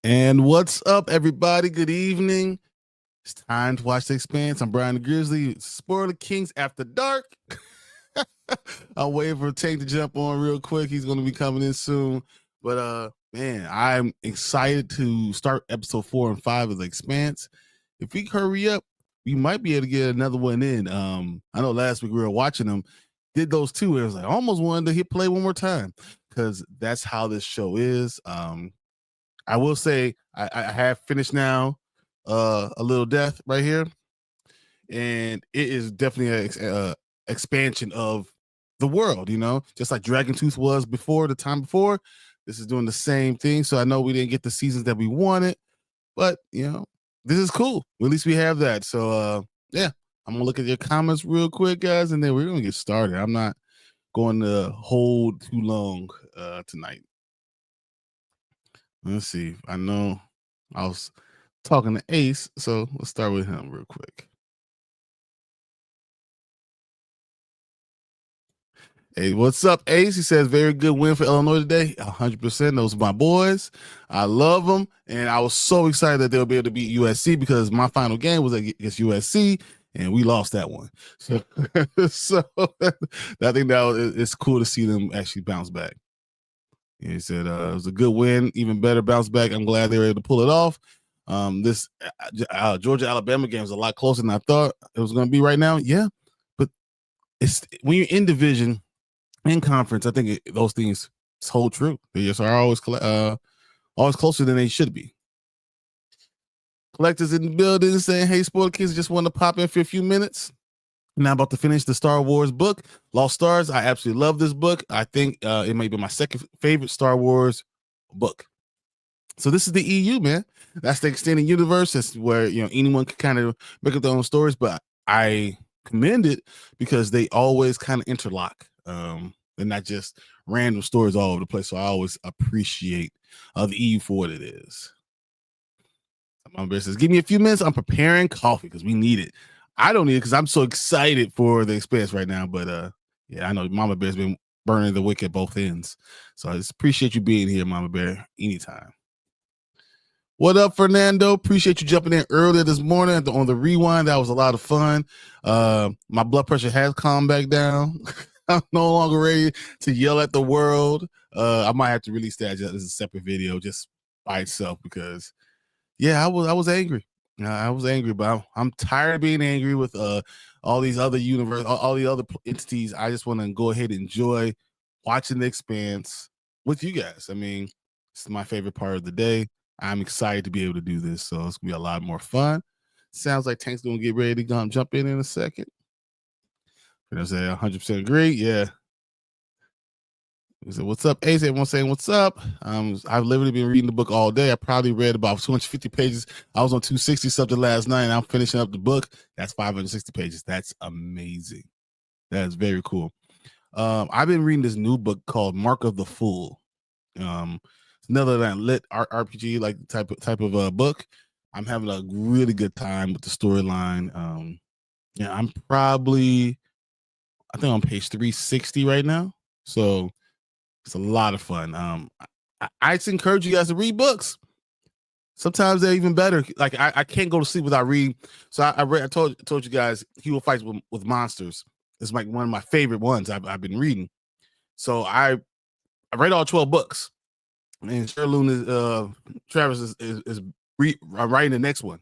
And what's up, everybody? Good evening. It's time to watch The Expanse. I'm Brian the Grizzly. Spoiler Kings After Dark. I'll wait for Tank to jump on real quick. He's going to be coming in soon. But man, I'm excited to start episode 4 and 5 of The Expanse. If we hurry up, we might be able to get another one in. I know last week we were watching them, did those two. It was like I almost wanted to hit play one more time because that's how this show is. I will say I have finished now A Little Death right here, and it is definitely an expansion of the world, just like Dragon Tooth was before, the time before. This is doing the same thing. So I know we didn't get the seasons that we wanted, but this is cool. At least we have that. So yeah, I'm gonna look at your comments real quick, guys, and then we're gonna get started. I'm not going to hold too long tonight. Let's see. I know I was talking to Ace, so let's start with him real quick. Hey, what's up, Ace? He says, very good win for Illinois today. 100%. Those are my boys. I love them. And I was so excited that they'll be able to beat USC because my final game was against USC, and we lost that one. So, I think that it's cool to see them actually bounce back. And he said, it was a good win, even better bounce back. I'm glad they were able to pull it off. This Georgia-Alabama game is a lot closer than I thought it was going to be right now. Yeah, but it's when you're in division, in conference, I think those things hold true. They just are always closer than they should be. Collectors in the building saying, hey, Spoiler Kids, just want to pop in for a few minutes. Now about to finish the Star Wars book, Lost Stars. I absolutely love this book. I think it may be my second favorite Star Wars book. So this is the EU, man. That's the extended universe. That's where anyone can kind of make up their own stories. But I commend it because they always kind of interlock. They're not just random stories all over the place. So I always appreciate the EU for what it is. My bear says, give me a few minutes. I'm preparing coffee because we need it. I don't need it because I'm so excited for the Expanse right now. But yeah, I know Mama Bear's been burning the wick at both ends. So I just appreciate you being here, Mama Bear, anytime. What up, Fernando? Appreciate you jumping in earlier this morning on the rewind. That was a lot of fun. My blood pressure has calmed back down. I'm no longer ready to yell at the world. I might have to release that just as a separate video just by itself because, yeah, I was angry. I was angry, but I'm tired of being angry with all these other all the other entities. I just want to go ahead and enjoy watching The Expanse with you guys. I mean, it's my favorite part of the day. I'm excited to be able to do this, so it's gonna be a lot more fun. Sounds like Tank's gonna get ready to jump in a second. I say 100% agree. Yeah. He said, what's up, Ace? Everyone saying what's up. I've literally been reading the book all day. I probably read about 250 pages. I was on 260 something last night, and I'm finishing up the book. That's 560 pages. That's amazing. That is very cool. I've been reading this new book called Mark of the Fool. Another lit RPG like type of book. I'm having a really good time with the storyline. Yeah, I'm probably I think on page 360 right now. So it's a lot of fun. I just encourage you guys to read books. Sometimes they're even better. Like I can't go to sleep without reading. So I told you guys He Who Fights with Monsters is like one of my favorite ones I've been reading. So I read all 12 books. And Sherloon Travis is writing the next one.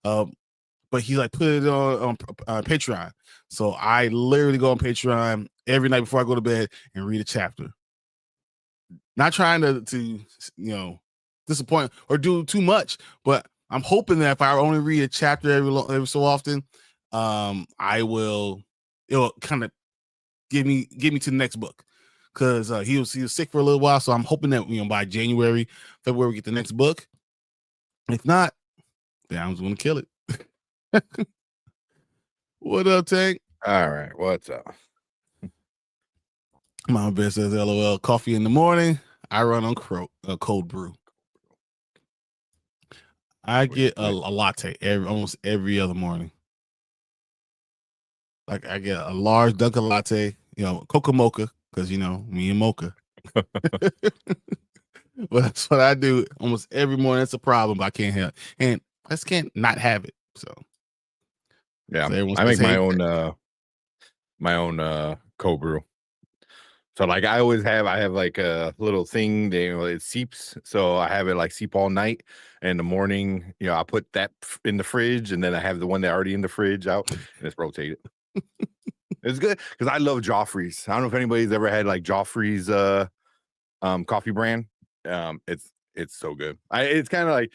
But he like put it on Patreon. So I literally go on Patreon every night before I go to bed and read a chapter. Not trying to disappoint or do too much, but I'm hoping that if I only read a chapter every so often, it'll kind of get me to the next book. Because he was sick for a little while, so I'm hoping that by January, February we get the next book. If not, then I'm just gonna kill it. What up, Tank? All right, what's up? Mama Bear says, LOL, coffee in the morning. I run on cold brew. I get a latte almost every other morning. Like I get a large Dunkin' latte, cocoa mocha, because me and mocha. Well, that's what I do almost every morning. That's a problem, but I can't help, and I just can't not have it. So Yeah, everyone I says, make "Hey, my own cold brew. So like I have like a little thing that, it seeps. So I have it like seep all night. And in the morning, I put that in the fridge, and then I have the one that already in the fridge out, and it's rotated. It's good because I love Joffrey's. I don't know if anybody's ever had like Joffrey's coffee brand. It's so good. It's kind of like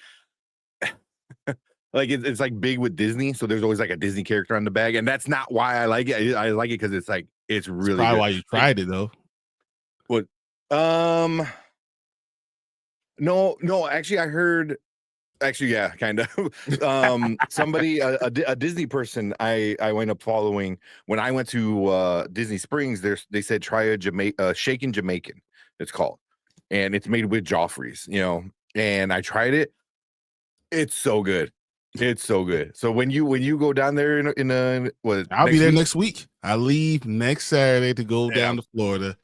like it's like big with Disney, so there's always like a Disney character on the bag, and that's not why I like it. I like it because it's like it's it's really probably good. why you Like, tried it though." what? No, actually, I heard. Actually, yeah, kind of. Somebody, a Disney person, I went up following when I went to Disney Springs. They said try a shaken Jamaican. It's called, and it's made with Joffrey's. And I tried it. It's so good. It's so good. So when you go down there in what I'll be next there week? next week. I leave next Saturday to go down to Florida.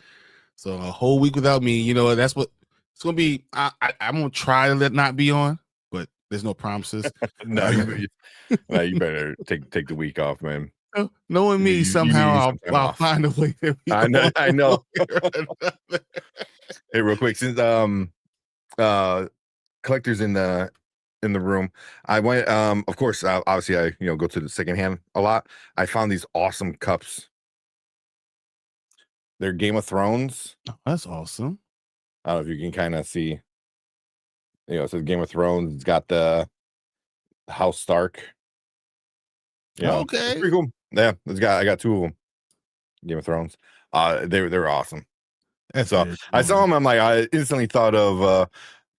So a whole week without me, that's what it's gonna be. I'm gonna try to let not be on, but there's no promises. No, you better take the week off, man. Knowing me, You need somehow some time I'll off. find a way to be I know. I know. on. Hey, real quick, since collectors in the room, I went of course, obviously I go to the secondhand a lot. I found these awesome cups. They're Game of Thrones. Oh, that's awesome. I don't know if you can kind of see, it says Game of Thrones. It's got the House Stark. It's Okay. pretty cool. Yeah, I got two of them. Game of Thrones. They're awesome. That's So very I cool, saw man. them. I'm like, I instantly thought of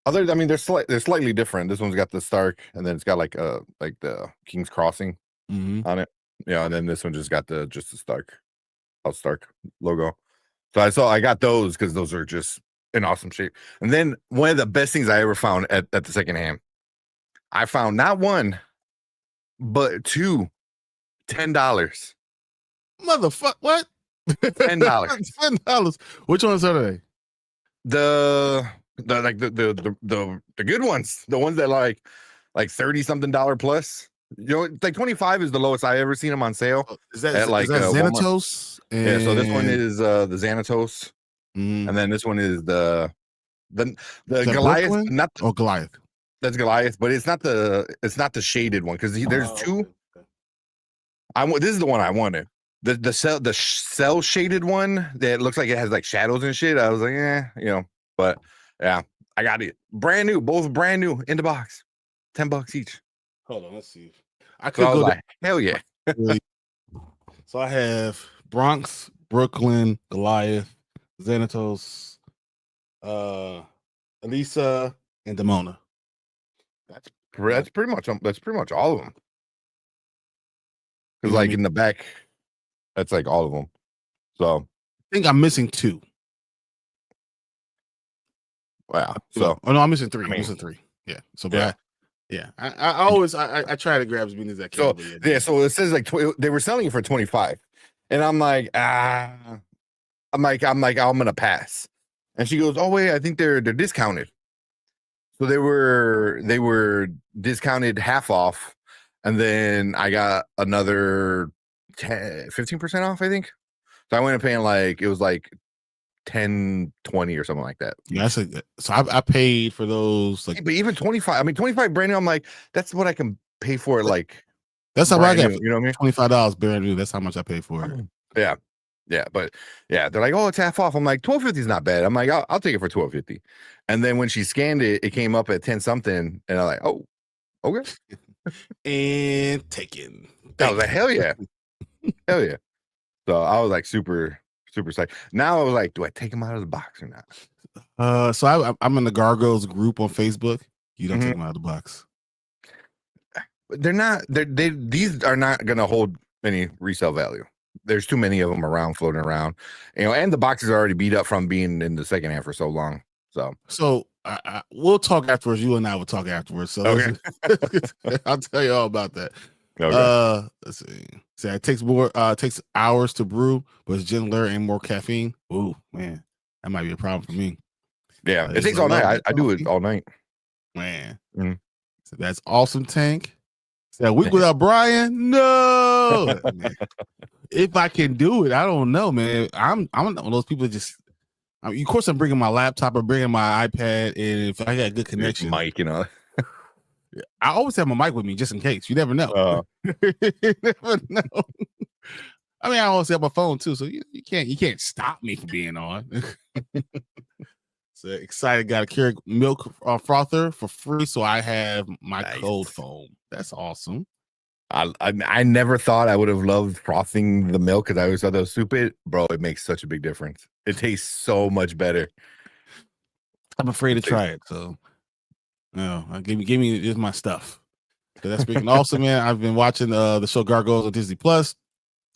other. I mean, they're slightly different. This one's got the Stark, and then it's got like the King's Crossing Mm-hmm. on it. And then this one just got the Stark, House Stark logo. So I got those because those are just in awesome shape. And then one of the best things I ever found at the secondhand, I found not one, but two $10. Motherfucker, what? $10. $10. Which ones are they? The like the good ones, the ones that like 30 something dollar plus. It's like 25 is the lowest I ever seen them on sale Is at like that Walmart. Xanatos? Yeah, so this one And is the Xanatos, and then this one is the is that Goliath. Brooklyn Not or Goliath? That's Goliath, but it's not the shaded one because there's two. Okay. This is the one I wanted. The cell shaded one that looks like it has like shadows and shit. I was like, but yeah, I got it brand new, both brand new in the box, $10 each. Hold on, let's see. I So could I was go like, hell yeah. So I have Bronx, Brooklyn, Goliath, Xanatos, Elisa, and Demona. That's pretty much all of them. Because You know what I like mean? in the back, that's like all of them. So I think I'm missing two. wow. So no, I'm missing three. I mean, I'm missing three. Yeah. So, yeah. I always I try to grab as many as I can. So But yeah, so it says like they were selling it for 25, and I'm like, I'm gonna pass. And she goes, oh wait, I think they're discounted. So they were discounted half off, and then I got another 15% off, I think. So I went up paying like it was like 10, 20 or something like that. yeah, so I paid for those like, But even 25, I mean 25 brand new, I'm like, that's what I can pay for it, like that's how I brand got new, you know what I mean? $25 brand new. That's how much I paid for it. Yeah, but yeah, they're like, oh, it's half off. I'm like, 12.50 is not bad. I'm like, I'll take it for 12.50. And then when she scanned it, it came up at 10 something, and I'm like, oh, okay. And taken. I was like, hell yeah, hell yeah. So I was like super psyched. Now I was like, do I take them out of the box or not? So I'm in the Gargoyles group on Facebook. You don't take them out of the box. They're not. These are not going to hold any resale value. There's too many of them around, floating around, and the boxes are already beat up from being in the second hand for so long. So we'll talk afterwards. You and I will talk afterwards. So okay. I'll tell you all about that. Okay. Let's see. So it takes hours to brew, but it's gentler and more caffeine. Ooh, man, that might be a problem for me. Yeah, it It's takes a all night. lovely I do it coffee. all night. Man. Mhm. So that's awesome, Tank. So a week without Brian? No. Man. If I can do it, I don't know, man. I'm one of those people that just of course I'm bringing my laptop or bringing my iPad, and if I got good connection, Mike, I always have my mic with me just in case. You never know. You never know. I mean, I always have my phone too, so you can't stop me from being on. So excited! Got a Keurig milk frother for free, so I have my Nice. cold foam. That's awesome. I never thought I would have loved frothing the milk because I always thought that was stupid. Bro, it makes such a big difference. It tastes so much better. I'm afraid to try it, so no. Give me just my stuff. So that's freaking awesome, man. I've been watching the show Gargoyles on Disney Plus.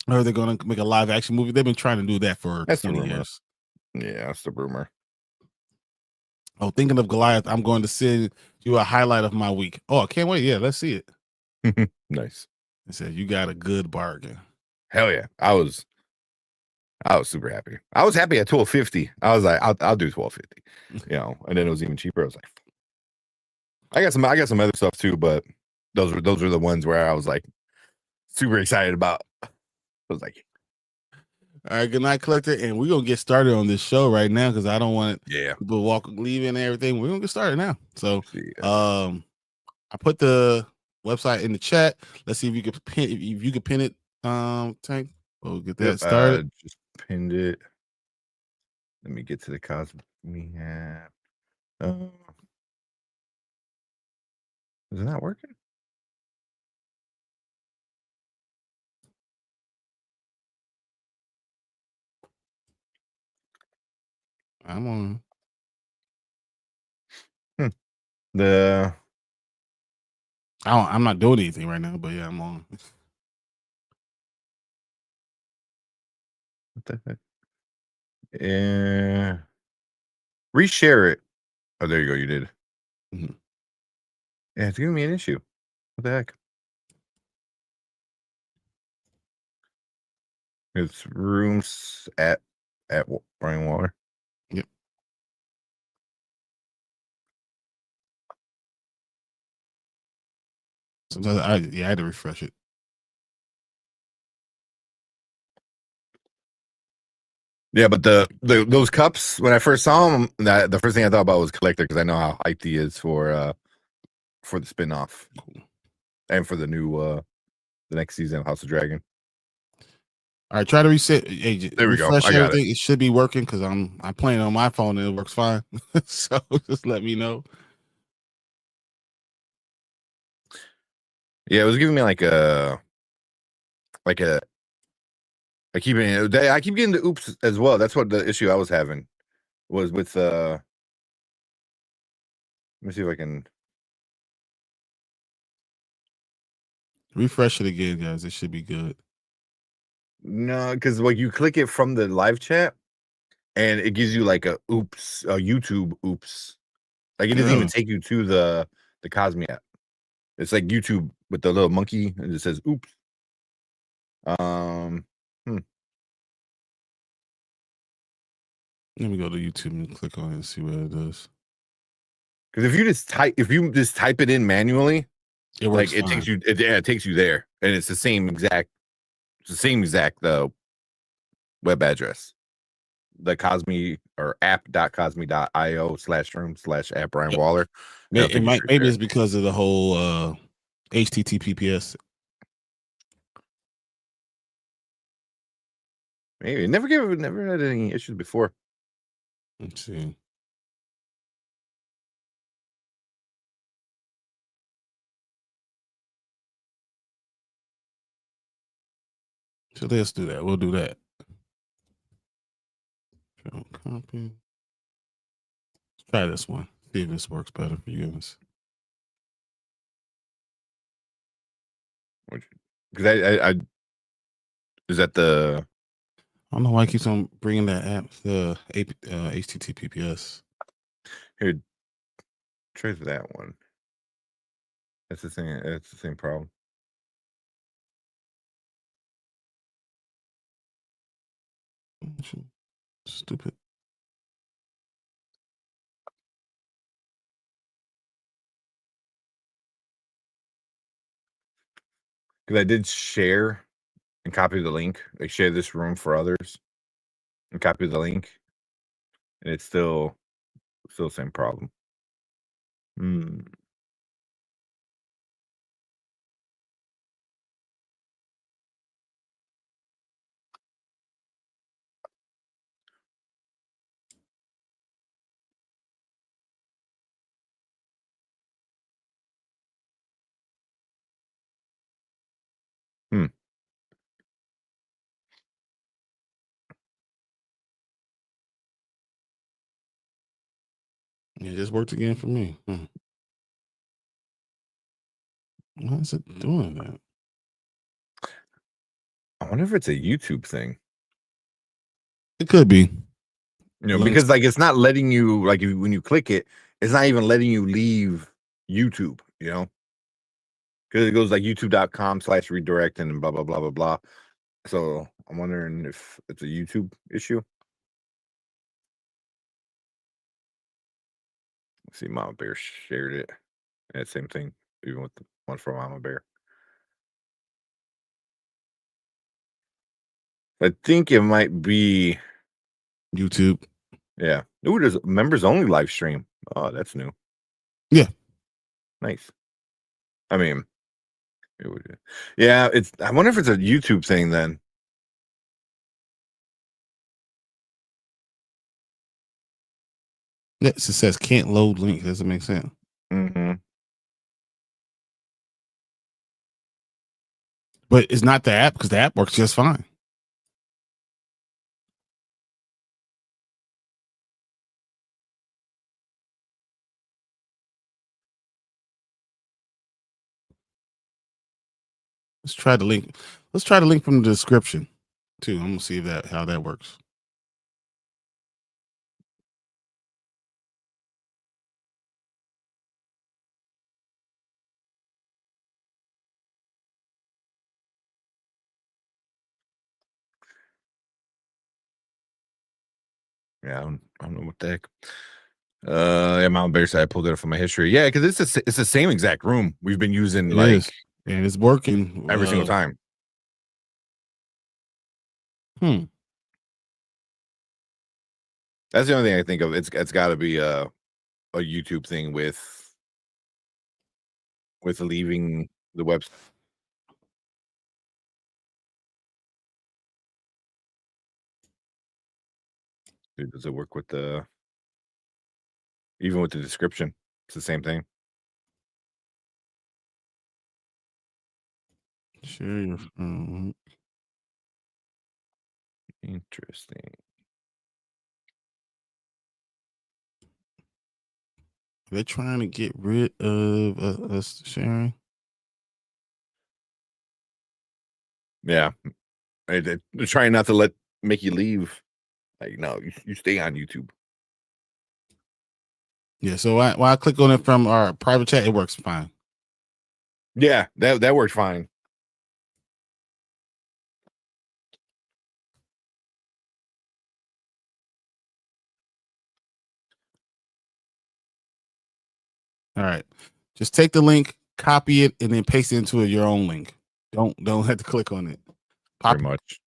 I heard they're going to make a live action movie. They've been trying to do that for That's 20 the rumor. years. Yeah, that's the rumor. Oh, thinking of Goliath, I'm going to send you a highlight of my week. Oh, I can't wait. Yeah, let's see it. Nice. It said you got a good bargain. Hell yeah. I was super happy. I was happy at $12.50. I was like, I'll do $12.50. And then it was even cheaper. I was like, I got some other stuff too, but those were the ones where I was like super excited about. I was like, all right, good night, collector, and we're gonna get started on this show right now because I don't want people leaving and everything. We're gonna get started now. So, I put the website in the chat. Let's see if you could pin it. Tank, we'll get that started. Just pinned it. Let me get to the cosmic we have. Is it not working? I'm on. I'm not doing anything right now, but yeah, I'm on. What the heck? Reshare it. Oh, there you go. You did. Mm-hmm. Yeah, it's giving me an issue. What the heck? It's rooms at Brian Waller. Yep. Sometimes I had to refresh it. Yeah, but those cups when I first saw them, the first thing I thought about was collector because I know how hyped he is for the spinoff and for the new the next season of House of Dragon. All right, try to reset. Hey, there we go. Refresh I got everything. It should be working because I'm playing on my phone and it works fine. So just let me know. Yeah, it was giving me like a I keep getting the oops as well. That's what the issue I was having was with let me see if I can refresh it again, guys. It should be good. No, because like you click it from the live chat and it gives you like a YouTube oops. Like it doesn't even take you to the Cosme app. It's like YouTube with the little monkey and it says oops. Let me go to YouTube and click on it and see what it does. Because if you just type it in manually, it works. It takes you. It takes you there, and it's the same exact web address. The Cosme or app.cosme.io/room/app Brian Waller. Maybe it's because of the whole HTTPS. Maybe never had any issues before. Let's see. So let's do that. We'll do that. Copy. Let's try this one. See if this works better for you guys. Because I is that the I don't know why it keeps on bringing that app, the HTTPS. Here, try that one. That's the thing. It's the same problem. Stupid. because I did share and copy the link. Like share this room for others and copy the link, and it's still the same problem. Hmm. Hmm. It just worked again for me. Why is it doing that? I wonder if it's a YouTube thing. It could be. You know, Links. because like it's not letting you like when you click it, it's not even letting you leave YouTube. You know, because it goes like youtube.com/redirect and blah blah blah blah blah. So I'm wondering if it's a YouTube issue. Let's see, Mama Bear shared it. And same thing, even with the one from Mama Bear. I think it might be YouTube. Yeah. Ooh, there's a members only live stream. Oh, that's new. Yeah. Nice. I mean, yeah, it's. I wonder if it's a YouTube thing then. Yes, it says can't load link. Doesn't make sense. Mm-hmm. But it's not the app because the app works just fine. Let's try the link. Let's try the link from the description too. I'm gonna see if how that works. Yeah, I don't know what the heck. Yeah, Mama Bear said I pulled it up from my history. Yeah, because it's the same exact room we've been using It like is. And it's working every single time. That's the only thing I think of. It's got to be a YouTube thing with leaving the website. Does it work with even with the description? It's the same thing. Share your phone. Interesting. They're trying to get rid of us sharing. Yeah, they're trying not to make you leave. Like, no, you stay on YouTube. Yeah, so when I click on it from our private chat, it works fine. Yeah, that worked fine. All right. Just take the link, copy it, and then paste it into your own link. Don't have to click on it. Pretty much.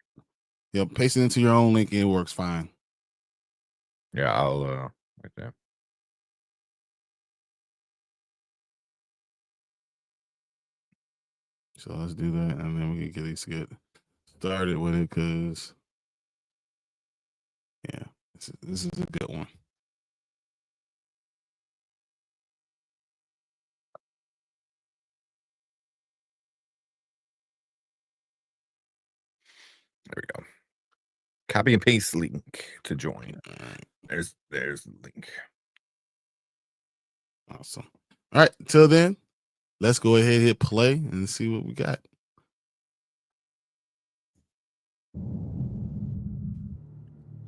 Yeah, paste it into your own link and it works fine. Yeah, I'll like that. So let's do that, and then we can at least get started with it because, yeah, this is a good one. There we go. Copy and paste link to join. Right. There's the link. Awesome. All right. Till then, let's go ahead and hit play and see what we got.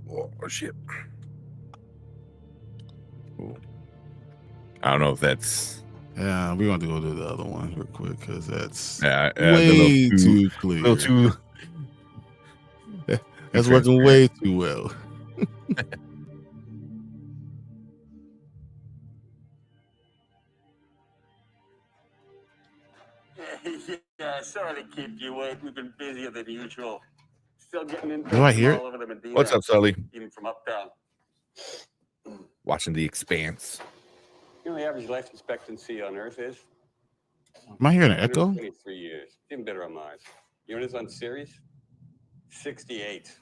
Oh shit. Ooh. I don't know if that's. Yeah, we're going to go to the other one real quick because that's way too clear. A little too. That's working way too well. Yeah, sorry to keep you waiting. We've been busier than usual. Still getting in Do I hear all it? over the Medina. What's up, Sully? Even from uptown. Watching The Expanse. You know, the average life expectancy on Earth is Am I hearing an echo? 123 years. Even better on Mars. You know what it is on Ceres? 68.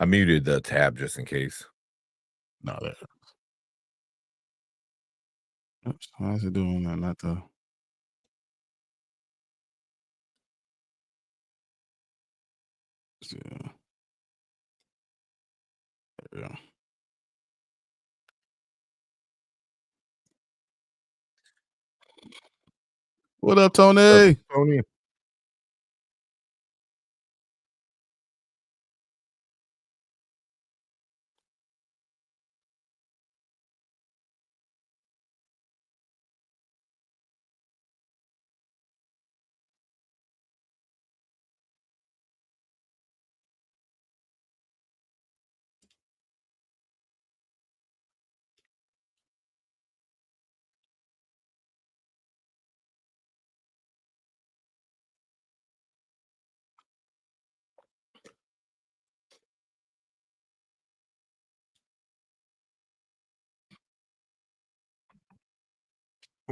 I muted the tab just in case. No, that. Oops, why is it doing that? Not the. Yeah. Yeah. What up, Tony? Tony.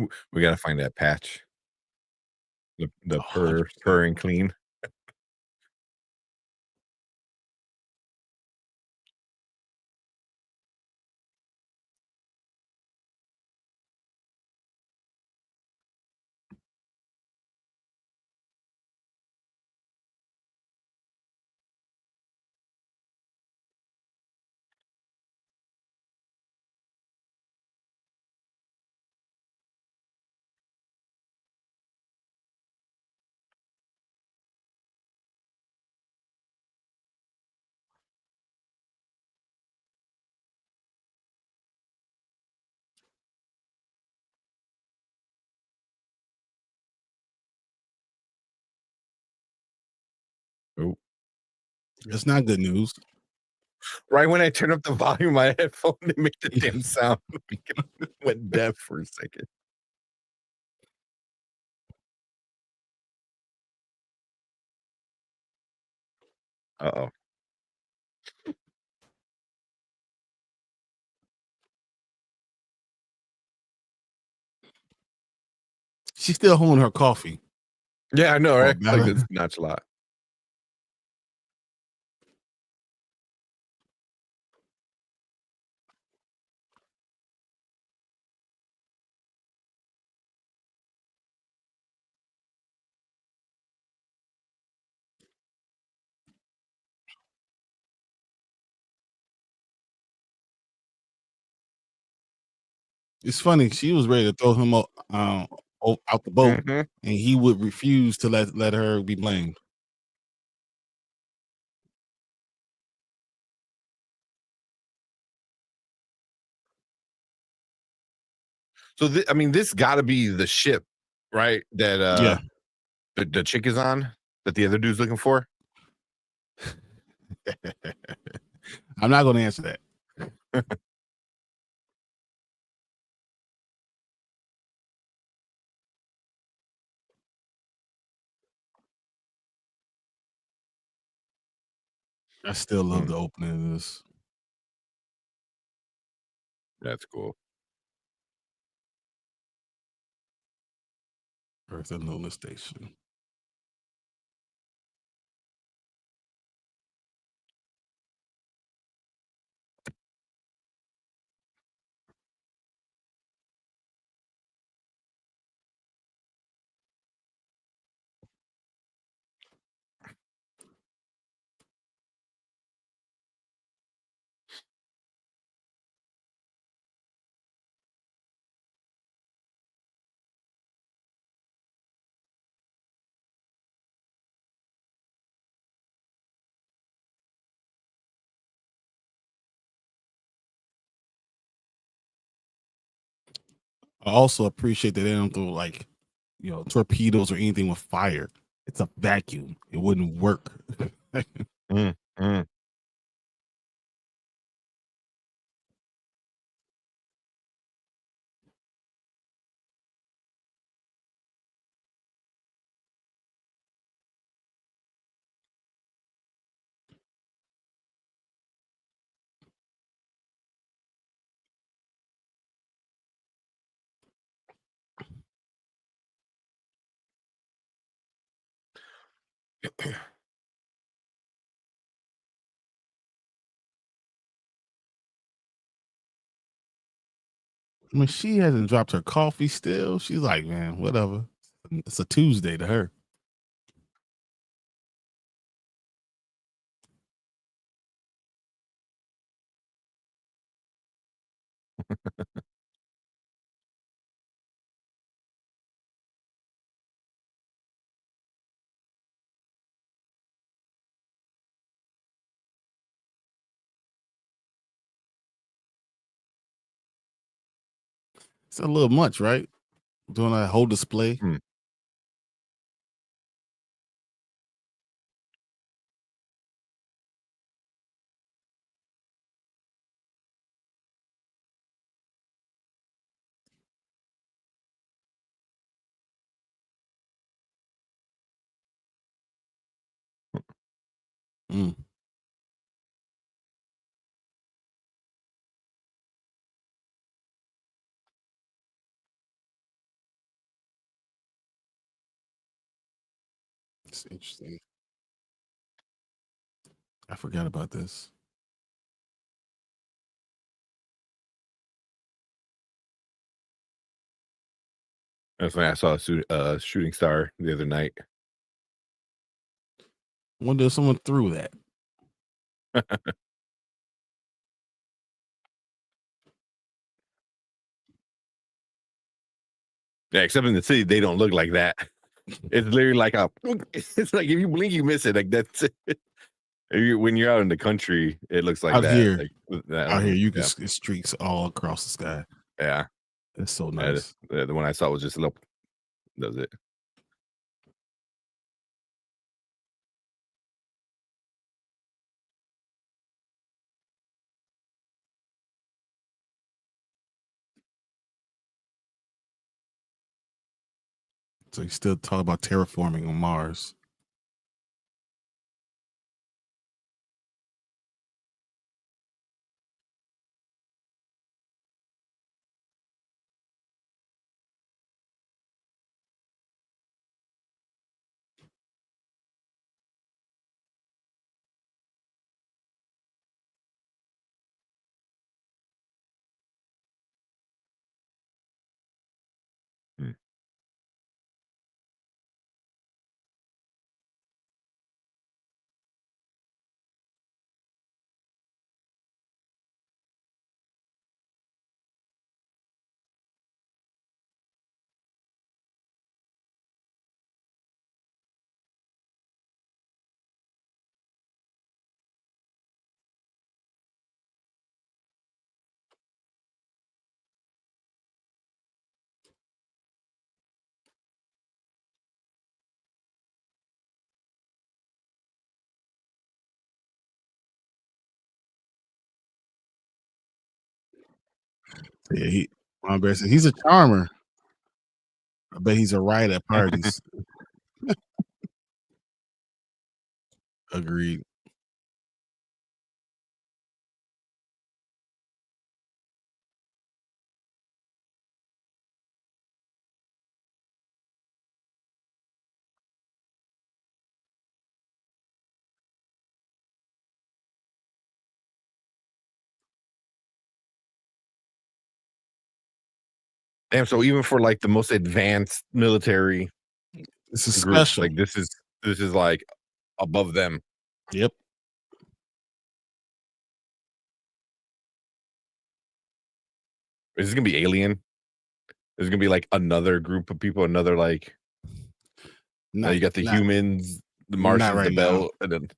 Ooh, we gotta find that patch. The purr 100%. and clean. Oh, It's not good news. right when I turned up the volume of my headphone, they made the damn sound. Went deaf for a second. Uh-oh. She's still holding her coffee. Yeah, I know, right? Oh, Like this notch a lot. It's funny. She was ready to throw him out the boat, Mhm. and he would refuse to let her be blamed. So I mean, this got to be the ship, right? That Yeah. the chick is on, that the other dude's looking for. I'm not going to answer that. I still love the opening of this. That's cool. Earth and Lunar Station. I also appreciate that they don't throw torpedoes or anything with fire. It's a vacuum. It wouldn't work. Mm. I mean, she hasn't dropped her coffee still. She's like, man, whatever. It's a Tuesday to her. It's a little much, right? Doing a whole display. Mm. It's interesting. I forgot about this. That's when I saw a shooting star the other night. Wonder if someone threw that. Yeah, except in the city, they don't look like that. It's literally like it's like if you blink, you miss it. Like that's it. When you're out in the country, it looks like Out that. here, Like, that out here, one, you can yeah. see streaks all across the sky. Yeah. It's so Yeah, nice. the one I saw was just a little. Does it? So you still talk about terraforming on Mars. Hmm. Yeah, my brother said he's a charmer. I bet he's a riot at parties. Agreed. Damn. So even for like the most advanced military This is groups, special. like this is like above them. Yep. Is this gonna be alien? Is it gonna be like another group of people? Another like you got the humans, the Martians, right the now. Bell, and then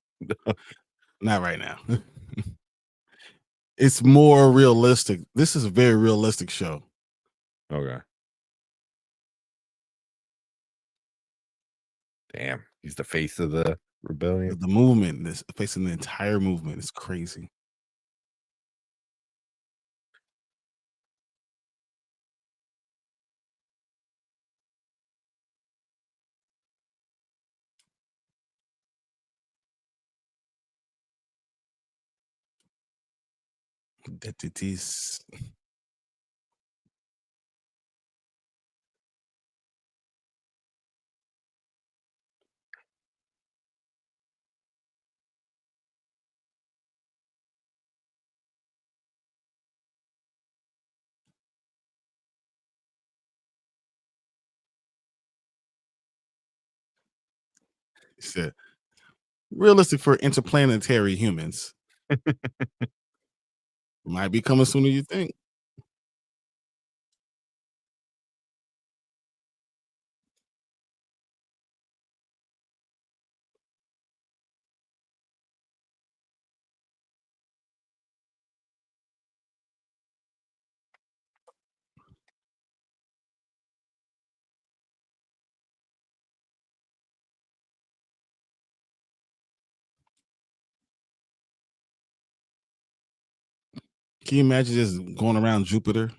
Not right now. It's more realistic. This is a very realistic show. okay. Damn. He's the face of the rebellion. The movement, this facing the entire movement is crazy. Entities. He said, realistic for interplanetary humans. Might be coming sooner you think. Can you imagine just going around Jupiter?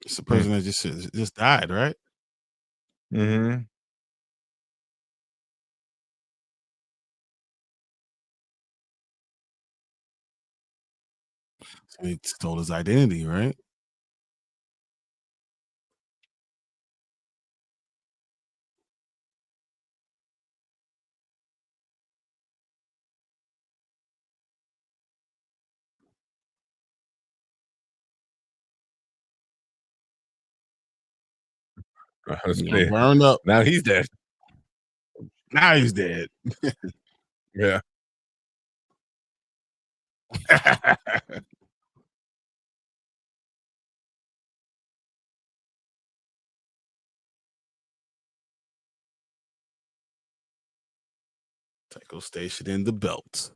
It's the person that just died, right? Mm-hmm. So he stole his identity, right? Burned up. Now he's dead. Now he's dead. Yeah. Tycho station in the belt.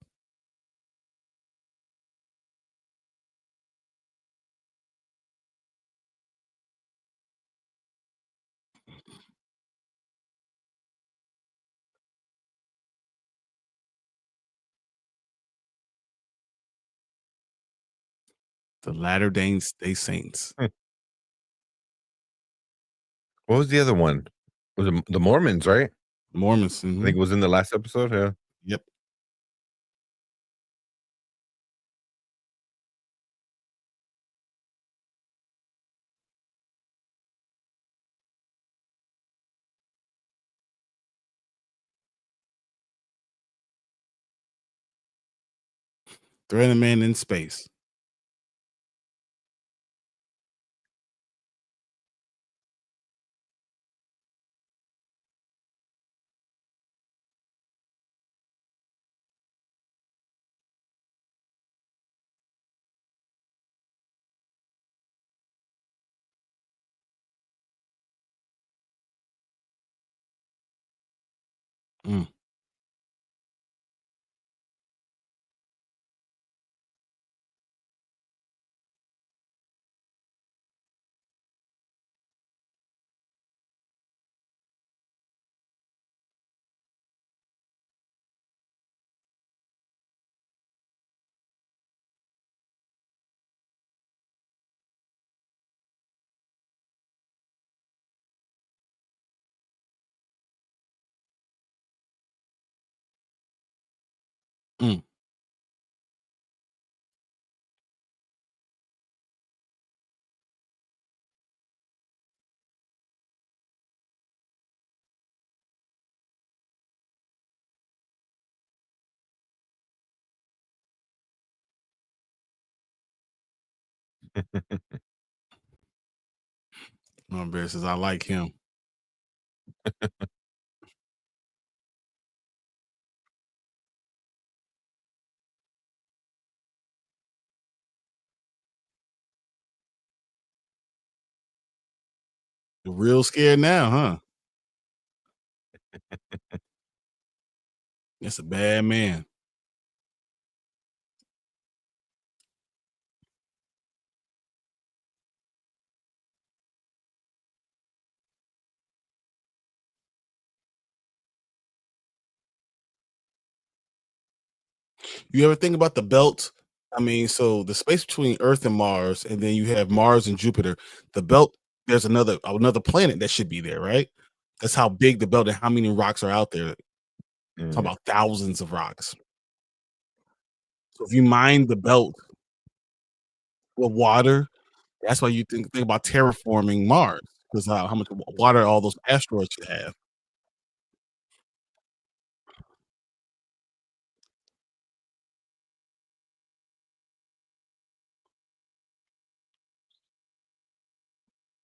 The Latter-day Saints. What was the other one? Was it the Mormons, right? Mormons. I think it was in the last episode. Yeah. Yep. Thread a man in space. Mm. No, Bear says I like him. You're real scared now, huh? That's a bad man. You ever think about the belt? I mean, so the space between Earth and Mars, and then you have Mars and Jupiter. The belt, there's another planet that should be there, right? That's how big the belt and how many rocks are out there. Talk about thousands of rocks. So if you mine the belt with water, that's why you think about terraforming Mars, because how much water all those asteroids should have.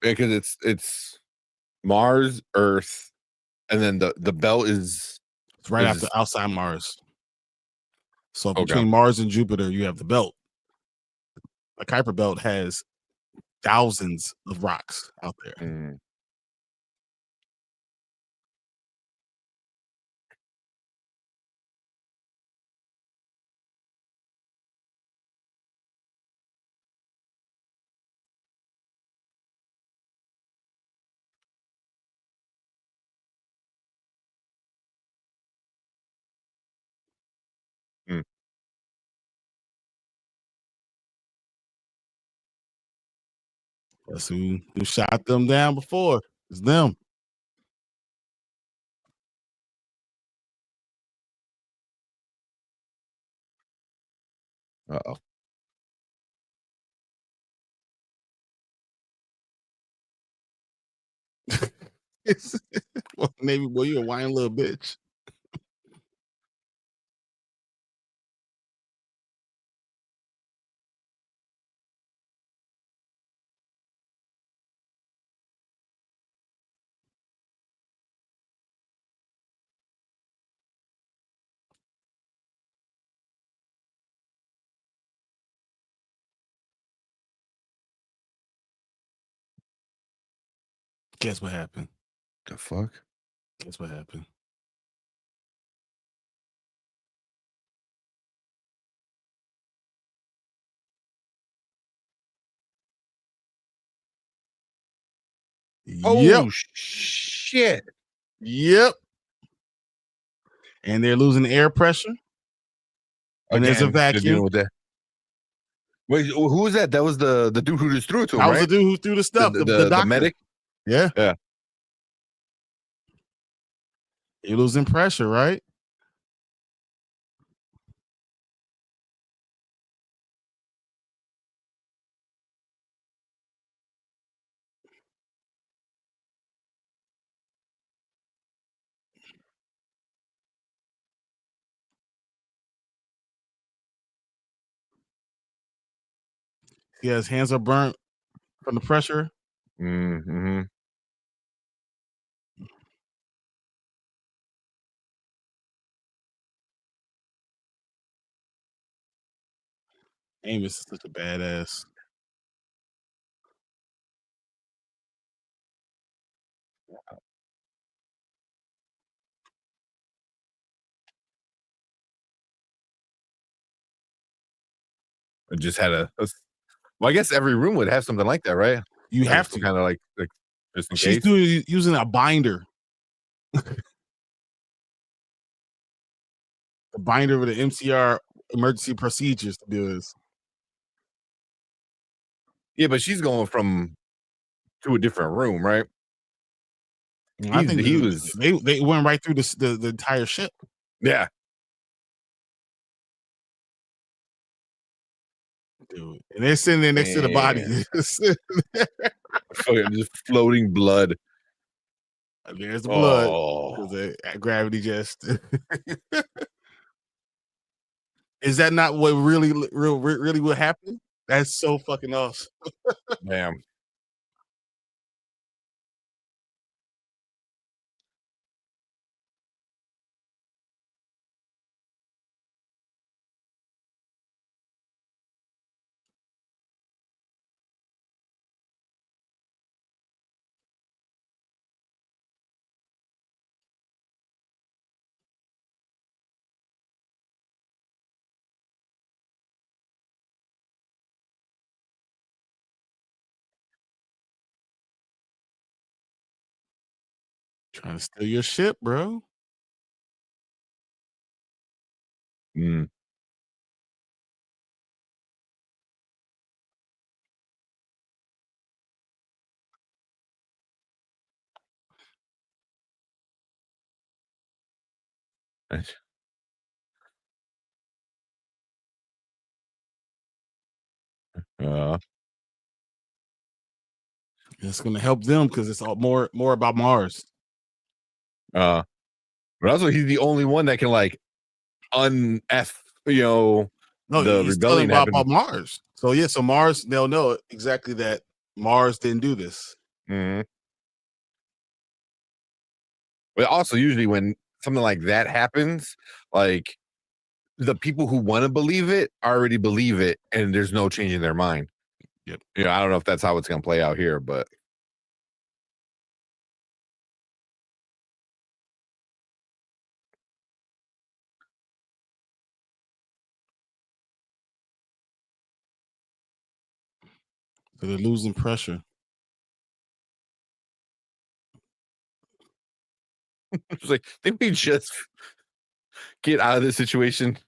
Because it's Mars, Earth, and then the belt is It's right is after outside Mars. So Okay. between Mars and Jupiter, you have the belt. A Kuiper belt has thousands of rocks out there. Mm. That's who shot them down before. It's them. Uh-oh. Well, Navy boy, you a whining little bitch. Guess what happened? The fuck? Guess what happened? Yep. Oh shit. Yep. And they're losing air pressure. And there's a Again, they're dealing vacuum. with that. Wait, who was that? That was the dude who just threw it to him, That was right? the dude who threw the stuff. The doctor. medic. Yeah. Yeah. You're losing pressure, right? Yeah, his hands are burnt from the pressure. Mm-hmm. Amos is such a badass. It just had well, I guess every room would have something like that, right? You have to. Kind of like just in She's case. using a binder. The binder with the MCR emergency procedures to do this. Yeah, but she's going to a different room, right? I think he was. They went right through the entire ship. Yeah. Dude. And they're sitting there next to the body. Just floating blood. There's the blood. Oh. Because gravity just. Is that not what really what happened? That's so fucking awesome. Damn. Trying to steal your ship, bro. Mm. Uh, It's gonna help them because it's all more about Mars. uh, but also he's the only one that can like un-F, No, the he's telling rebellion happened. about Mars. So yeah, so Mars, they'll know exactly that Mars didn't do this. Mhm. But also usually when something like that happens, like the people who want to believe it already believe it and there's no changing their mind. Yep. I don't know if that's how it's going to play out here, but So they're losing pressure. it's like, did we just get out of this situation?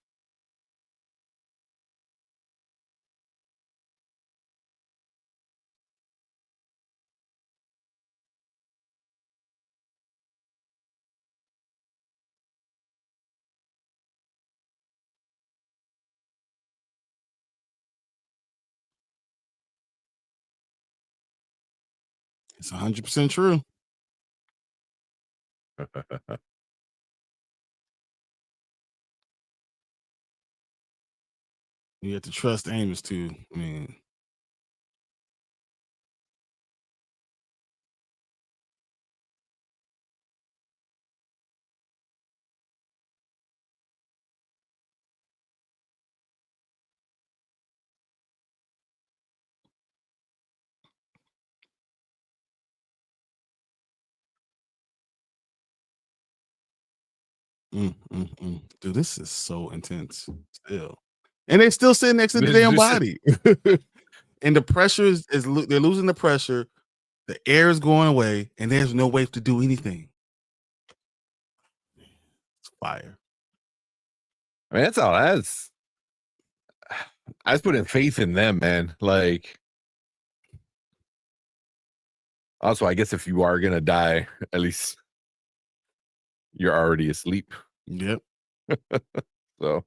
It's 100% true. You have to trust Amos too. I mean, dude, this is so intense still. And they still sitting next to the This damn just- body. And the pressure they're losing the pressure. The air is going away, and there's no way to do anything. It's fire. I mean, that's all. I just put in faith in them, man. Like, also, I guess if you are gonna die, at least you're already asleep. Yep. So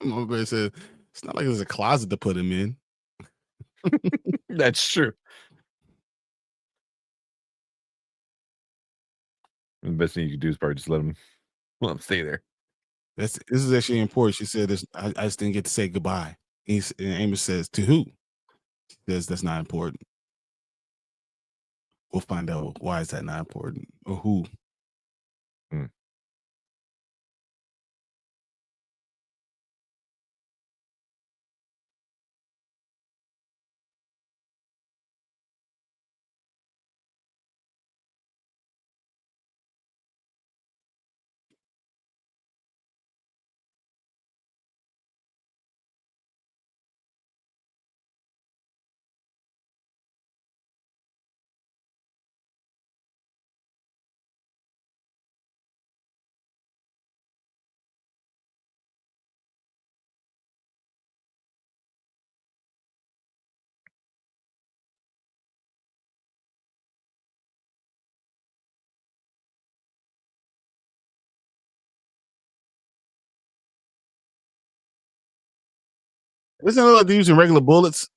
My boy said it's not like there's a closet to put him in. that's true. The best thing you could do is probably just let him stay there. This is actually important. She said, I just didn't get to say goodbye." And Amos says, "To who?" She says, "That's not important. We'll find out why is that not important or who." Hmm. Isn't it like they're using regular bullets?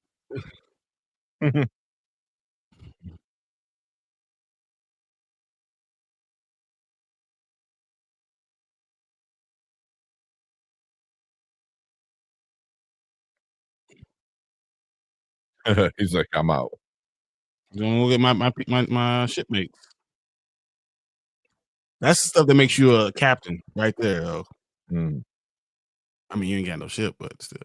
He's like, I'm out. Don't look at my shipmates. That's the stuff that makes you a captain right there. Though. Mm. I mean, you ain't got no ship, but still.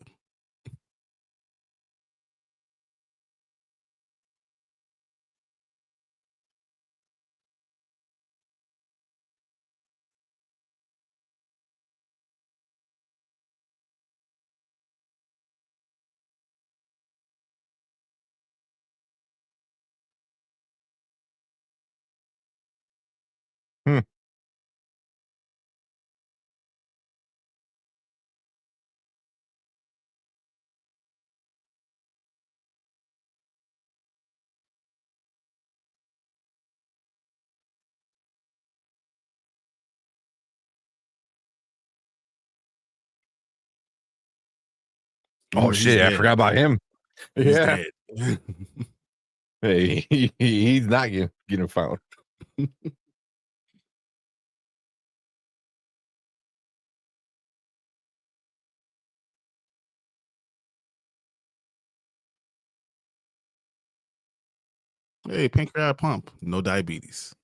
Hmm. Oh He's shit! I dead. forgot about him. He's Yeah. dead. Hey, he's not getting found. Hey, pancreatic pump, no diabetes.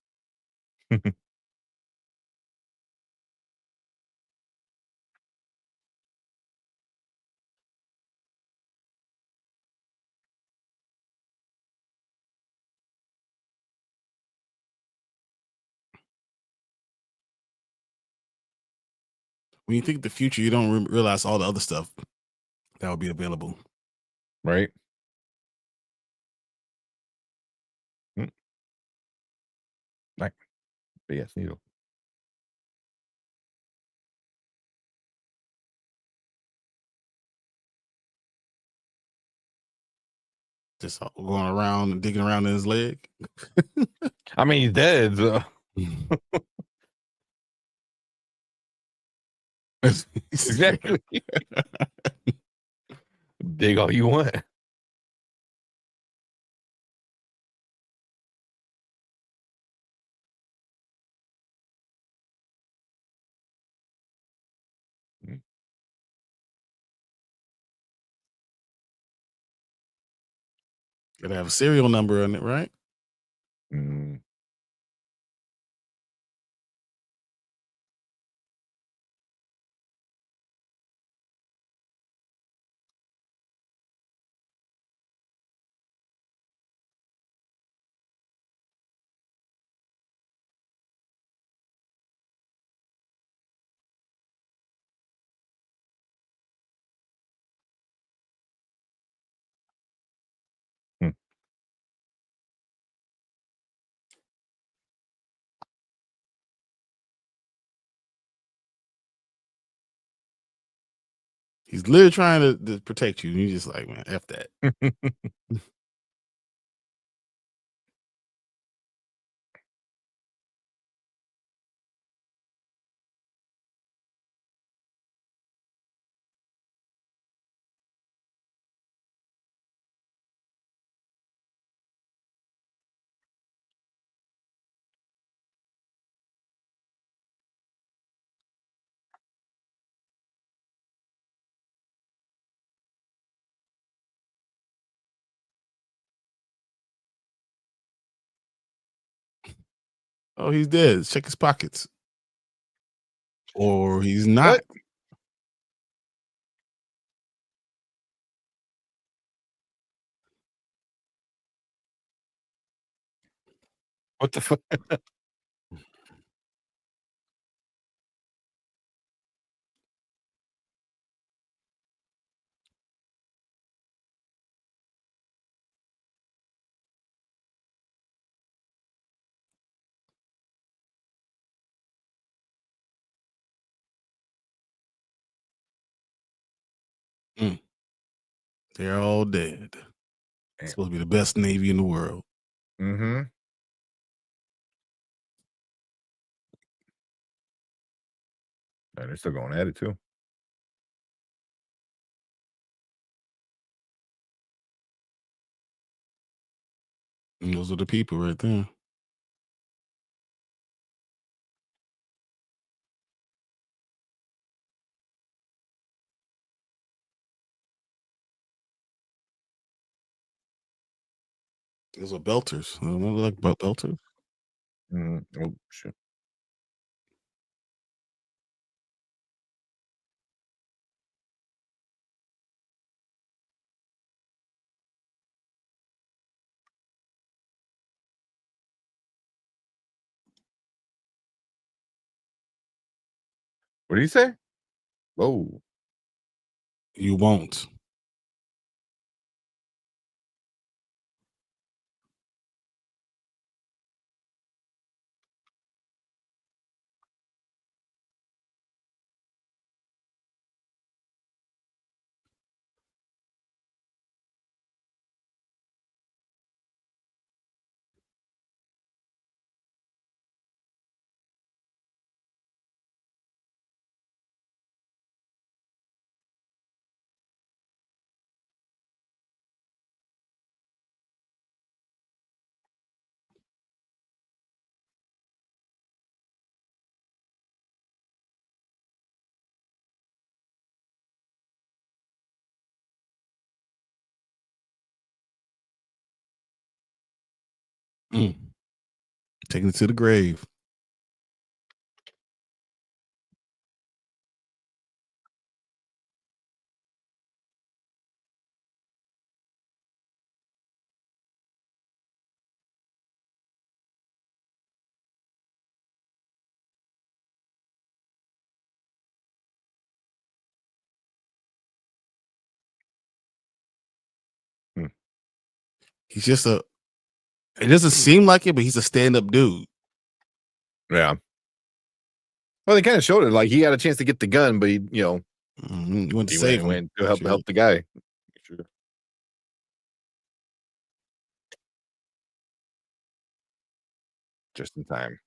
When you think the future, you don't realize all the other stuff that will be available. Right? Like big ass needle. Just going around and digging around in his leg. I mean, he's dead. So. Exactly. Dig all you want. Gotta have a serial number on it, right? Mm. Hmm. He's literally trying to protect you. And you're just like, man, F that. Oh, he's dead. Check his pockets. Or he's not. What the fuck? They're all dead. It's supposed to be the best Navy in the world. Mm-hmm. And they're still going at it too. And those are the people right there. Those are belters. Remember like belters? Oh shit. What did he say? Whoa. You won't. Mm. Taking it to the grave. Hmm. He's just a. It doesn't seem like it, but he's a stand-up dude. Yeah. Well, they kind of showed it. Like he had a chance to get the gun, but he He went to save him. went to help Sure. the guy. Sure. Just in time.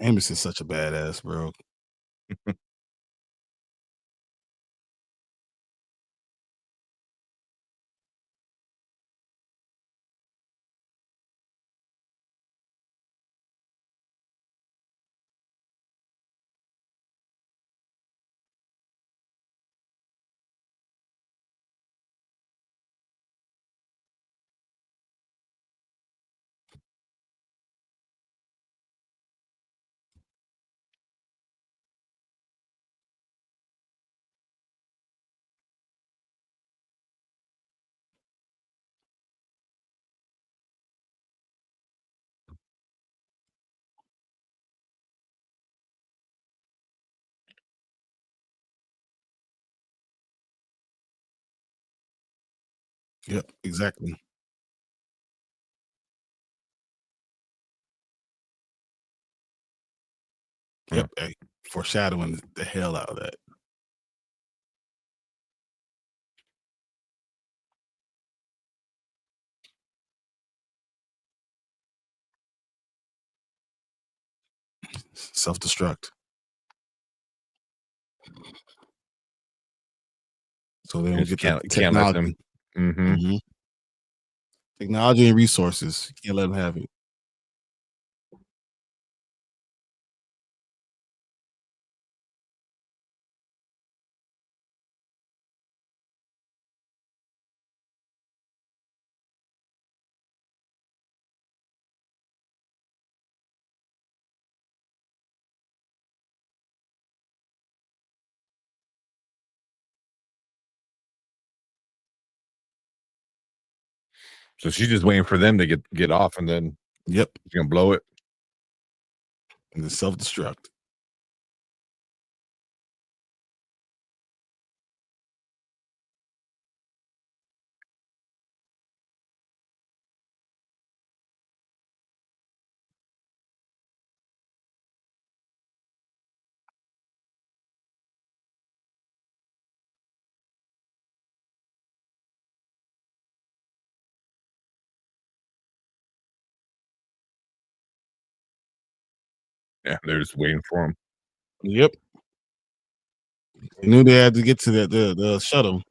Amos is such a badass, bro. Yep, exactly. Hmm. Yep, hey, foreshadowing the hell out of that. Self-destruct. So they don't Just get the can't let them. technology. Mm-hmm. Mhm. Technology and resources. You can't let them have it. So she's just waiting for them to get off, and then Yep, she's gonna blow it. and the self-destruct. Yeah, they're just waiting for him. Yep. They knew they had to get to the shuttle.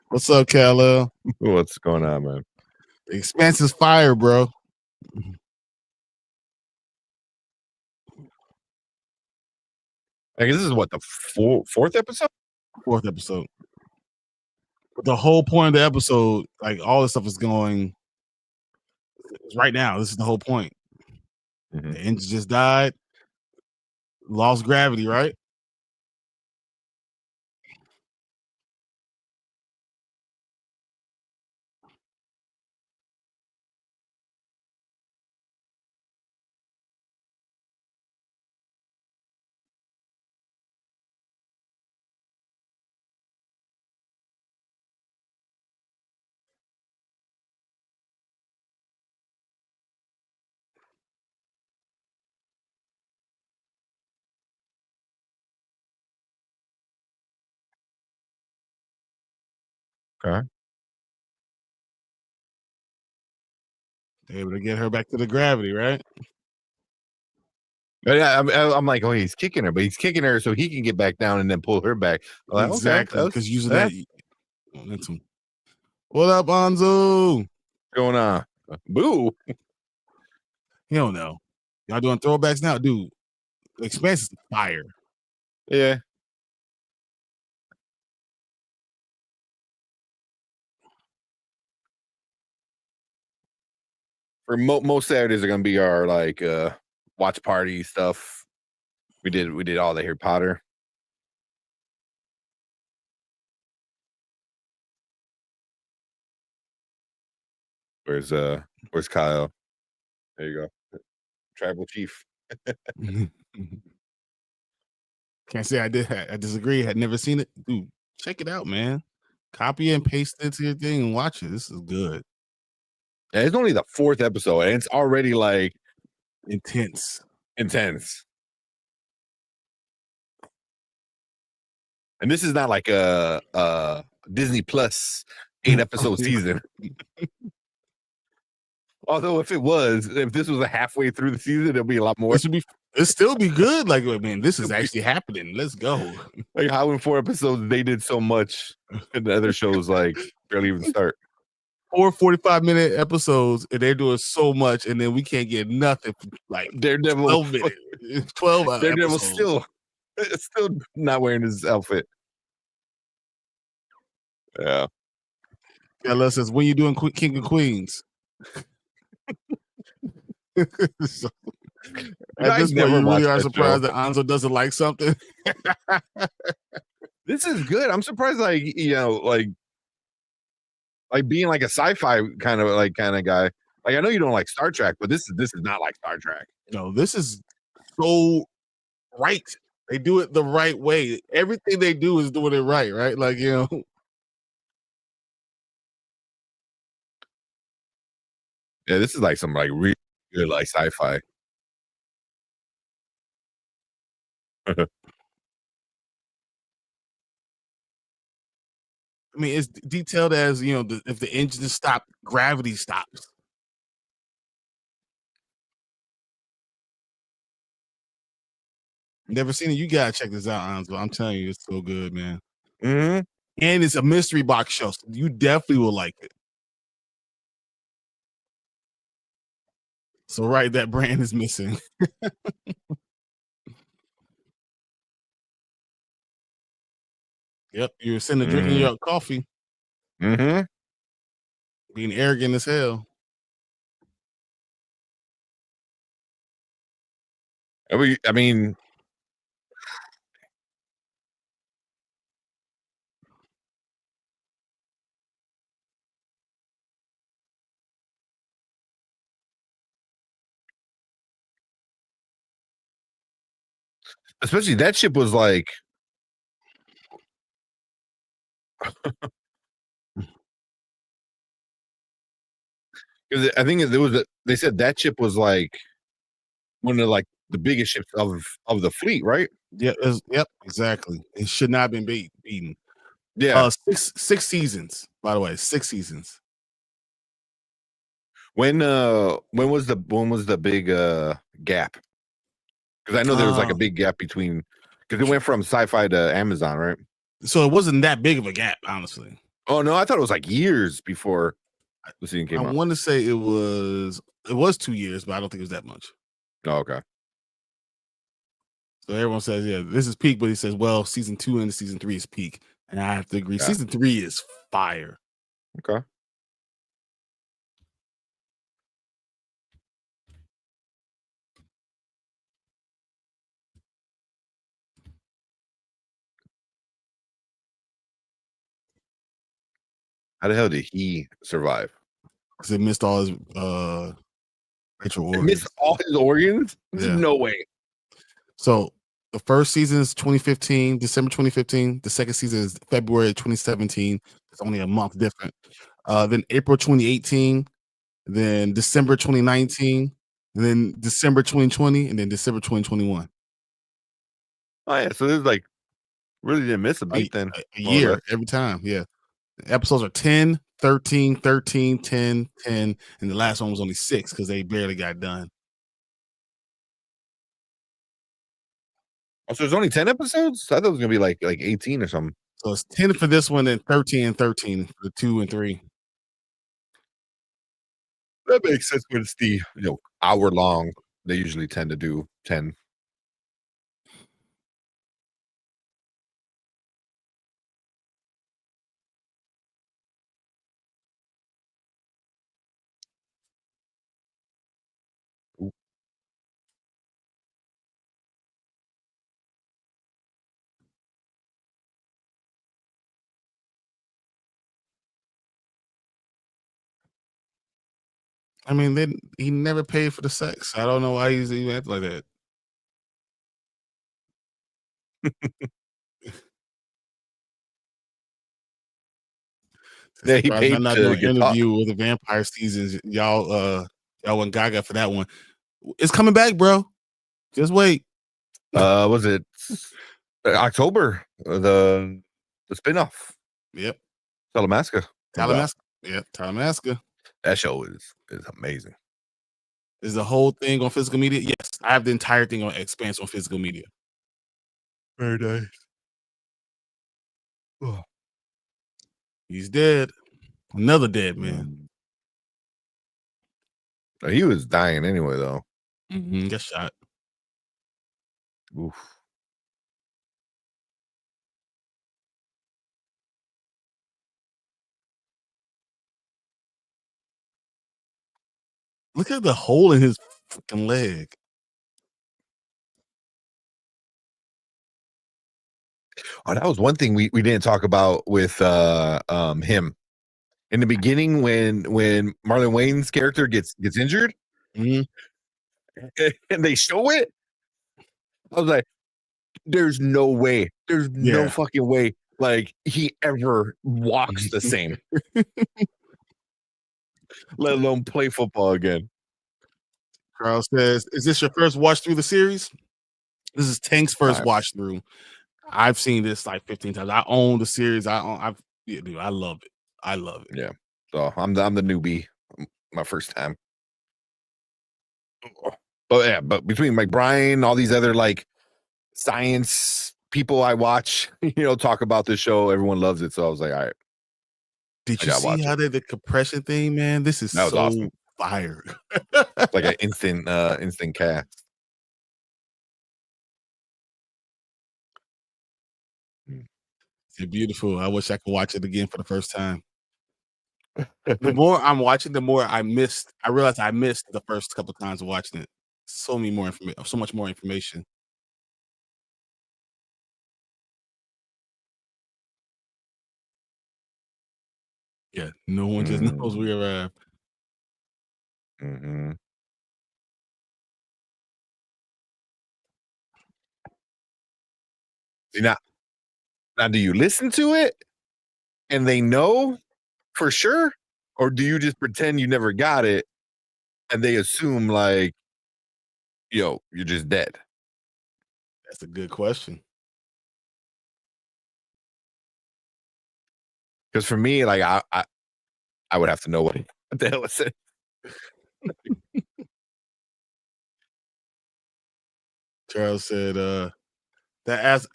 What's up, Kala? What's going on, man? The Expanse is fire, bro. I guess this is what the fourth episode. Fourth episode. But the whole point of the episode, like all this stuff is going right now. This is the whole point. Mm-hmm. The engine just died. Lost gravity, right? Okay. They're able to get her back to the gravity, right? Yeah, I'm like, oh, he's kicking her, but he's kicking her so he can get back down and then pull her back. I'm like, Exactly, okay, because using that. What up, Anzu? What's going on? Boo. You don't know. Y'all doing throwbacks now, dude. Expanse is fire. Yeah. For most Saturdays are gonna be our like watch party stuff. We did all the Harry Potter. Where's Kyle? There you go. Tribal chief. Can't say I did. I disagree. Had never seen it. Dude, check it out, man. Copy and paste it to your thing and watch it. This is good. Yeah, it's only the fourth episode, and it's already like intense. And this is not like a Disney Plus 8-episode season. Although if this was a halfway through the season, it'll be a lot more. It'd still be good. Like, I mean, this is actually happening. Let's go. Like how in 4 episodes they did so much, and the other shows like barely even start. 4 45-minute episodes, and they're doing so much, and then we can't get nothing. Like Daredevil, 12 minutes, 12. Daredevil still not wearing his outfit. Yeah. Ella says, "When you doing King of Queens?" So, at this point, you really are surprised that Anzo doesn't like something. This is good. I'm surprised, like being like a sci-fi kind of guy. Like I know you don't like Star Trek, but this is not like Star Trek. No, this is so right. They do it the right way. Everything they do is doing it right? Like, you know. Yeah, this is like some like really good like sci-fi. I mean, it's detailed as, you know, if the engine stops, gravity stops. Never seen it. You gotta check this out, Anzo. I'm telling you, it's so good, man. Mm-hmm. And it's a mystery box show. So you definitely will like it. So right, that brand is missing. Yep, you're sitting there drinking your coffee. Mm-hmm. Being arrogant as hell. I mean, especially that ship was like Because I think there was they said that ship was like one of like the biggest ships of the fleet, right? Yeah, yep, exactly. It should not have been beaten. Yeah. Six seasons, by the way, 6 seasons. When was the big gap? Because I know there was like a big gap between because it went from sci-fi to Amazon, right? So it wasn't that big of a gap, honestly. Oh no, I thought it was like years before the season I came out. want to say it was 2 years, but I don't think it was that much. Oh, okay. So everyone says, yeah, this is peak, but he says, well, season 2 and season 3 is peak. And I have to agree. Yeah. Season 3 is fire. Okay. How the hell did he survive? Because it missed all his Rachel He missed organs. all his organs? There's Yeah. no way. So the first season is 2015, December 2015. The second season is February 2017. It's only a month different. Then April 2018, then December 2019, and then December 2020, and then December 2021. Oh yeah, so there's like really didn't miss a beat then. A more or year less. every time. Yeah. Episodes are 10, 13, 13, 10, 10, and the last one was only 6 because they barely got done. Oh, so there's only 10 episodes? I thought it was gonna be like 18 or something. So it's 10 for this one and 13 and 13 for 2 and 3. That makes sense when it's the hour long. They usually tend to do 10. Ooh. I mean, he never paid for the sex. I don't know why he's even acting like that. Yeah, he Surprised paid I'm not to doing an get taught. interview with the vampire seasons. Y'all went gaga for that one. It's coming back, bro. Just wait. Was it October? The spinoff. Yep. Talamasca. Talamasca. Yep. Talamasca. That show is amazing. Is the whole thing on physical media? Yes. I have the entire thing on Expanse on physical media. Very nice. Oh. He's dead. Another dead man. He was dying anyway, though. Got shot. Oof. Look at the hole in his fucking leg. Oh, that was one thing we didn't talk about with him. In the beginning, when Marlon Wayne's character gets injured, Mhm. and they show it, I was like, "There's no way. There's no Yeah. fucking way. Like he ever walks the same, let alone play football again." Carl says, "Is this your first watch through the series?" This is Tank's first Right. watch through. I've seen this like 15 times. I own the series. Yeah, dude, I love it. I love it. Yeah. So I'm the newbie. My first time. But yeah, but between like Brian, all these other like science people I watch, talk about this show, everyone loves it. So I was like, all right. Did I you gotta see watch how it. they did the compression thing, man? This is That was so awesome. fire. Like an instant cast. It's beautiful. I wish I could watch it again for the first time. The more I'm watching, the more I realized I missed the first couple times of watching it. So much more information. Yeah, no one just knows we arrived. Mm-hmm. See, now, do you listen to it and they know for sure? Or do you just pretend you never got it and they assume like, yo, you're just dead? That's a good question. Because for me, like I would have to know what the hell it said. Charles said, that as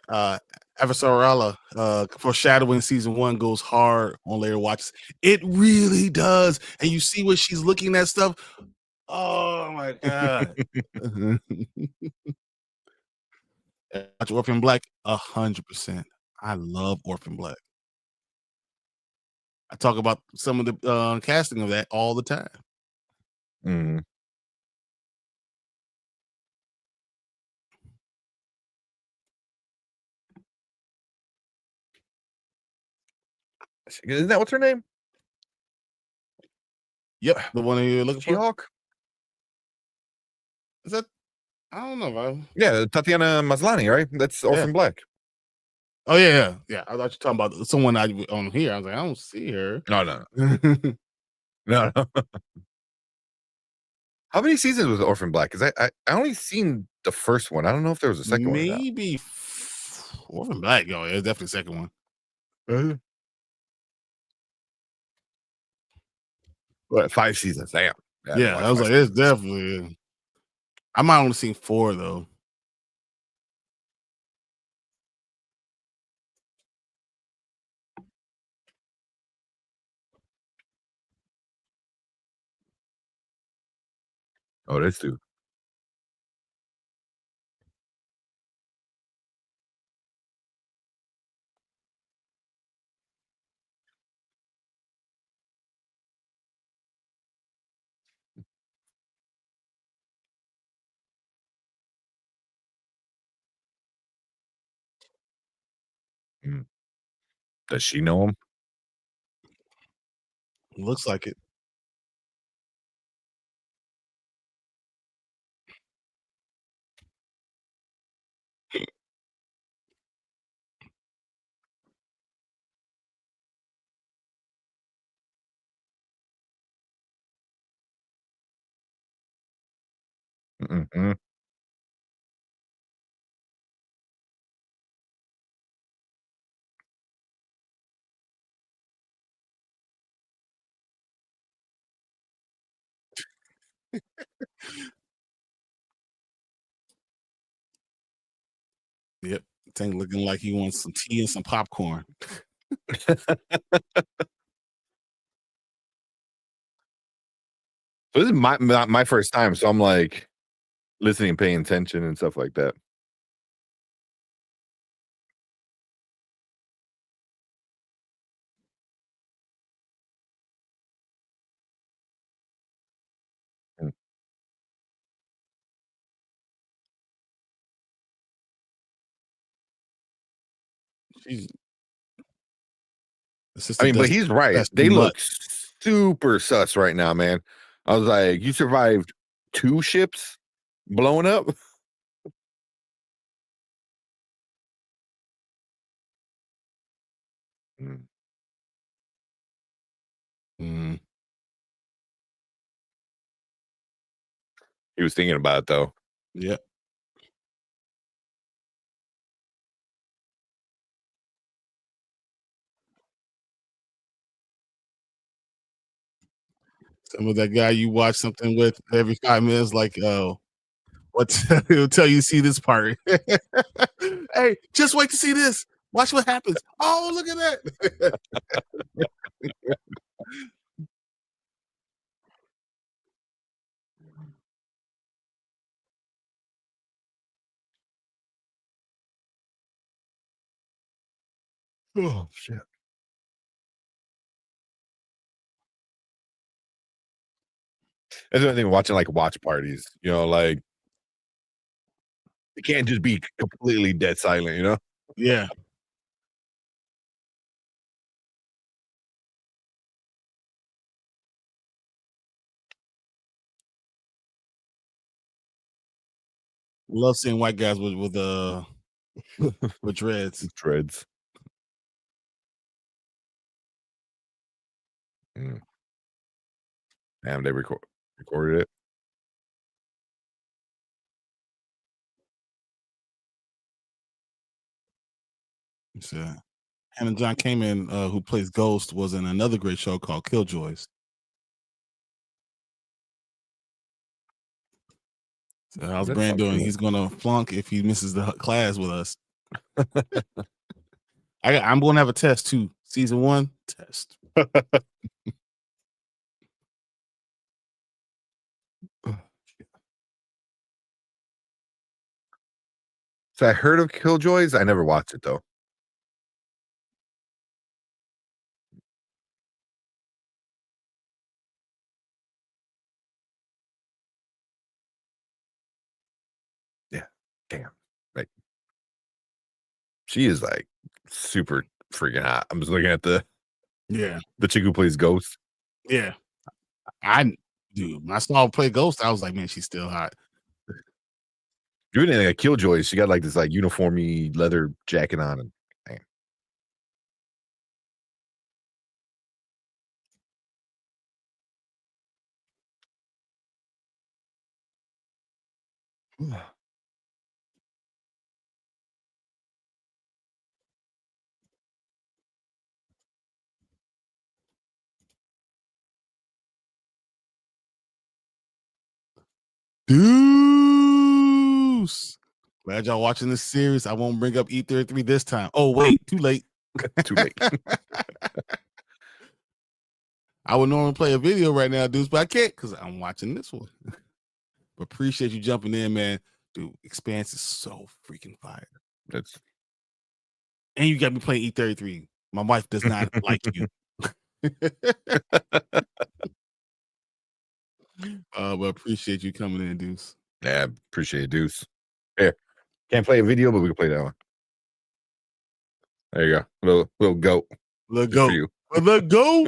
Avasarala foreshadowing season 1 goes hard on later watches. It really does. And you see where she's looking at stuff. Oh my god. Watch Orphan Black 100%. I love Orphan Black. I talk about some of the casting of that all the time. Mm. Isn't that what's her name? Yep, the one that you're looking for. She-Hulk? Is that? I don't know. Bro. Yeah, Tatiana Maslany, right? That's Orphan Black. Oh yeah. I thought you were talking about someone on here. I was like, I don't see her. No. No. How many seasons was Orphan Black? Because I only seen the first one. I don't know if there was a second one. Maybe Orphan Black. Yo, it's definitely the second one. What, 5 seasons? Damn. Yeah, I was like, it's definitely. I might only seen 4 though. Oh, this dude. Mm. Does she know him? Looks like it. Mm-mm. Yep. Tank looking like he wants some tea and some popcorn. So this is my first time, so I'm like listening, paying attention, and stuff like that. Mm. She's I mean, but he's right. that's too They look much. super sus right now, man. I was like, you survived 2 ships blowing up? Mm. Mm. He was thinking about it though. Yep. Some of that guy you watch something with every 5 minutes, like, oh, he'll tell you see this part. Hey, just wait to see this. Watch what happens. Oh, look at that. Oh shit. That's the only thing watching like watch parties, like it can't just be completely dead silent, Yeah. Love seeing white guys with with dreads. Dreads. Mm. Damn, they recorded it. So, Hannah John Kamen, who plays Ghost, was in another great show called Killjoys. So how's That Brand sounds doing? cool. He's gonna flunk if he misses the class with us. I'm gonna have a test too. Season 1 test. So I heard of Killjoys. I never watched it though. Yeah. Damn. Like she is like super freaking hot. I'm just looking at the chick who plays Ghost. Yeah. Dude, when I saw her play Ghost, I was like, man, she's still hot. Even in like Killjoys, she got like this like uniformy leather jacket on, and Deuce. Glad y'all watching this series. I won't bring up E33 this time. Oh, wait, too late. too late. I would normally play a video right now, Deuce, but I can't because I'm watching this one. But appreciate you jumping in, man. Dude, Expanse is so freaking fire. And you got me playing E33. My wife does not like you. But appreciate you coming in, Deuce. Yeah, appreciate it, Deuce. Here, can't play a video, but we can play that one. There you go, little goat. Let go. Let go.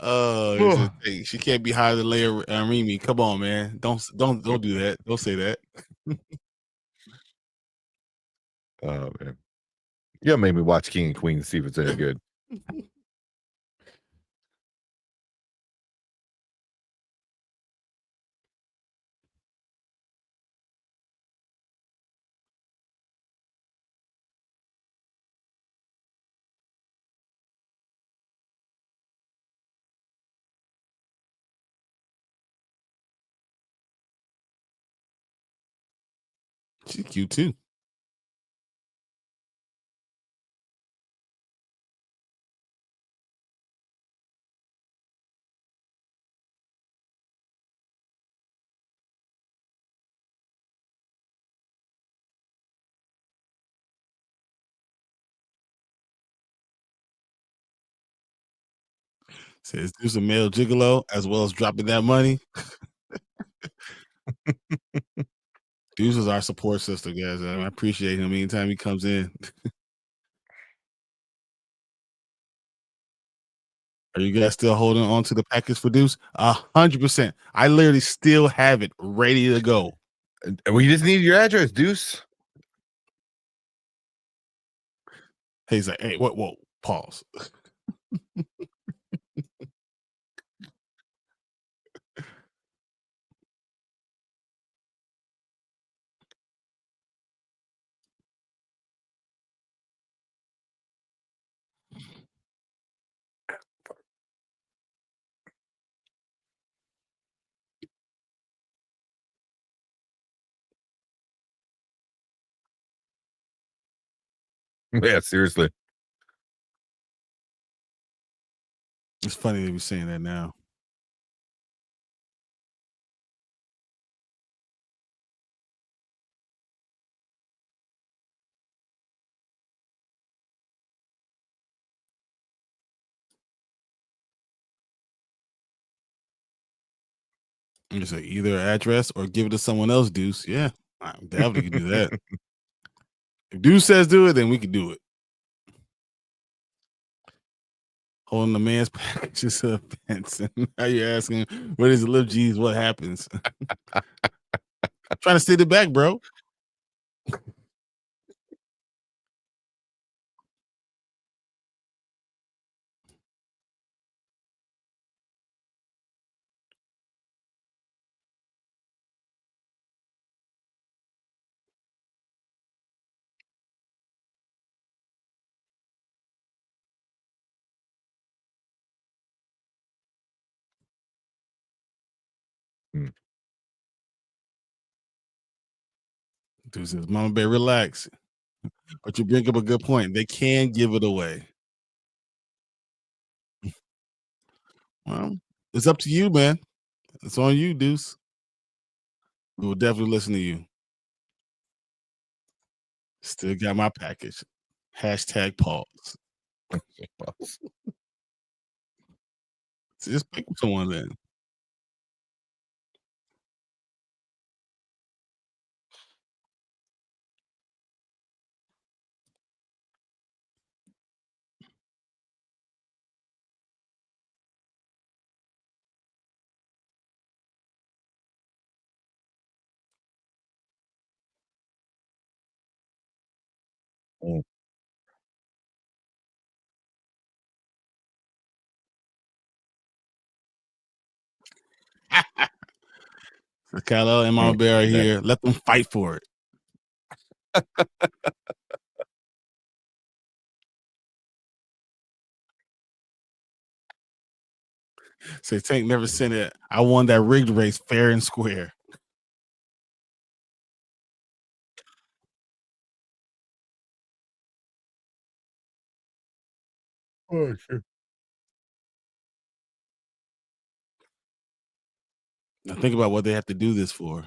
Oh, she can't be higher than Leia and Remy. Come on, man. Don't do that. Don't say that. Oh man, you made me watch King and Queen to see if it's any good. She's cute too. Says there's a male gigolo as well as dropping that money. Deuce is our support system, guys. I appreciate him anytime he comes in. Are you guys still holding on to the package for Deuce? 100%. I literally still have it ready to go. We just need your address, Deuce. He's like, hey, what? Whoa, pause. Yeah, seriously. It's funny to be saying that now. You say either address or give it to someone else, Deuce. Yeah, I definitely can do that. If Deuce says do it, then we can do it. Holding the man's packages of Benson. Now you're asking, where does it live? G's, what happens? Try trying to steal it back, bro. Dude says, Mama Bear, relax. But you bring up a good point. They can give it away. Well, it's up to you, man. It's on you, Deuce. We will definitely listen to you. Still got my package. Hashtag pause. So just pick someone then. Mm. So Kylo and Mama Bear are here. Let them fight for it. Say Tank never sent it. I won that rigged race fair and square. Oh, sure. Now think about what they have to do this for.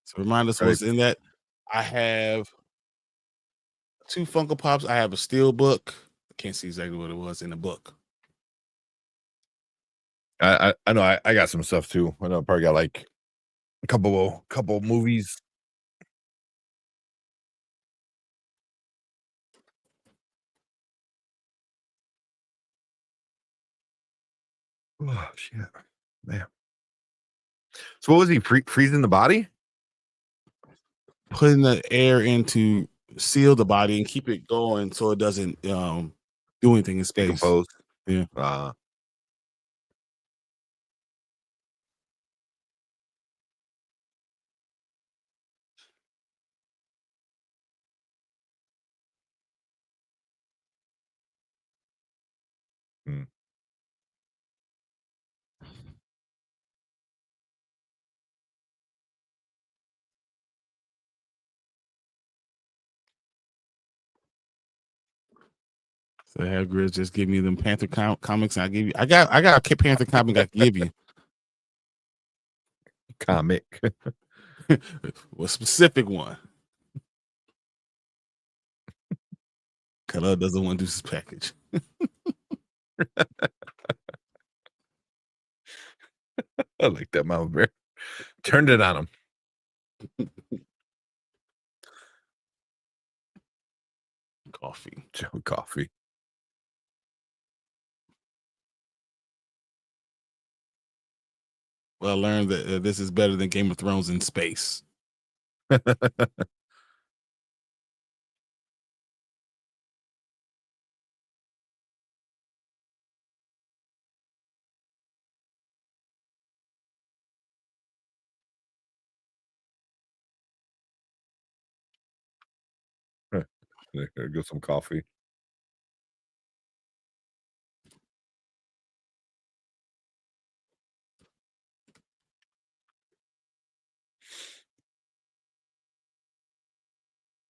So remind us what's in that. I have 2 Funko Pops. I have a steel book. I can't see exactly what it was in the book. I know I got some stuff too. I know I probably got like a couple movies. Oh shit, man. So what was he freezing the body? Putting the air in to seal the body and keep it going so it doesn't do anything in space. Decompose. Yeah. So have Grizz just give me them Panther comics. And I got a Panther comic I can give you. Comic. A specific one. Color doesn't want to do his package. I like that Mama Bear. Turned it on him. Coffee. Joe Coffee. Well, I learned that this is better than Game of Thrones in space. There goes some coffee.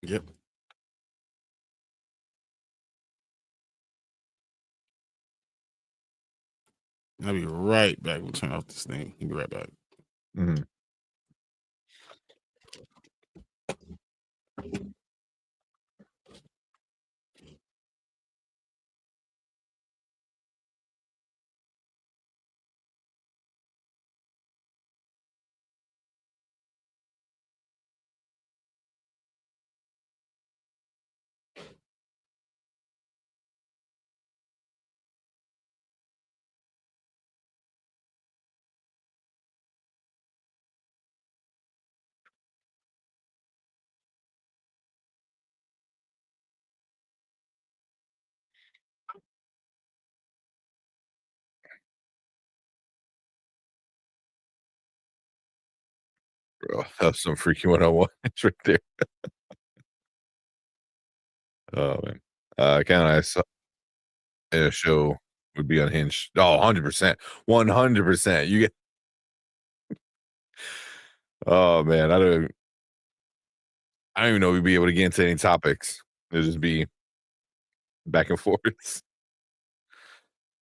Yep. I'll be right back. We'll turn off this thing. I'll be right back. Mm-hmm. Bro, that's some freaky 101 right there. Oh, man. Kinda nice. A show would be unhinged. Oh, 100%. 100%. You get oh, man, I don't even know we'd be able to get into any topics. It'd just be back and forth.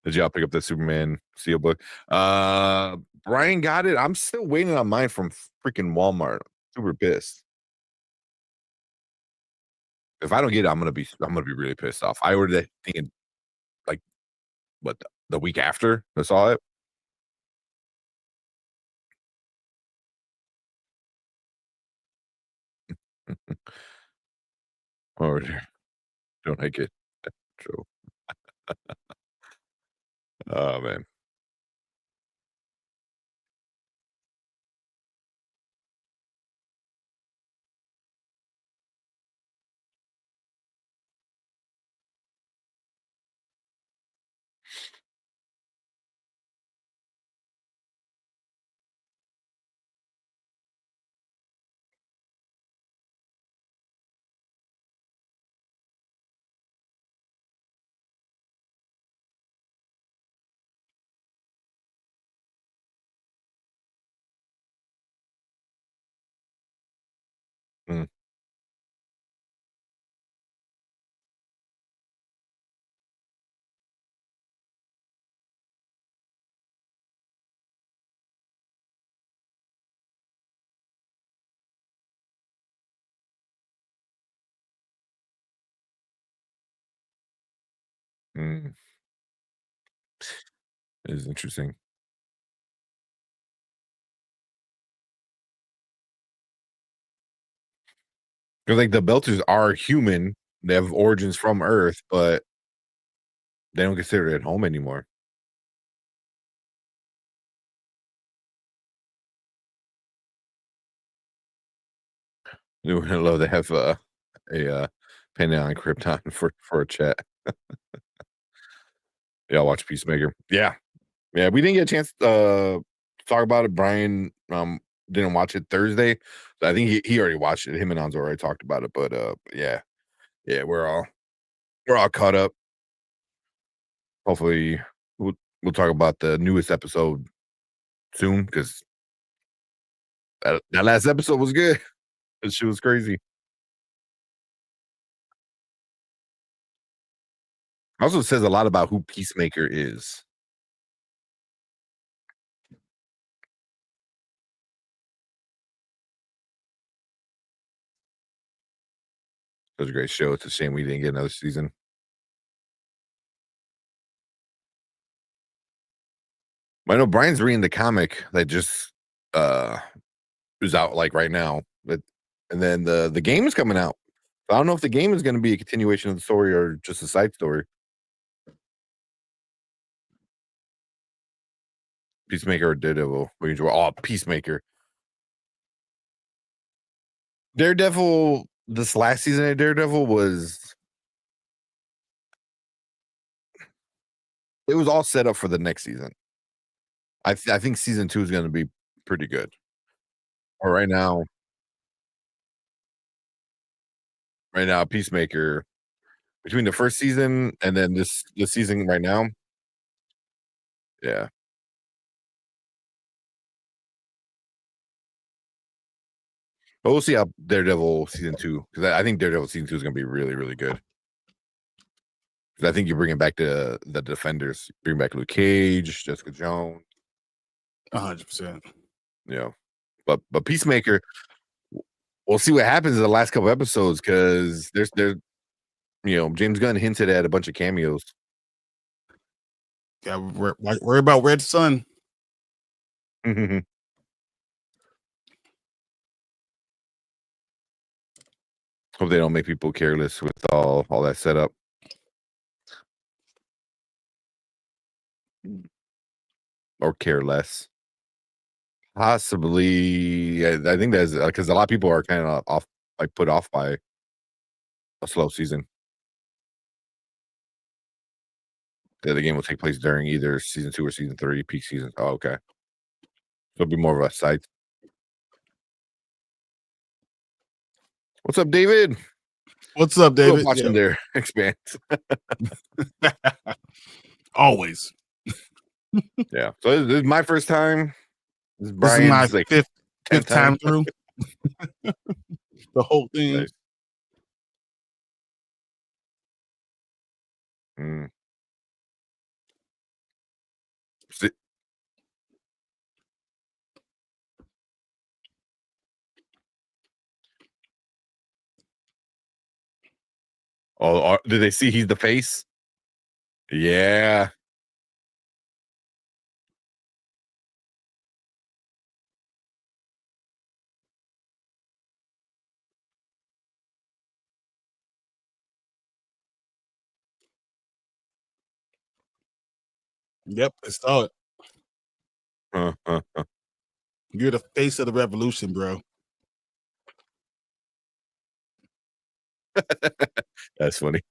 Did y'all pick up the Superman Steel book? Brian got it. I'm still waiting on mine from freaking Walmart. Super pissed. If I don't get it, I'm gonna be really pissed off. I ordered that thing in, like, what, the week after I saw it? Or don't I get true. Oh, man. Mm, mm. It is interesting. 'Cause, like, the Belters are human. They have origins from Earth, but they don't consider it home anymore. I love to have, a Panda on Krypton for a chat. Yeah, I'll watch Peacemaker. Yeah. Yeah, we didn't get a chance, to talk about it. Brian, didn't watch it Thursday. So I think he already watched it. Him and Anzo already talked about it, but, yeah. Yeah, we're all caught up. Hopefully, we'll we'll talk about the newest episode soon because that last episode was good. That shit was crazy. Also says a lot about who Peacemaker is. It was a great show. It's a shame we didn't get another season. I know Brian's reading the comic that just uh is out like right now. But and then the game is coming out. I don't know if the game is going to be a continuation of the story or just a side story. Peacemaker or Daredevil? We enjoy. Oh, Peacemaker. Daredevil. This last season of Daredevil was it was all set up for the next season. I think season 2 is gonna be pretty good. Or right now, Peacemaker, between the first season and then this season right now, yeah. But we'll see how Daredevil season 2 because I think Daredevil season 2 is gonna be really, really good. 'Cause I think you're bringing back the Defenders, bring back Luke Cage, Jessica Jones, 100%. you know. But Peacemaker, we'll see what happens in the last couple episodes because there's James Gunn hinted at a bunch of cameos. Yeah, worry about Red Sun. Hope they don't make people careless with all that setup. Or care less. Possibly, I think that's because a lot of people are kind of off, like put off by a slow season. The game will take place during either season 2 or season 3, peak season. Oh, okay. So it'll be more of a side. What's up, David? What's up, Still David? watching their Expanse. Always. Yeah. So this is my first time. This is This is my Brian's like fifth 10th time through the whole thing. Nice. Mm. See- Oh, did they see he's the face? Yeah. Yep, I saw it. Huh. You're the face of the revolution, bro. That's funny.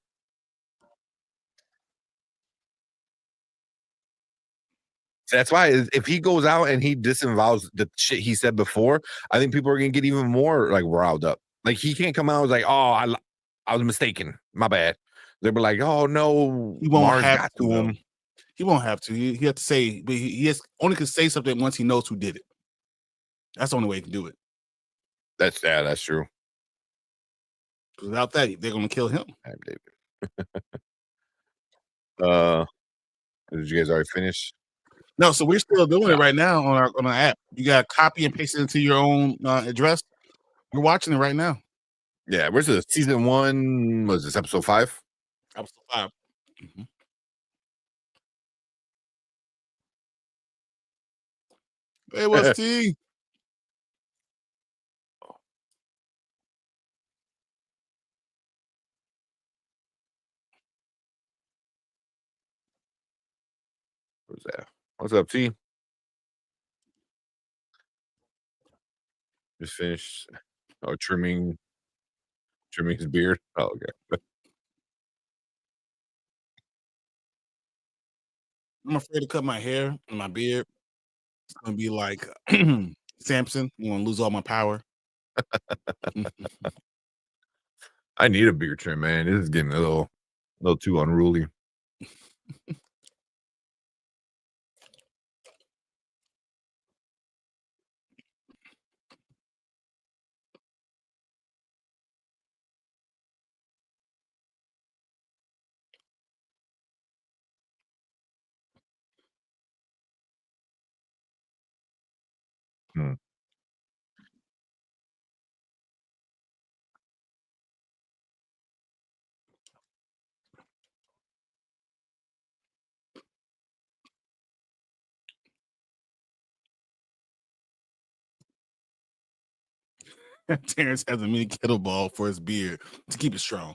That's why if he goes out and he disavows the shit he said before, I think people are gonna get even more like riled up. Like he can't come out and was like, "Oh, I was mistaken. My bad." They'll be like, "Oh no, He won't Mars have got to, to though. him." He won't have to. He has to say, but he has only can say something once he knows who did it. That's the only way he can do it. That's true. Without that, they're gonna kill him. Damn, David. uh, did you guys already finish? No, so we're still doing No. it right now on our app. You got to copy and paste it into your own address. We're watching it right now. Yeah, where's the season 1? Was this episode 5? Episode 5. Mm-hmm. Hey, what's T? What's that? What's up, T? Just finished. Oh, trimming his beard. Oh, okay. I'm afraid to cut my hair and my beard. It's gonna be like Samson. I'm gonna lose all my power. I need a beard trim, man. This is getting a little too unruly. Hmm. Terrence has a mini kettlebell for his beard to keep it strong.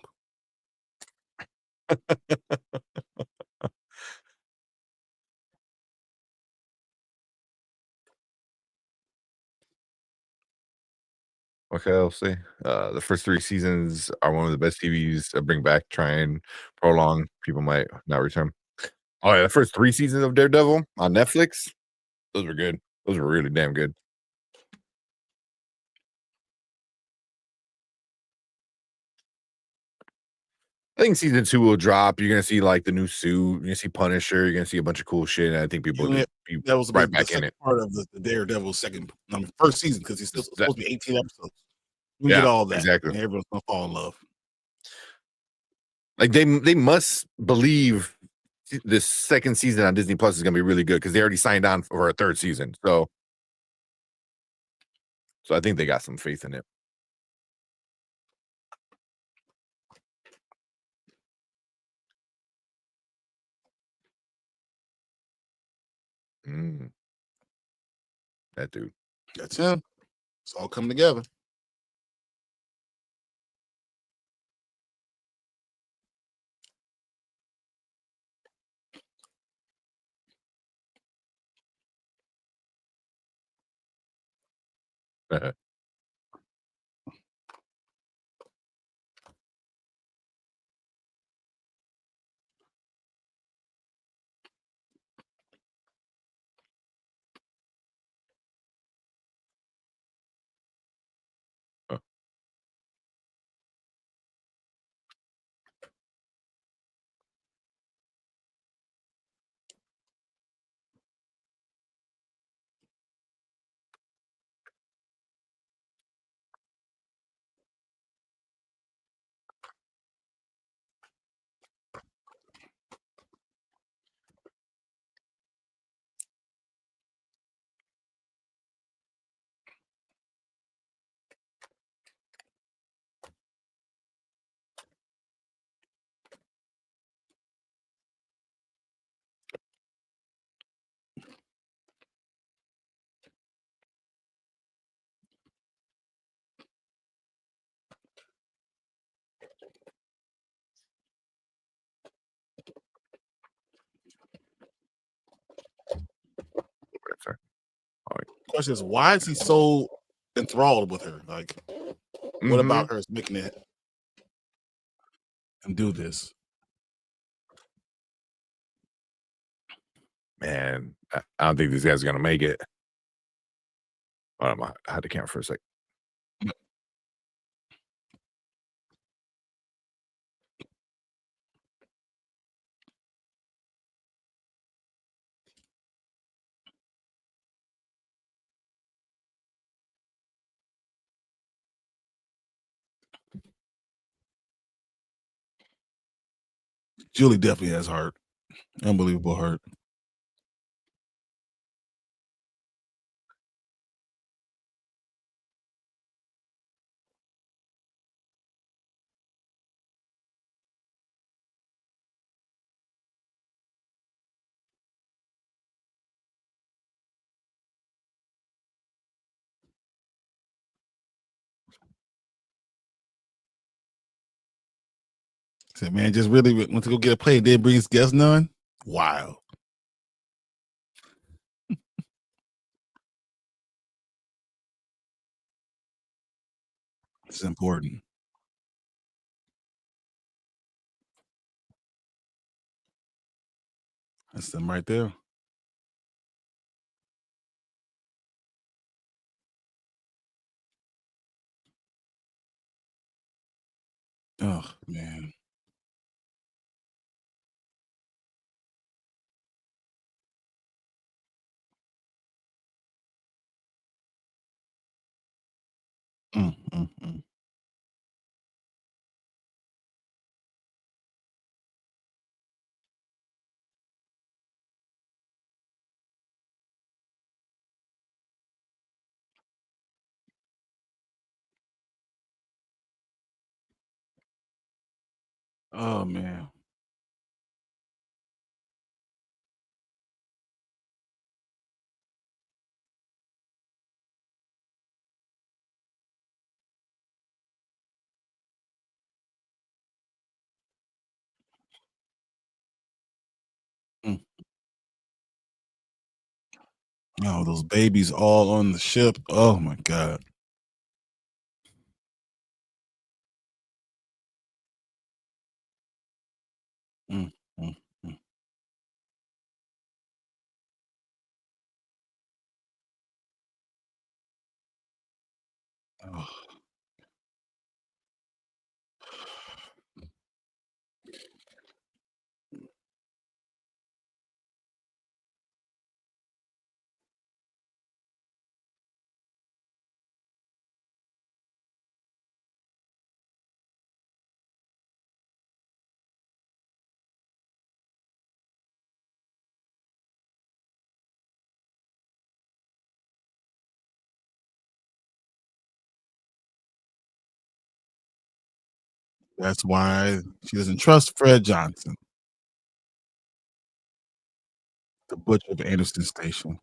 Okay, I'll say. The first 3 seasons are one of the best TVs to bring back, try and prolong. People might not return. Oh yeah, the first 3 seasons of Daredevil on Netflix, those were good. Those were really damn good. I think season 2 will drop. You're gonna see like the new suit. You're gonna see Punisher. You're gonna see a bunch of cool shit. And I think people will just be That was right the back in second it. part of the Daredevil first season because he's still That- supposed to be 18 episodes. We Yeah, get all that, exactly. and everyone's gonna fall in love. Like they must believe this second season on Disney Plus is gonna be really good because they already signed on for a 3rd season. So I think they got some faith in it. Mm, that dude. That's him. It's all coming together. question is, why is he so enthralled with her? Like, what about her is making it and do this? Man, I don't think these guys are gonna make it. I had the camera for a sec. Julie definitely has heart. Unbelievable heart. Said, man, just really went to go get a plate. Didn't bring his guest none. Wow. It's important. That's them right there. Oh man. Mm, mm, mm. Oh man. Mm. Oh, those babies all on the ship. Oh my God. Mm, mm, mm. Oh. That's why she doesn't trust Fred Johnson, the butcher of Anderson Station.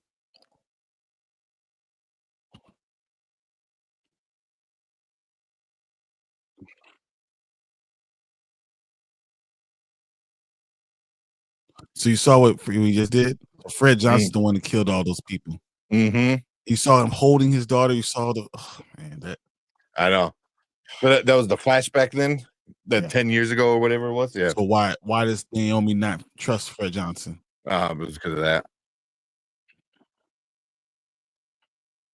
So you saw what we just did? Fred Johnson's the one that killed all those people. Mm-hmm. You saw him holding his daughter. You saw the man that I know. But that was the flashback then? That Yeah. 10 years ago or whatever it was? Yeah. So why does Naomi not trust Fred Johnson? It was because of that.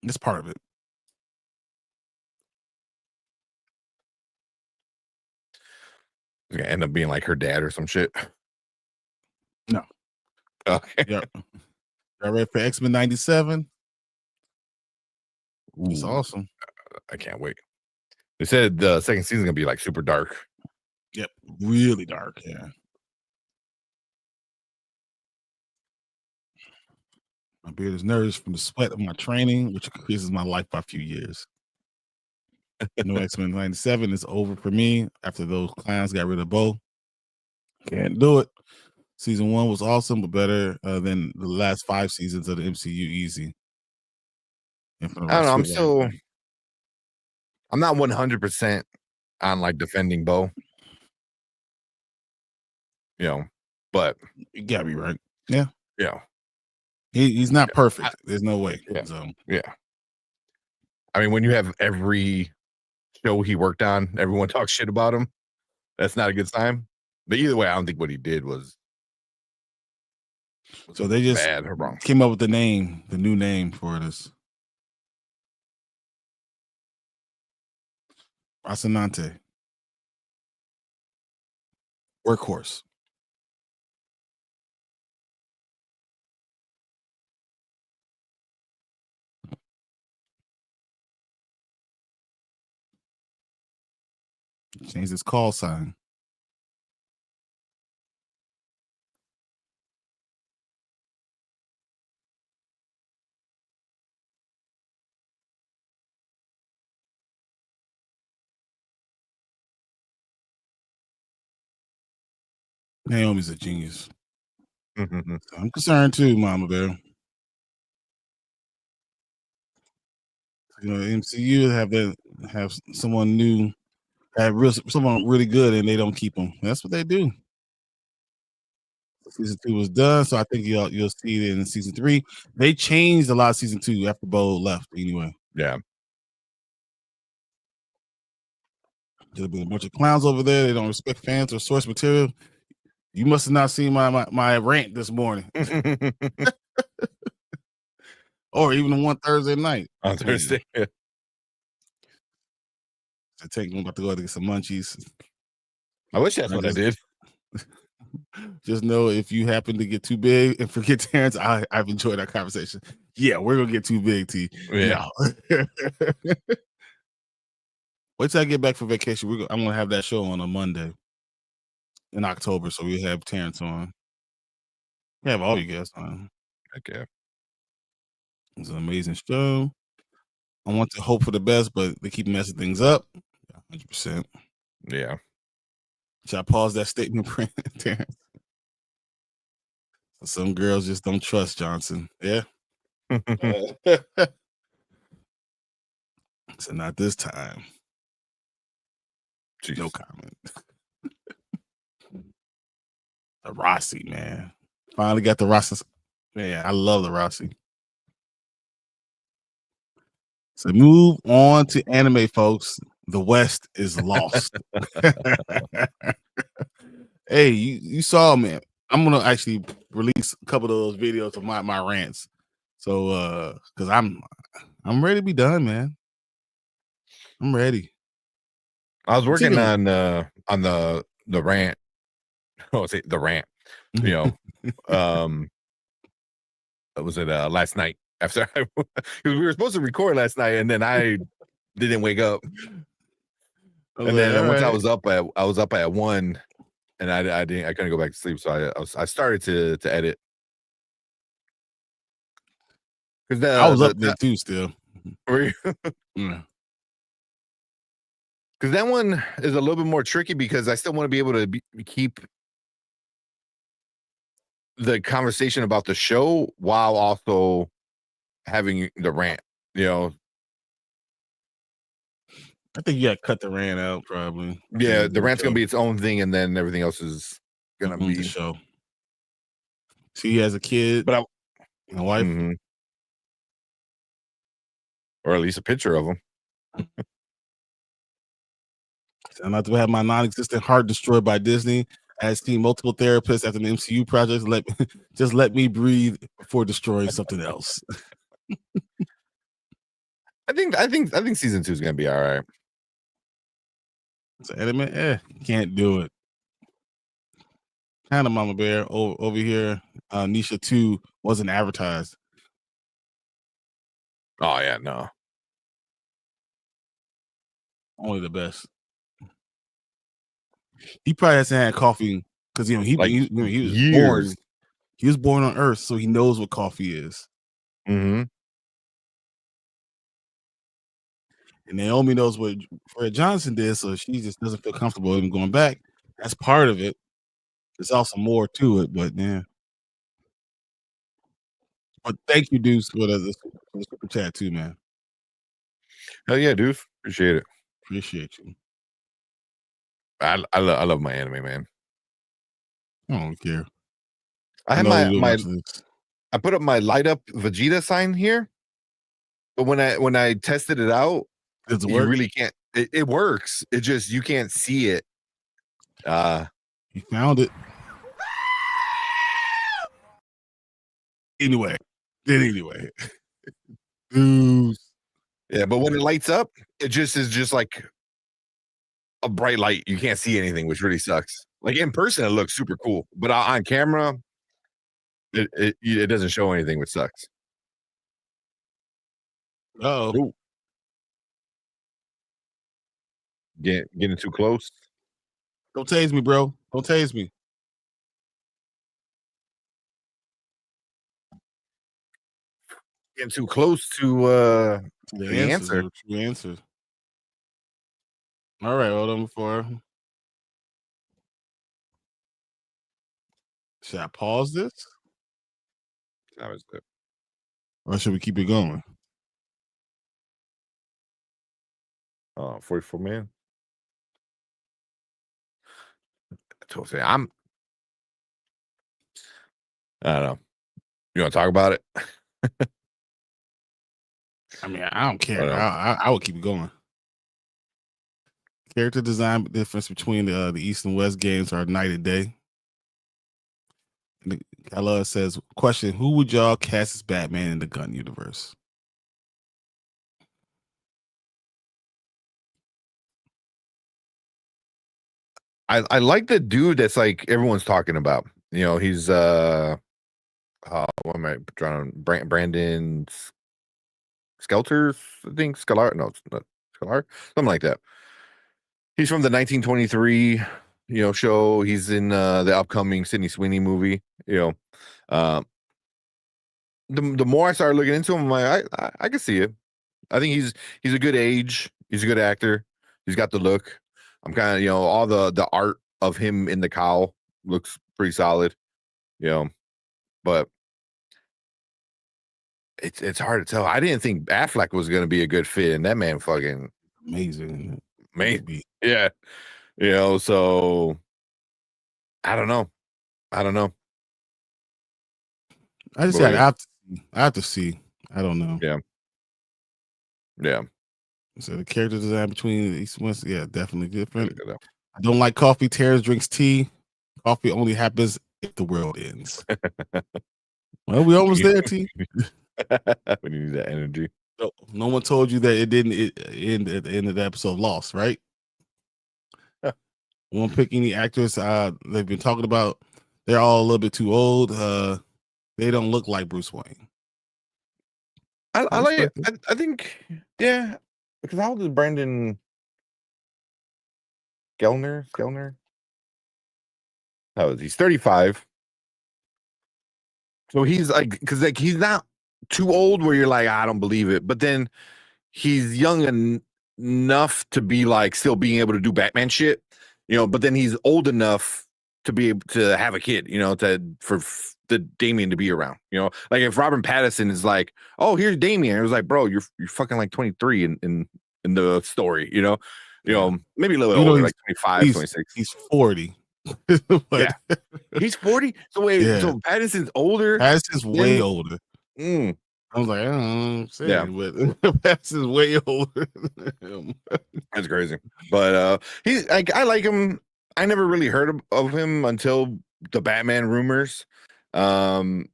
It's part of it. It's gonna end up being like her dad or some shit. No. Okay. Yep. Y'all ready for X-Men 97? It's Ooh, awesome. I can't wait. They said the second season's gonna be like super dark. Yep. Really dark. Yeah. My beard is nourished from the sweat of my training, which increases my life by a few years. No X-Men 97 is over for me after those clowns got rid of Bo. Can't do it. Season 1 was awesome, but better than the last 5 seasons of the MCU easy. I don't know. I'm not 100% on like defending Bo. You know, but you gotta be right. Yeah. Yeah. He's not perfect. There's no way. Yeah. So yeah. I mean, when you have every show he worked on, everyone talks shit about him. That's not a good sign. But either way, I don't think what he did was so they just bad or wrong. came up with the new name for this. Rocinante. Workhorse. Changed his call sign. Naomi's a genius. Mhm. So I'm concerned too, Mama Bear. You know, MCU have someone new, someone really good, and they don't keep them. That's what they do. Season 2 was done, so I think you'll see it in season 3. They changed a lot of season 2 after Bo left. Anyway, Yeah. there's been a bunch of clowns over there. They don't respect fans or source material. You must have not seen my rant this morning, or even the one Thursday night On Thursday. Yeah. I'm about to go out to get some munchies. I wish that's what I did. Just know if you happen to get too big and forget Terrence, I've enjoyed our conversation. Yeah, we're gonna get too big, T. Yeah. No. Wait till I get back from vacation. I'm gonna have that show on a Monday in October, so we have Terrence on. We have all you guys on. Okay. It's an amazing show. I want to hope for the best, but they keep messing things up. 100%. Yeah. Should I pause that statement, Terrence? Some girls just don't trust Johnson. Yeah. So not this time. Jeez. No comment. The Roci, man. Finally got the Roci. Man, I love the Roci. So move on to anime, folks. The West is lost. Hey, you saw, man. I'm gonna actually release a couple of those videos of my rants. So because I'm ready to be done, man. I'm ready. I was working on the rant. Oh, say the rant. You know, was it last night after because we were supposed to record last night and then I didn't wake up. And then once I was up at 1 and I couldn't go back to sleep, so I started to edit. Because I was up there too still. Yeah. Because that one is a little bit more tricky because I still want to be able to keep the conversation about the show while also having the rant, you know. I think you got to cut the rant out probably. Yeah, the rant's gonna be its own thing, and then everything else is gonna be the show. She has a kid, but a wife, or at least a picture of him. I'm about to have my non-existent heart destroyed by Disney. I have seen multiple therapists after the MCU projects. Just let me breathe before destroying something else. I think season 2 is gonna be all right. So anime, can't do it. Kind of Mama Bear over here. Nisha 2 wasn't advertised. Oh yeah, no. Only the best. He probably hasn't had coffee because he was born. He was born on Earth, so he knows what coffee is. Mm-hmm. And Naomi knows what Fred Johnson did, so she just doesn't feel comfortable even going back. That's part of it. There's also more to it, but yeah. But thank you, Deuce, for the super chat too, man. Hell yeah, dude. Appreciate it. Appreciate you. I love my anime, man. I don't care. I have my I put up my light up Vegeta sign here, but when I tested it out, Does it you work? really can't. It works. It just you can't see it. You found it. Anyway. Dude. Yeah, but when it lights up, it just is just like a bright light. You can't see anything, which really sucks. Like in person, it looks super cool, but on camera, it doesn't show anything, which sucks. Oh. Ooh. Getting too close. Don't tase me, bro. Don't tase me. Getting too close to the answer. True answers. All right, hold on before. Should I pause this? That was good. Or should we keep it going? 44 man. I don't know. You want to talk about it? I mean, I don't care. I would keep it going. Character design difference between the East and West games are night and day. Kala says, question, who would y'all cast as Batman in the gun universe? I like the dude that's like everyone's talking about. You know, he's what am I drawing? Brandon Skelter, I think. Scalar. No, it's not Scalar. Something like that. He's from the 1923, show. He's in the upcoming Sydney Sweeney movie. The more I started looking into him, I'm like, I can see it. I think he's a good age. He's a good actor. He's got the look. I'm kind of, all the art of him in the cowl looks pretty solid. But it's hard to tell. I didn't think Affleck was going to be a good fit, and that man fucking amazing. Yeah. So I don't know. I just said I have to see. I don't know. Yeah. So the character design between the East and West, definitely different. I don't like coffee. Terrence drinks tea. Coffee only happens if the world ends. Well, we almost there, T. When you need that energy. No one told you that it didn't end at the end of the episode Lost, right? Won't pick any actors they've been talking about. They're all a little bit too old. They don't look like Bruce Wayne. I like it. I think, because how old is Brandon Skellner? How is he's 35. So he's like, because like he's not too old where you're like, I don't believe it, but then he's young enough to be like still being able to do Batman shit, but then he's old enough to be able to have a kid, for the Damien to be around, like if Robert Pattinson is like, oh, here's Damien, it was like, bro, you're fucking like 23 in the story, maybe a little bit older, like 25, 26. He's 40. Yeah, he's 40. So wait, so Pattinson's older. Pattinson's way older. I was like, I don't know, but Pattinson's way older than him. That's crazy. But he's like, I like him. I never really heard of him until the Batman rumors. And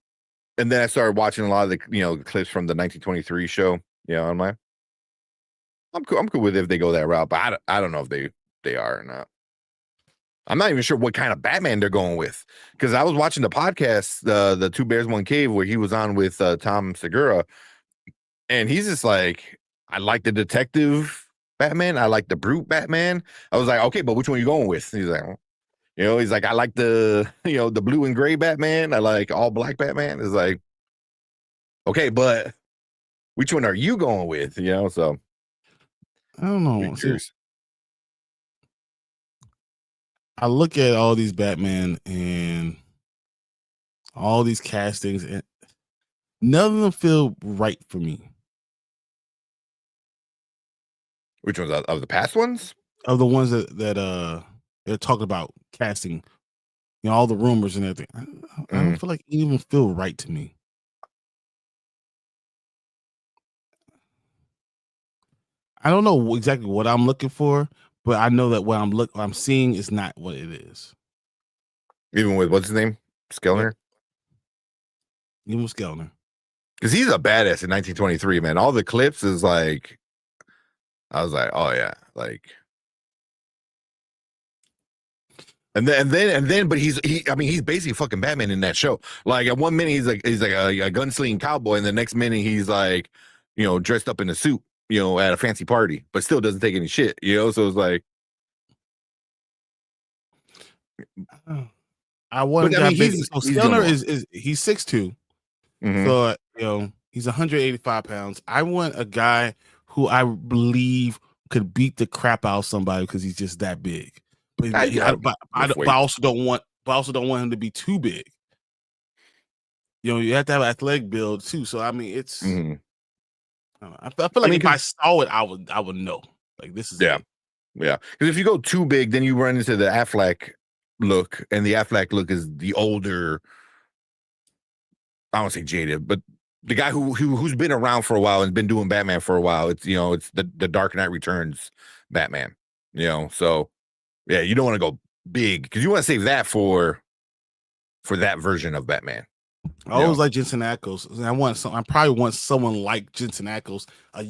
then I started watching a lot of the clips from the 1923 show. I'm like, I'm cool with it if they go that route, but I don't know if they are or not. I'm not even sure what kind of Batman they're going with, because I was watching the podcast, the Two Bears One Cave, where he was on with Tom Segura, and he's just like, I like the detective Batman, I like the brute Batman. I was like, okay, but which one are you going with? He's like, he's like, I like the the blue and gray Batman, I like all black Batman. It's like, okay, but which one are you going with? So I don't know. I look at all these Batman and all these castings, and none of them feel right for me. Which ones of the past ones? Of the ones that they're talking about casting, all the rumors and everything. I don't feel like it even feel right to me. I don't know exactly what I'm looking for, but I know that what I'm seeing is not what it is. Even with what's his name, Skellner, Amos Skellner. because he's a badass in 1923. Man, all the clips is like, I was like, oh yeah, like. And then, but he's basically fucking Batman in that show. Like at one minute he's like a gunslinging cowboy, and the next minute he's like, dressed up in a suit, at a fancy party, but still doesn't take any shit, So it's like, I want but I mean, he's Skellner is he's 6'2". Mhm. So he's 185 pounds. I want a guy who I believe could beat the crap out of somebody because he's just that big. But I also don't want him to be too big. You have to have an athletic build too. So I mean, it's. Mhm. I feel like if I saw it, I would know. Like this is yeah. Because if you go too big, then you run into the Affleck look, and the Affleck look is the older. I don't say jaded, but the guy who's been around for a while and been doing Batman for a while. It's it's the Dark Knight Returns Batman. So yeah, you don't want to go big because you want to save that for that version of Batman. I always like Jensen Ackles. I probably want someone like Jensen Ackles, the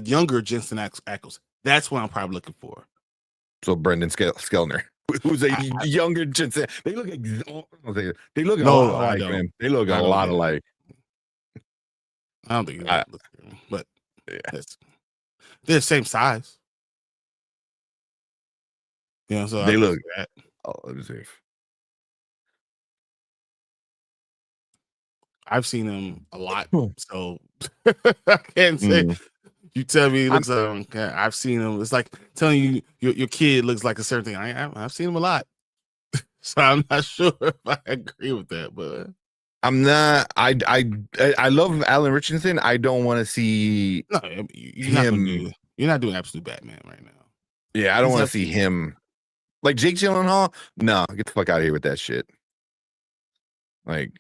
younger Jensen Ackles. That's what I'm probably looking for. So Brendan Skellner, who's a younger Jensen. They look a lot alike, man. They look a lot alike. I don't think but yeah, they're the same size. So they look. Oh, let me see. I've seen him a lot, so I can't say. You tell me he looks like I've seen him. It's like telling you your kid looks like a certain thing. I've seen him a lot, so I'm not sure if I agree with that. But I'm not. I love Alan Richardson. I don't want to see him. You're not doing absolute Batman right now. Yeah, I don't want to see him like Jake Gyllenhaal. No, get the fuck out of here with that shit. Like.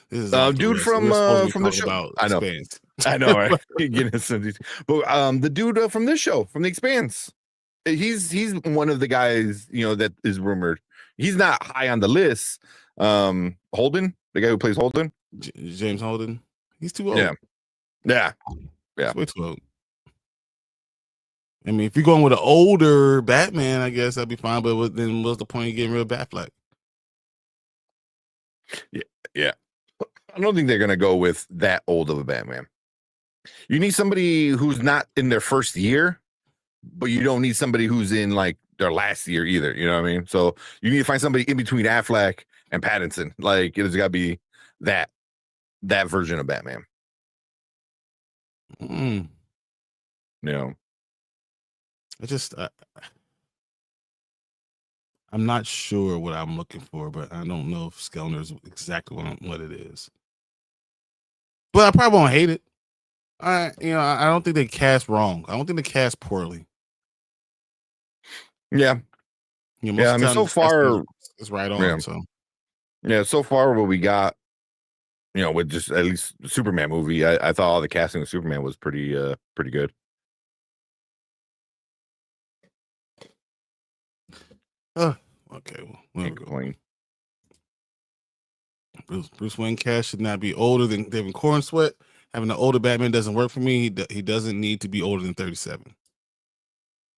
This is dude from the show. I know. Expanse. I know, right? But the dude from this show, from the Expanse, he's one of the guys that is rumored. He's not high on the list. Holden, the guy who plays Holden, James Holden. He's too old. Yeah. He's way too old. I mean, if you're going with an older Batman, I guess that'd be fine. But then what's the point of getting rid of Batfleck? Yeah. I don't think they're going to go with that old of a Batman. You need somebody who's not in their first year, but you don't need somebody who's in like their last year either. You know what I mean? So you need to find somebody in between Affleck and Pattinson. Like it's got to be that version of Batman. I just I'm not sure what I'm looking for, but I don't know if Skellner is exactly what it is. But I probably won't hate it. I don't think they cast wrong. I don't think they cast poorly. Yeah. I mean, so far it's right on. So so far what we got, with just at least the Superman movie, I thought all the casting of Superman was pretty good. Okay. Well, go. Bruce Wayne cast should not be older than David Cornsweet. Having an older Batman doesn't work for me. He doesn't need to be older than 37.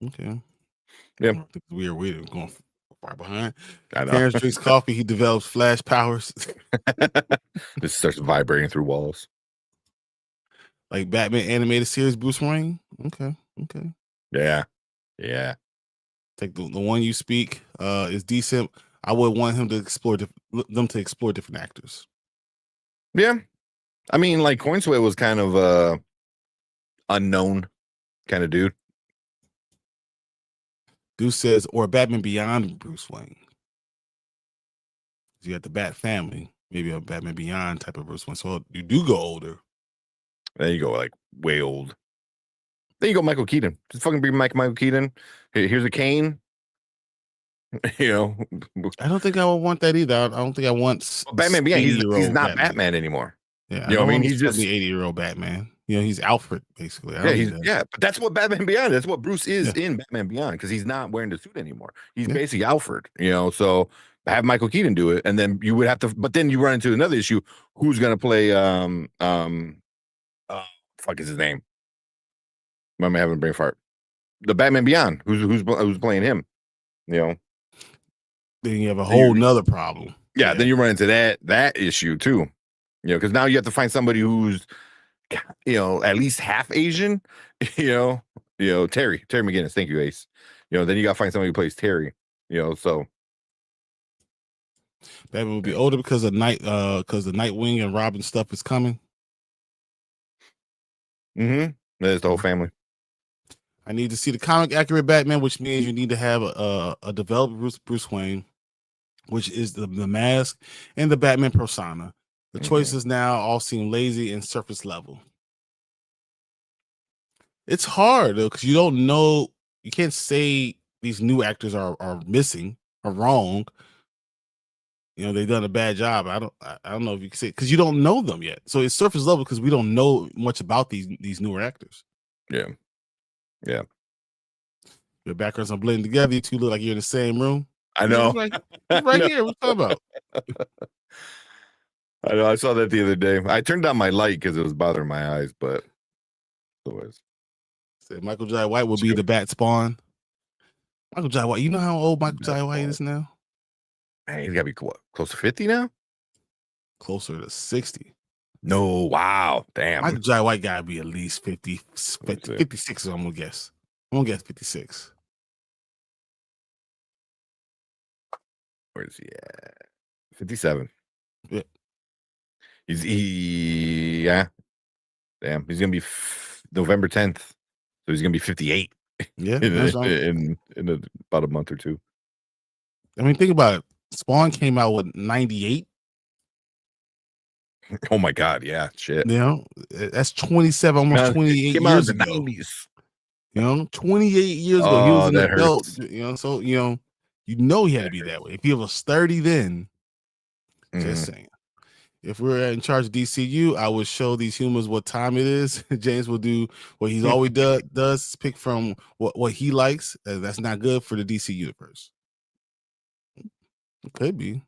Okay. Yeah. It's weird. We're going far behind. I know. Terrence drinks coffee. He develops flash powers. This starts vibrating through walls. Like Batman animated series, Bruce Wayne. Okay. Yeah. Take the one you speak is decent. I would want him to explore different actors. Yeah. I mean, like Cornsweet was kind of unknown kind of dude. Dude says, or Batman Beyond Bruce Wayne. You got the Bat family, maybe a Batman Beyond type of Bruce Wayne. So you do go older. There you go, like way old. There you go, Michael Keaton. Just fucking bring Michael Keaton. Here's a cane. I don't think I would want that either. I don't think I want Batman Beyond. He's not Batman anymore. Yeah, I mean, he's just 80-year-old Batman. he's Alfred basically. I don't need that. But that's what Batman Beyond. That's what Bruce is Yeah. in Batman Beyond because he's not wearing the suit anymore. He's Yeah. basically Alfred. So have Michael Keaton do it, and then you would have to. But then you run into another issue. Who's gonna play? Fuck is his name? I'm having a brain fart. The Batman Beyond. Who's playing him? Then you have a whole nother problem. Yeah, then you run into that issue too. Because now you have to find somebody who's at least half Asian. Terry McGinnis. Thank you, Ace. Then you got to find somebody who plays Terry. So Batman will be older because of the Nightwing and Robin stuff is coming. There's the whole family. I need to see the comic accurate Batman, which means you need to have a developed Bruce Wayne, which is the mask and the Batman persona. The choices now all seem lazy and surface level. It's hard though, because you don't know. You can't say these new actors are missing or wrong. They've done a bad job. I don't know if you can say, because you don't know them yet. So it's surface level because we don't know much about these newer actors. Yeah. Your backgrounds are blending together. You two look like you're in the same room. I know. Right here. What you talking about? I know. I saw that the other day. I turned down my light because it was bothering my eyes, but otherwise. Said Michael Jai White will be the Bat Spawn. Michael Jai White. You know how old Michael Jai White is now? Man, he's got to be close to 50 now? Closer to 60. No, wow. Damn. Michael Jai White got to be at least 56, I'm going to guess. I'm going to guess 56. Where is he at? 57. Yeah. Yeah. Damn. He's going to be November 10th. So he's going to be 58. Yeah. in about a month or two. I mean, think about it. Spawn came out with 98. Oh my God. Yeah. Shit. That's 27, almost 28 years ago. 90s. 28 years ago. He was an adult. Hurts. So he had to be that way. If he was 30 then, just saying. If we're in charge of DCU, I would show these humans what time it is. James will do what he's always does, pick from what he likes. That's not good for the DC universe. It could be.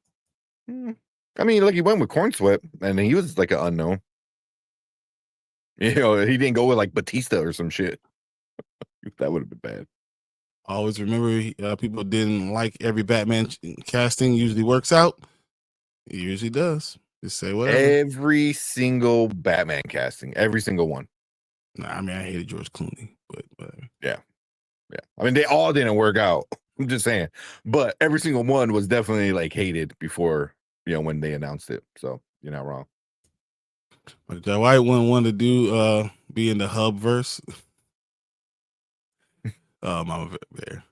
I mean, he went with Corn Sweat, and he was like an unknown. He didn't go with like Batista or some shit. That would have been bad. Always remember, people didn't like every Batman casting. Usually works out. It usually does. Just say whatever. Every single Batman casting, every single one. Nah, I mean, I hated George Clooney, but whatever. Yeah. I mean, they all didn't work out. I'm just saying, but every single one was definitely like hated before, when they announced it. So you're not wrong. Like White one wanted to do be in the hub verse. Mama Bear.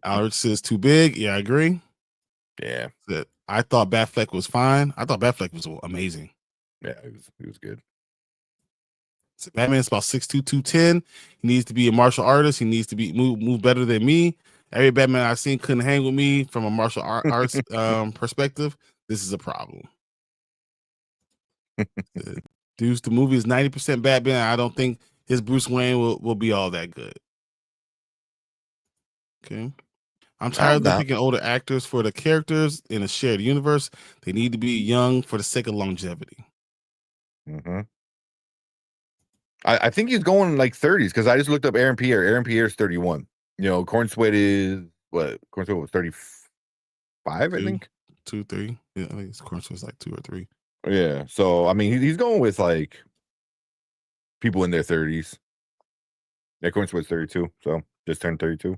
Albert says too big. Yeah, I agree. Yeah. I thought Batfleck was fine. I thought Batfleck was amazing. Yeah, he was good. So Batman's about 6'2", 210. He needs to be a martial artist. He needs to be move better than me. Every Batman I've seen couldn't hang with me from a martial arts perspective. This is a problem. Due to the movie is 90% Batman. I don't think his Bruce Wayne will be all that good. Okay. I'm tired of picking older actors for the characters in a shared universe. They need to be young for the sake of longevity. I think he's going like 30s because I just looked up Aaron Pierre. Aaron Pierre's 31. Corn Sweat is what? Corn Sweat was 35, I think. 2, 3. Yeah, I think Corn Sweat's like 2 or 3. Yeah. So I mean, he's going with like people in their 30s. Yeah, Corn Sweat's 32, so just turned 32.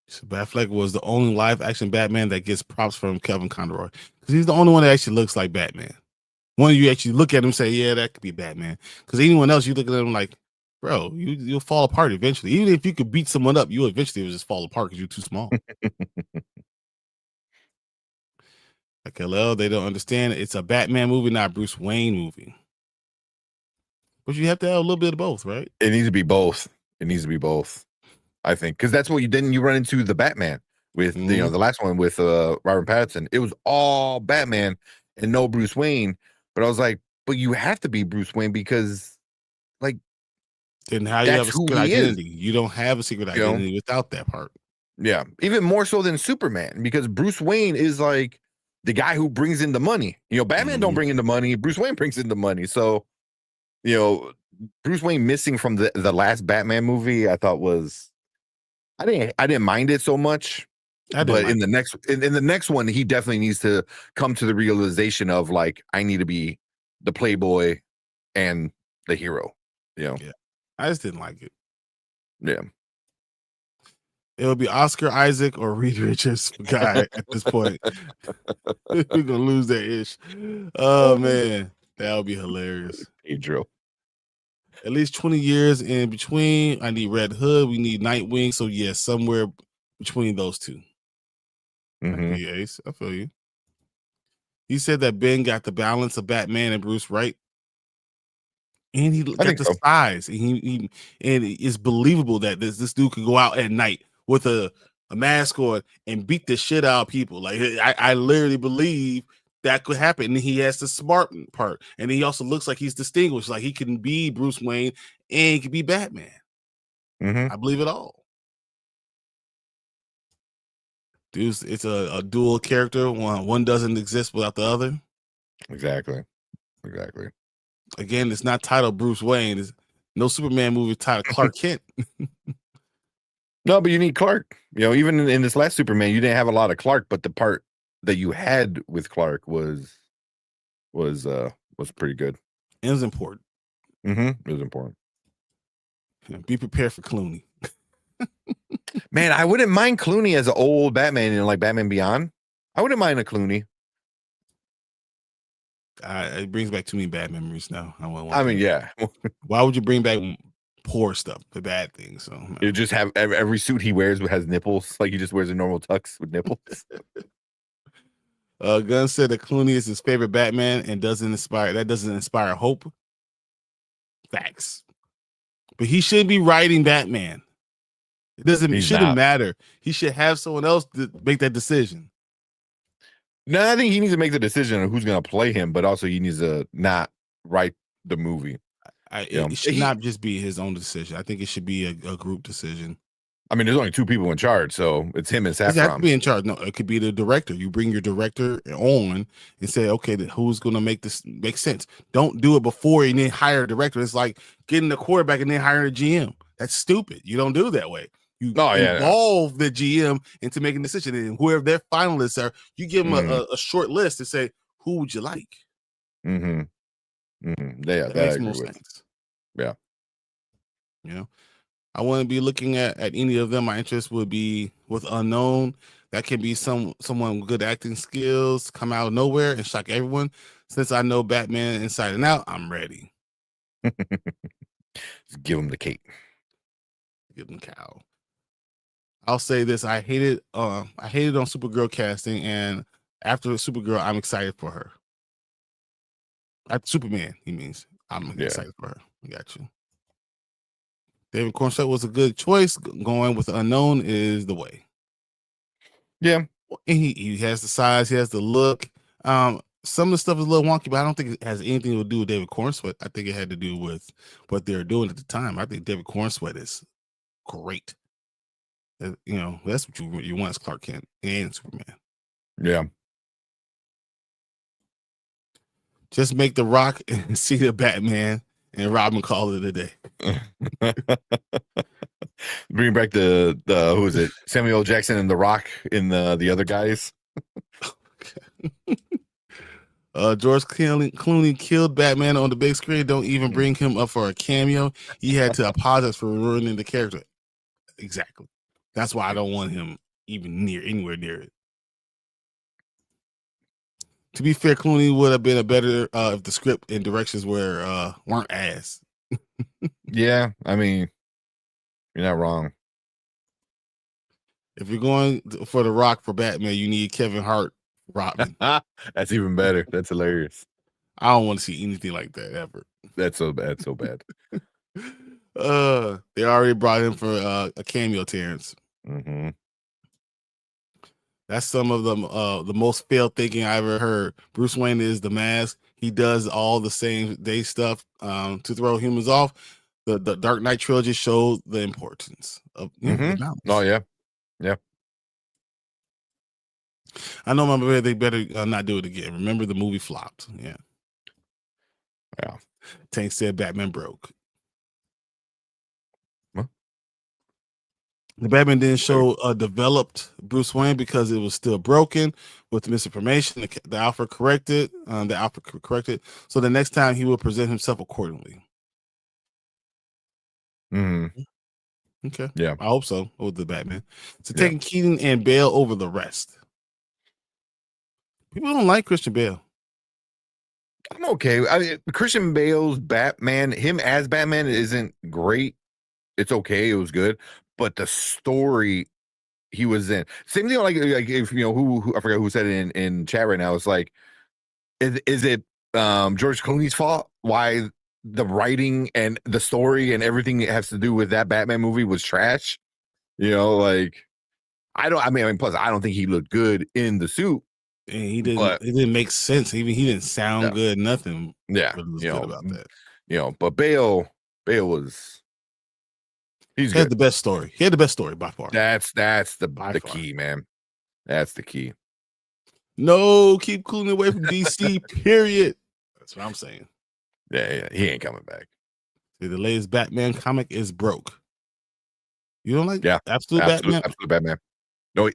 So Batfleck was the only live action Batman that gets props from Kevin Conroy because he's the only one that actually looks like Batman. One you actually look at him and say, yeah, that could be Batman. Because anyone else, you look at them like, bro, you'll fall apart eventually. Even if you could beat someone up, you'll eventually just fall apart because you're too small. Like, hello, they don't understand. It's a Batman movie, not a Bruce Wayne movie. But you have to have a little bit of both, right? It needs to be both. I think, because that's what you run into the Batman with the last one with Robert Pattinson. It was all Batman and no Bruce Wayne. But I was like, but you have to be Bruce Wayne because, like, Then how you have that's a who secret he is. identity? You don't have a secret You know? identity without that part. Yeah, even more so than Superman, because Bruce Wayne is like the guy who brings in the money. You know, Batman don't bring in the money. Bruce Wayne brings in the money. So, you know, Bruce Wayne missing from the last Batman movie, I thought was I didn't mind it so much. But in the next one, he definitely needs to come to the realization of like, I need to be the playboy and the hero. You know, Yeah, I just didn't like it. yeah. It would be Oscar Isaac or Reed Richards guy at this point. We're gonna lose that ish. Oh man, that would be hilarious. Pedro. At least 20 years in between. I need Red Hood. We need Nightwing. So yeah, somewhere between those two. I feel you, Ace. I feel you. He said that Ben got the balance of Batman and Bruce right. And he got the size. And it's believable that this dude could go out at night with a mask on and beat the shit out of people. Like I literally believe that could happen. And he has the smart part. And he also looks like he's distinguished. Like he can be Bruce Wayne and he can be Batman. I believe it all. Dude, it's a dual character. One doesn't exist without the other. Exactly. Again, it's not titled Bruce Wayne. There's no Superman movie titled Clark Kent. No, but you need Clark. You know, even in this last Superman, you didn't have a lot of Clark, but the part that you had with Clark was pretty good. It was important. It was important. Be prepared for Clooney. Man, I wouldn't mind Clooney as an old Batman in like Batman Beyond. I wouldn't mind a Clooney. It brings back too many bad memories now. I mean, yeah. Why would you bring back poor stuff, the bad things? So you just have every suit he wears has nipples. Like he just wears a normal tux with nipples. Gunn said that Clooney is his favorite Batman and doesn't inspire hope. Facts. But he shouldn't be writing Batman. It shouldn't matter. He should have someone else to make that decision. No, I think he needs to make the decision on who's going to play him, but also he needs to not write the movie. It should not just be his own decision. I think it should be a group decision. I mean, there's only two people in charge, so it's him and Saffron. He has to be in charge. No, it could be the director. You bring your director on and say, okay, who's going to make this make sense? Don't do it before and then hire a director. It's like getting the quarterback and then hiring a GM. That's stupid. You don't do it that way. You involve the GM into making a decision, and whoever their finalists are, you give them a short list and say, "Who would you like?" Yeah, that makes more sense. Yeah, you know, I wouldn't be looking at any of them. My interest would be with Unknown. That can be someone with good acting skills, come out of nowhere and shock everyone. Since I know Batman inside and out, I'm ready. Just give him the cake. Give him cow. I'll say this: I hated on Supergirl casting, and after Supergirl, I'm excited for her. Superman, he means. I'm excited for her. I got you. David Cornsett was a good choice. Going with Unknown is the way. Yeah, and he has the size, he has the look. Some of the stuff is a little wonky, but I don't think it has anything to do with David Cornsett. I think it had to do with what they were doing at the time. I think David Cornsett is great. You know, that's what you want as Clark Kent and Superman. Yeah. Just make The Rock and see the Batman and Robin call it a day. Bring back the who is it? Samuel Jackson and The Rock in the other guys. George Clooney killed Batman on the big screen. Don't even bring him up for a cameo. He had to apologize for ruining the character. Exactly. That's why I don't want him anywhere near it. To be fair, Clooney would have been a better if the script and directions weren't ass. Yeah, I mean, you're not wrong. If you're going for The Rock for Batman, you need Kevin Hart, Robin. That's even better. That's hilarious. I don't want to see anything like that ever. That's so bad, so bad. They already brought him for a cameo, Terrence. That's some of the most failed thinking I ever heard. Bruce Wayne is the mask. He does all the same day stuff to throw humans off. The Dark Knight trilogy showed the importance of the balance. Oh yeah, yeah. I know, my they better not do it again. Remember, the movie flopped. Yeah. Tank said Batman broke. What? The Batman didn't show a developed Bruce Wayne because it was still broken with misinformation. The Alfred corrected. So the next time he will present himself accordingly. Okay. Yeah. I hope so with the Batman. So taking Keaton and Bale over the rest. People don't like Christian Bale. I'm okay. I mean, Christian Bale's Batman, him as Batman isn't great. It's okay. It was good, but the story he was in, same thing. Like if who I forgot who said it in chat right now. It's like, is it George Clooney's fault why the writing and the story and everything that has to do with that Batman movie was trash? Like I mean, plus I don't think he looked good in the suit. And he didn't. It didn't make sense. Even he didn't sound good. Nothing. Yeah, was good about that. But Bale was. He had the best story. He had the best story by far. That's the key, man. That's the key. No, keep Clooney away from DC. Period. That's what I'm saying. Yeah, he ain't coming back. See, the latest Batman comic is broke. You don't like? Absolute Batman. No,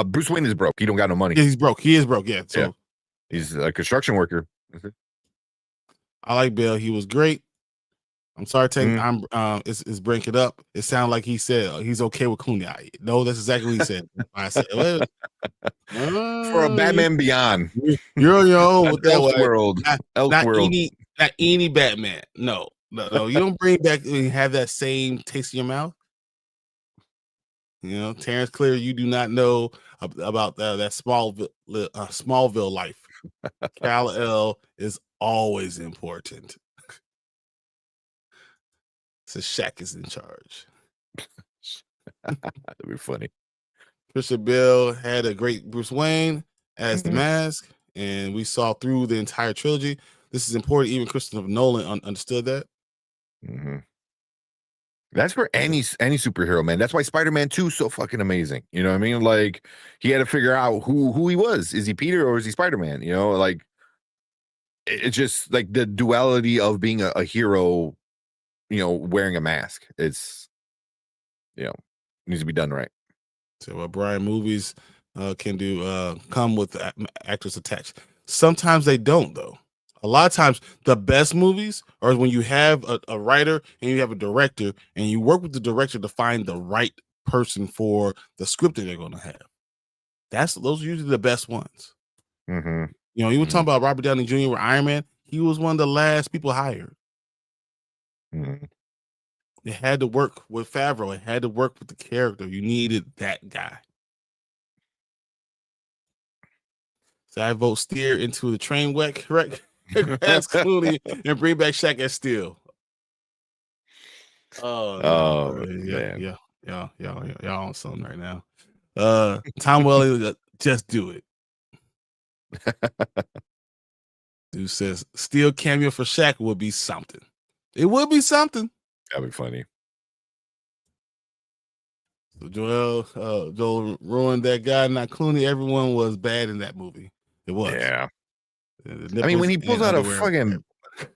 Bruce Wayne is broke. He don't got no money. Yeah, he's broke. He is broke. Yeah. So he's a construction worker. I like Bale. He was great. I'm sorry, Tank. It's break it up. It sounded like he said he's okay with Clooney. No, that's exactly what he said. I said, for a Batman Beyond. You're on your own with that world. Not any Batman. No. You don't bring back and have that same taste in your mouth. Terrence Clear, you do not know about that Smallville life. Kal-El is always important. So Shaq is in charge. That'd be funny. Christian Bale had a great Bruce Wayne as the Mask, and we saw through the entire trilogy. This is important. Even Christopher Nolan understood that. That's for any superhero, man. That's why Spider-Man 2 is so fucking amazing. You know what I mean? Like, he had to figure out who he was. Is he Peter or is he Spider-Man? Like, it's just like the duality of being a hero, wearing a mask. It's, needs to be done right. So Brian, movies can do come with actors attached. Sometimes they don't, though. A lot of times, the best movies are when you have a writer and you have a director, and you work with the director to find the right person for the script that they're going to have. Those are usually the best ones. You were talking about Robert Downey Jr. with Iron Man. He was one of the last people hired. It had to work with Favreau. It had to work with the character. You needed that guy. So I vote Steer into the train wreck, correct? Ask Clooney and bring back Shaq as Steel. Man. Y'all on something right now. Tom Welling, just do it. Dude says Steel cameo for Shaq would be something. It would be something. That'd be funny. So Joel ruined that guy, not Clooney. Everyone was bad in that movie. It was. Yeah. I mean, when he pulls out a fucking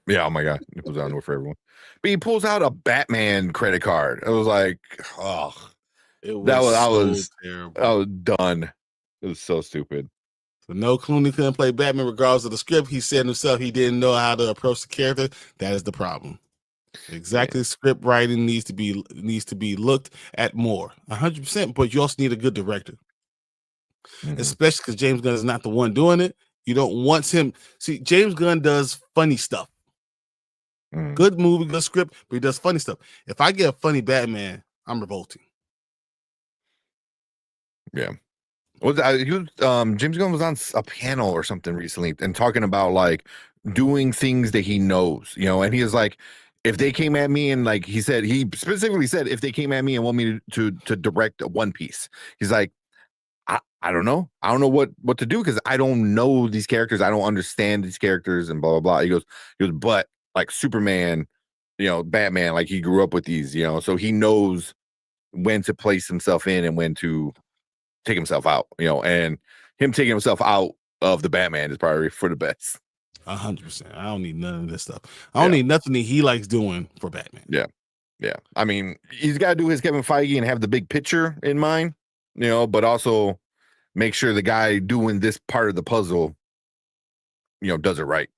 oh my god, he pulls out underwear for everyone. But he pulls out a Batman credit card. I was like, oh, I was terrible. I was done. It was so stupid. So no, Clooney couldn't play Batman regardless of the script. He said himself he didn't know how to approach the character. That is the problem. Exactly, script writing needs to be looked at more, 100%. But you also need a good director, especially because James Gunn is not the one doing it. You don't want him. See, James Gunn does funny stuff. Good movie, good script, but he does funny stuff. If I get a funny Batman, I'm revolting. Yeah. James Gunn was on a panel or something recently and talking about like doing things that he knows, and he was like, if they came at me and like he specifically said, if they came at me and want me to direct One Piece, he's like, I don't know. I don't know what to do because I don't know these characters. I don't understand these characters and blah blah blah. He goes, but like Superman, Batman, like he grew up with these, so he knows when to place himself in and when to take himself out, and him taking himself out of the Batman is probably for the best. 100%. I don't need none of this stuff. I don't need nothing that he likes doing for Batman. Yeah. Yeah. I mean, he's got to do his Kevin Feige and have the big picture in mind, but also make sure the guy doing this part of the puzzle, does it right.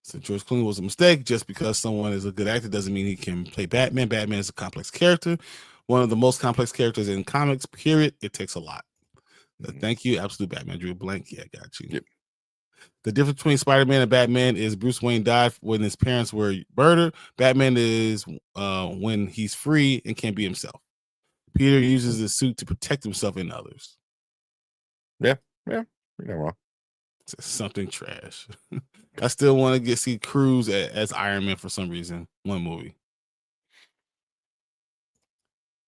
So George Clooney was a mistake. Just because someone is a good actor doesn't mean he can play Batman. Batman is a complex character. One of the most complex characters in comics, period. It takes a lot. Thank you. Absolute Batman. Drew blank. Yeah, got you. Yep. The difference between Spider-Man and Batman is Bruce Wayne died when his parents were murdered. Batman is when he's free and can be himself. Peter uses the suit to protect himself and others. Yeah, you're not wrong. It's something trash. I still want to see Cruz as Iron Man for some reason. One movie.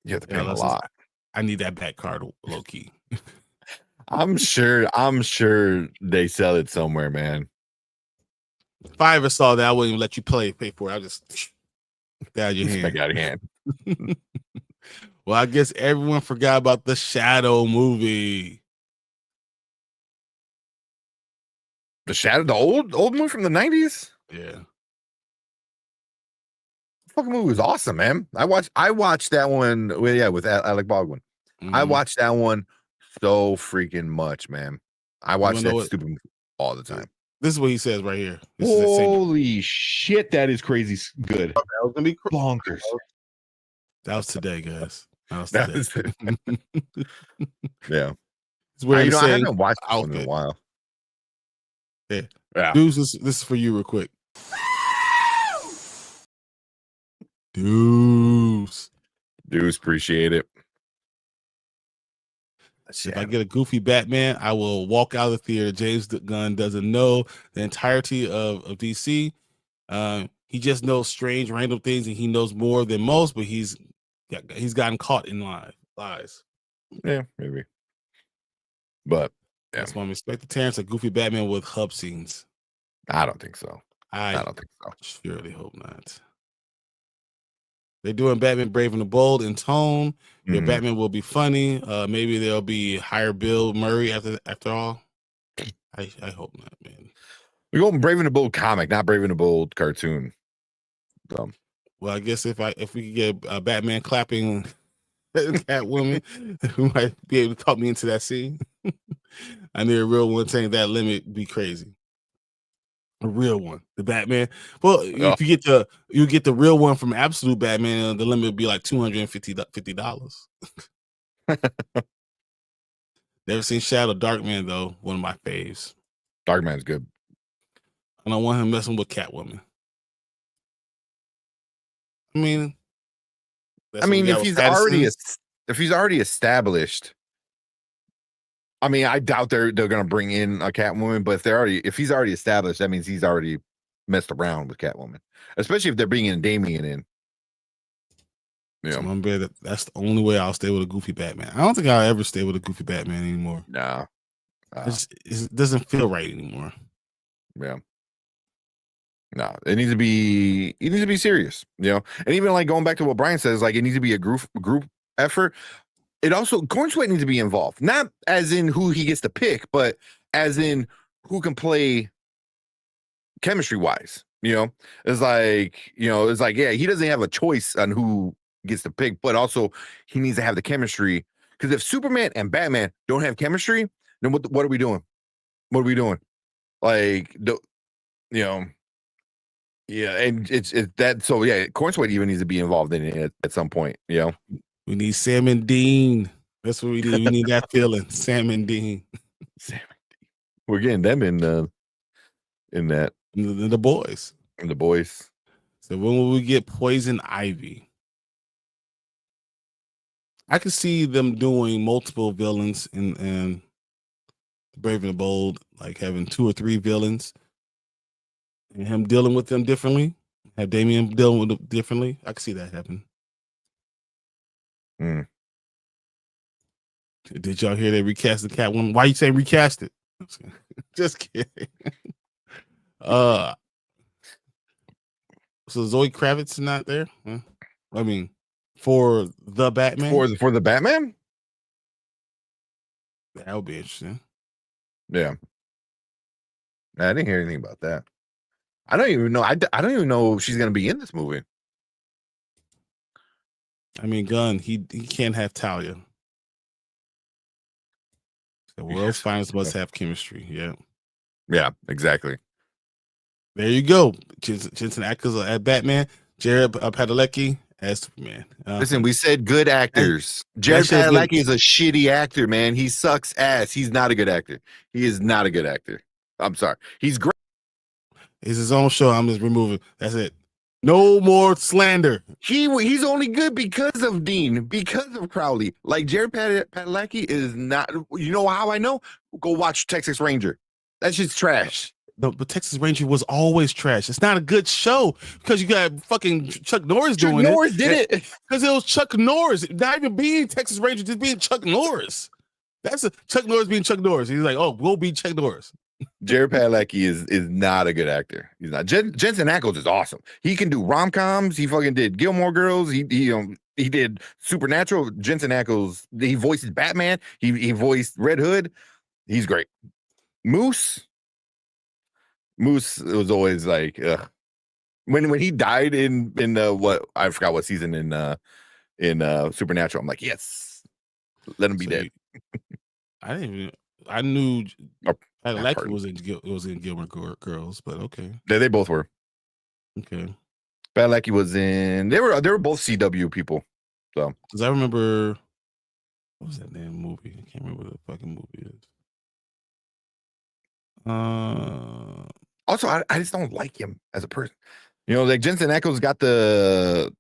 You have to pay a lot. I need that back card low key. I'm sure they sell it somewhere, man. If I ever saw that, I wouldn't even let you pay for it. I'll just get out of your hand. Out of hand. Well, I guess everyone forgot about the Shadow movie. The Shadow, the old movie from the 90s? Yeah. The fucking movie was awesome, man. I watched that one with Alec Baldwin. Mm-hmm. I watched that one so freaking much, man. I watch that stupid movie all the time. This is what he says right here. Holy shit, that is crazy good. That was gonna be bonkers. That was today, guys. That was today. Yeah. It's weird. I haven't watched it in a while. Yeah. Dudes, this is for you real quick. Dudes, appreciate it. If I get a goofy Batman, I will walk out of the theater. James Gunn doesn't know the entirety of DC. He just knows strange, random things, and he knows more than most. But he's gotten caught in lies. Yeah, maybe. But that's why I'm expecting Terrence a goofy Batman with hub scenes. I don't think so. I don't think so. Surely hope not. They're doing Batman Brave and the Bold in tone. Your Batman will be funny. Maybe there'll be higher Bill Murray after all. I hope not, man. We're going Brave and the Bold comic, not Brave and the Bold cartoon. Well, I guess if we could get a Batman clapping Catwoman, who might be able to talk me into that scene. I need a real one saying that limit be crazy. A real one, the Batman. Well, if you get the real one from Absolute Batman, the limit would be like $250. Never seen Shadow. Darkman though, one of my faves. Darkman's good. I don't want him messing with Catwoman. I mean, if he's already established. I mean, I doubt they're gonna bring in a Catwoman, but if he's already established, that means he's already messed around with Catwoman. Especially if they're bringing Damian in. Yeah, so that's the only way I'll stay with a goofy Batman. I don't think I'll ever stay with a goofy Batman anymore. No, it doesn't feel right anymore. Yeah. No, it needs to be serious, and even like going back to what Brian says, like it needs to be a group effort. It also Corn Sweat needs to be involved, not as in who he gets to pick, but as in who can play chemistry wise. It's like yeah, he doesn't have a choice on who gets to pick, but also he needs to have the chemistry. Because if Superman and Batman don't have chemistry, then what are we doing? What are we doing? Like yeah, and it's that. So yeah, Corn Sweat even needs to be involved in it at some point. We need Sam and Dean. That's what we need. We need that feeling. Sam and Dean. We're getting them in that. The boys. And the boys. So when will we get Poison Ivy? I could see them doing multiple villains in Brave and the Bold, like having 2 or 3 villains. And him dealing with them differently. Have Damian dealing with them differently. I can see that happen. Did y'all hear they recast the Catwoman? Why you saying recast it? Just kidding. So Zoe Kravitz is not there? Huh? I mean, for the Batman? For the Batman? That would be interesting. Yeah. I didn't hear anything about that. I don't even know. I don't even know if she's gonna be in this movie. I mean, Gunn, he can't have Talia. The world's finest must have chemistry. Yeah. Yeah, exactly. There you go. Jensen Ackles at Batman, Jared Padalecki as Superman. Listen, we said good actors. Jared Padalecki is a shitty actor, man. He sucks ass. He's not a good actor. He is not a good actor. I'm sorry. He's great. It's his own show. I'm just removing. That's it. No more slander. He's only good because of Dean, because of Crowley. Like Jared Padalecki is not. You know how I know? Go watch Texas Ranger. That's just trash. But Texas Ranger was always trash. It's not a good show because you got fucking Chuck Norris doing it. Chuck Norris did it because it was Chuck Norris, not even being Texas Ranger, just being Chuck Norris. That's Chuck Norris being Chuck Norris. He's like, oh, we'll be Chuck Norris. Jared Padalecki is not a good actor. He's not. Jensen Ackles is awesome. He can do rom-coms. He fucking did Gilmore Girls. He did Supernatural. Jensen Ackles. He voices Batman. He voiced Red Hood. He's great. Moose was always like when he died in what I forgot what season in Supernatural. I'm like, yes, let him be dead. I knew Padalecki was in Gilmore Girls, but okay. They both were. Okay. Padalecki was in. They were both CW people. So because I remember what was that damn movie? I can't remember what the fucking movie is. Also, I just don't like him as a person. You know, like Jensen Ackles got the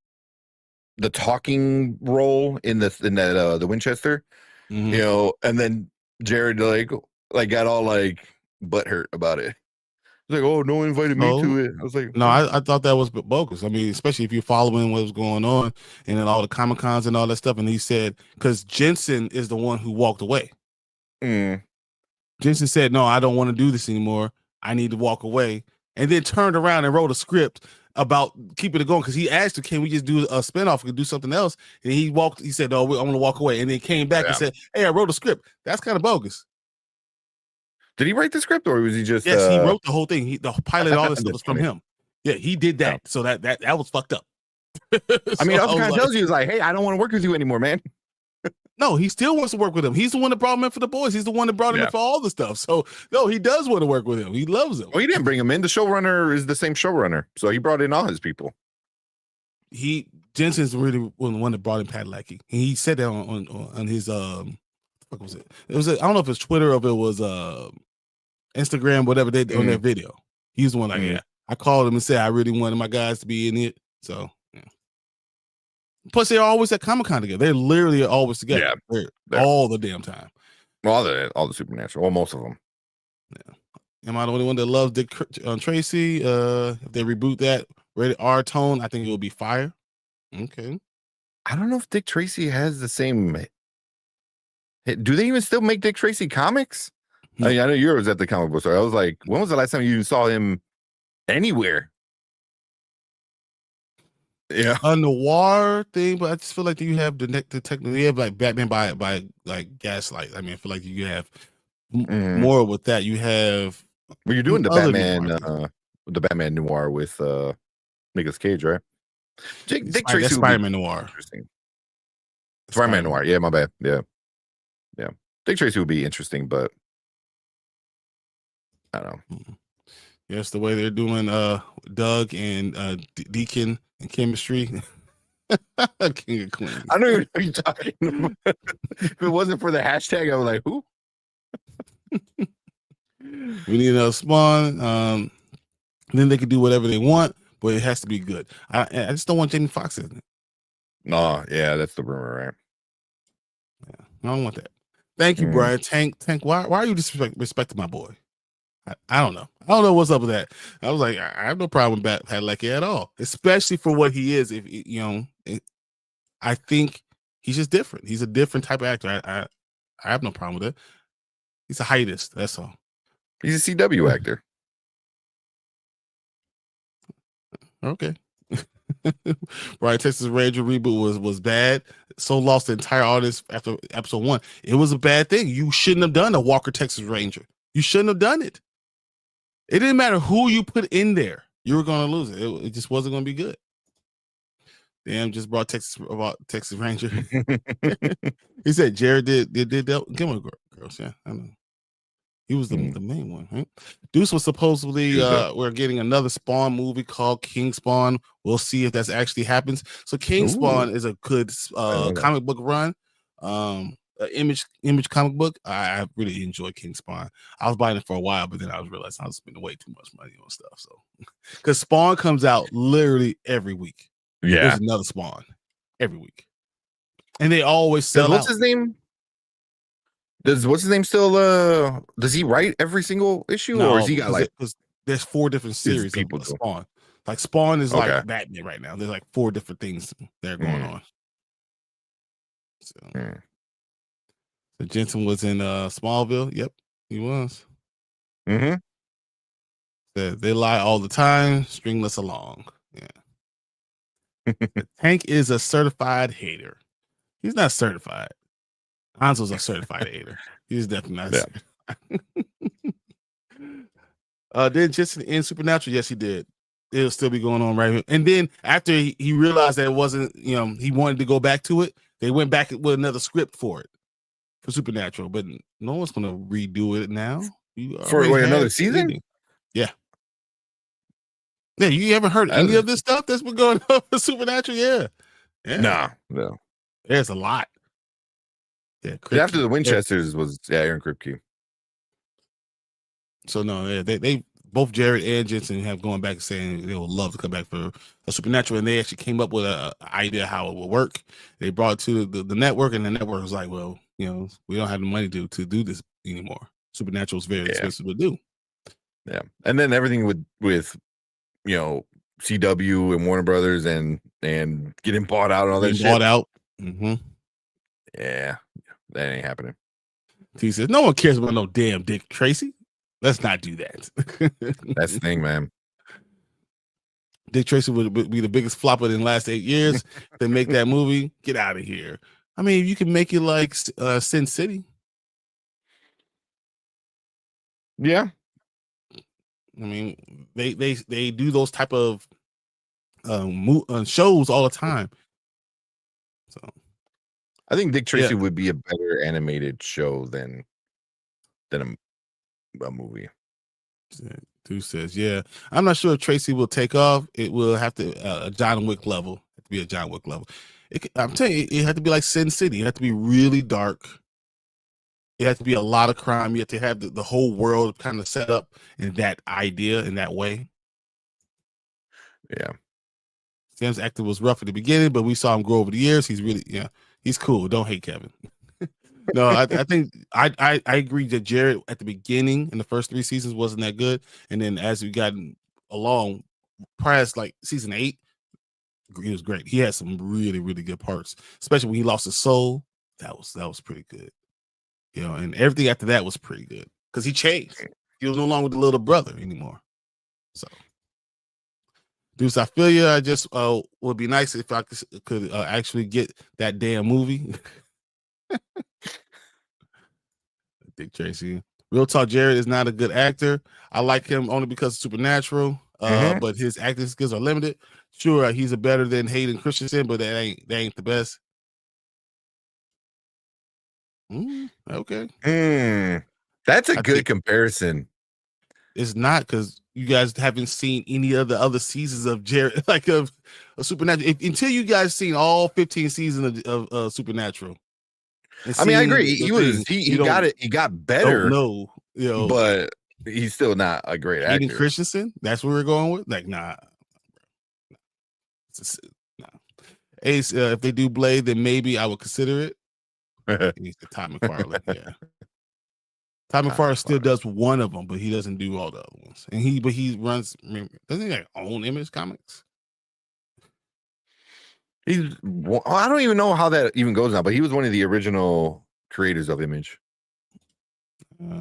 talking role in the Winchester. Mm-hmm. You know, and then Jared like got all like butthurt about it. He's like, oh, no one invited me to it. I was like, no, I thought that was bogus. I mean, especially if you're following what was going on and then all the Comic Cons and all that stuff. And he said, because Jensen is the one who walked away. Jensen said, no, I don't want to do this anymore. I need to walk away. And then turned around and wrote a script about keeping it going because he asked her, can we just do a spinoff and do something else? And he said, no, I'm going to walk away. And then came back and said, hey, I wrote a script. That's kind of bogus. Did he write the script or was he just? Yes, he wrote the whole thing. The pilot, all this stuff was from him. Yeah, he did that. Yeah. So that was fucked up. I mean, also kind of tells you, he's like, hey, I don't want to work with you anymore, man. No, he still wants to work with him. He's the one that brought him in for the boys. He's the one that brought him in for all the stuff. So, no, he does want to work with him. He loves him. Well, he didn't bring him in. The showrunner is the same showrunner. So he brought in all his people. Jensen's really the one that brought in Padalecki. He said that on his, what was it? It was, I don't know if it's Twitter or if it was Instagram, whatever they did on their video. He's the one like, yeah. I called him and said, I really wanted my guys to be in it. So, yeah. Plus, they're always at Comic-Con together. They're literally always together. Yeah, they're all the damn time. All the Supernatural. Well, most of them. Yeah. Am I the only one that loves Dick Tracy? If they reboot that rated R tone, I think it will be fire. Okay. I don't know if Dick Tracy has the same. Do they even still make Dick Tracy comics? No. I mean, I know you was at the comic book store. I was like, when was the last time you saw him anywhere? Yeah, a noir thing, but I just feel like you have the technical. You have like Batman by like Gaslight. I mean, I feel like you have more with that. You have. Well, you're doing the Batman noir with Nicolas Cage, right? Dick Tracy, Spider-Man noir. Interesting. Spider-Man noir. Yeah, my bad. Yeah. Dick Tracy would be interesting, but I don't know. Yes, the way they're doing Doug and Deacon and chemistry. King of Queens. I don't even know what you're talking about. If it wasn't for the hashtag, I was like, who? We need another Spawn. Then they can do whatever they want, but it has to be good. I just don't want Jamie Foxx in it. No, yeah, that's the rumor, right? Yeah, I don't want that. Thank you, Brian. Tank. Why are you disrespecting my boy? I don't know. I don't know what's up with that. I was like, I have no problem with Padalecki at all, especially for what he is. If you know, I think he's just different. He's a different type of actor. I have no problem with it. He's a hiatus. That's all. He's a CW actor. Okay. Right, Texas Ranger reboot was bad. So lost the entire audience after episode 1. It was a bad thing. You shouldn't have done a Walker Texas Ranger. You shouldn't have done it. It didn't matter who you put in there. You were going to lose it. It just wasn't going to be good. Damn, just brought Texas Ranger. He said Jared did Gilmore Girls. Yeah, I know. He was the main one, right? Deuce was supposedly we're getting another Spawn movie called King Spawn. We'll see if that actually happens. So King Spawn is a good comic book run. Image comic book. I really enjoy King Spawn. I was buying it for a while, but then I was realizing I was spending way too much money on stuff. So because Spawn comes out literally every week. Yeah, there's another Spawn every week, and they always sell what's out. His name? What's his name still? Does he write every single issue, or is he got like? Because there's 4 different series people of Spawn. Like Spawn is Okay. like Batman right now. There's like 4 different things that are going on. So Jensen was in Smallville. Yep, he was. Mm-hmm. They lie all the time. String us along. Yeah. Hank is a certified hater. He's not certified. Hanzo's a certified hater. He's definitely not certified. Did Jensen in Supernatural? Yes, he did. It'll still be going on right here. And then after he realized that it wasn't, he wanted to go back to it, they went back with another script for Supernatural. But no one's going to redo it now. For another season? Yeah. Yeah, you haven't heard any of this stuff that's been going on for Supernatural? Yeah. No. There's a lot. Yeah. After the Winchesters was Aaron Kripke. So no, they both Jared and Jensen have gone back saying they would love to come back for a Supernatural, and they actually came up with an idea how it would work. They brought it to the network, and the network was like, well, we don't have the money to do this anymore. Supernatural is very expensive to do. Yeah, and then everything with CW and Warner Brothers and getting bought out and all that shit. Bought out. Mm-hmm. Yeah, that ain't happening. He says no one cares about no damn Dick Tracy. Let's not do that. That's the thing, man. Dick Tracy would be the biggest flopper in the last 8 years. They make that movie. Get out of here. I mean, you can make it like Sin City. Yeah. I mean, they do those type of shows all the time. So I think Dick Tracy would be a better animated show than a movie. Dude says, yeah. I'm not sure if Tracy will take off. It will have to John Wick level. It to be a John Wick level. I'm telling you, it had to be like Sin City. It had to be really dark. It had to be a lot of crime. You had to have the whole world kind of set up in that idea, in that way. Yeah. Sam's acting was rough at the beginning, but we saw him grow over the years. He's really, he's cool. Don't hate Kevin. No, I think I agree that Jared at the beginning in the first 3 seasons wasn't that good, and then as we got along, past like season 8, he was great. He had some really, really good parts, especially when he lost his soul. That was pretty good, and everything after that was pretty good because he changed. He was no longer the little brother anymore. So, dudes, I feel you. I just would be nice if I could actually get that damn movie. Dick Tracy. Real talk, Jared is not a good actor. I like him only because of Supernatural, but his acting skills are limited. Sure, he's a better than Hayden Christensen, but that ain't the best. Okay. That's a good comparison. It's not because you guys haven't seen any of the other seasons of Jared, like of Supernatural. Until you guys seen all 15 seasons of Supernatural. I mean, I agree. He got it. He got better. No, but he's still not a great actor. Hayden Christensen. That's what we're going with. Like, nah. Ace, if they do Blade, then maybe I would consider it. He's the Todd McFarlane. Yeah. Todd McFarlane still does one of them, but he doesn't do all the other ones. And he runs. Doesn't he own Image Comics? I don't even know how that even goes now, but he was one of the original creators of Image.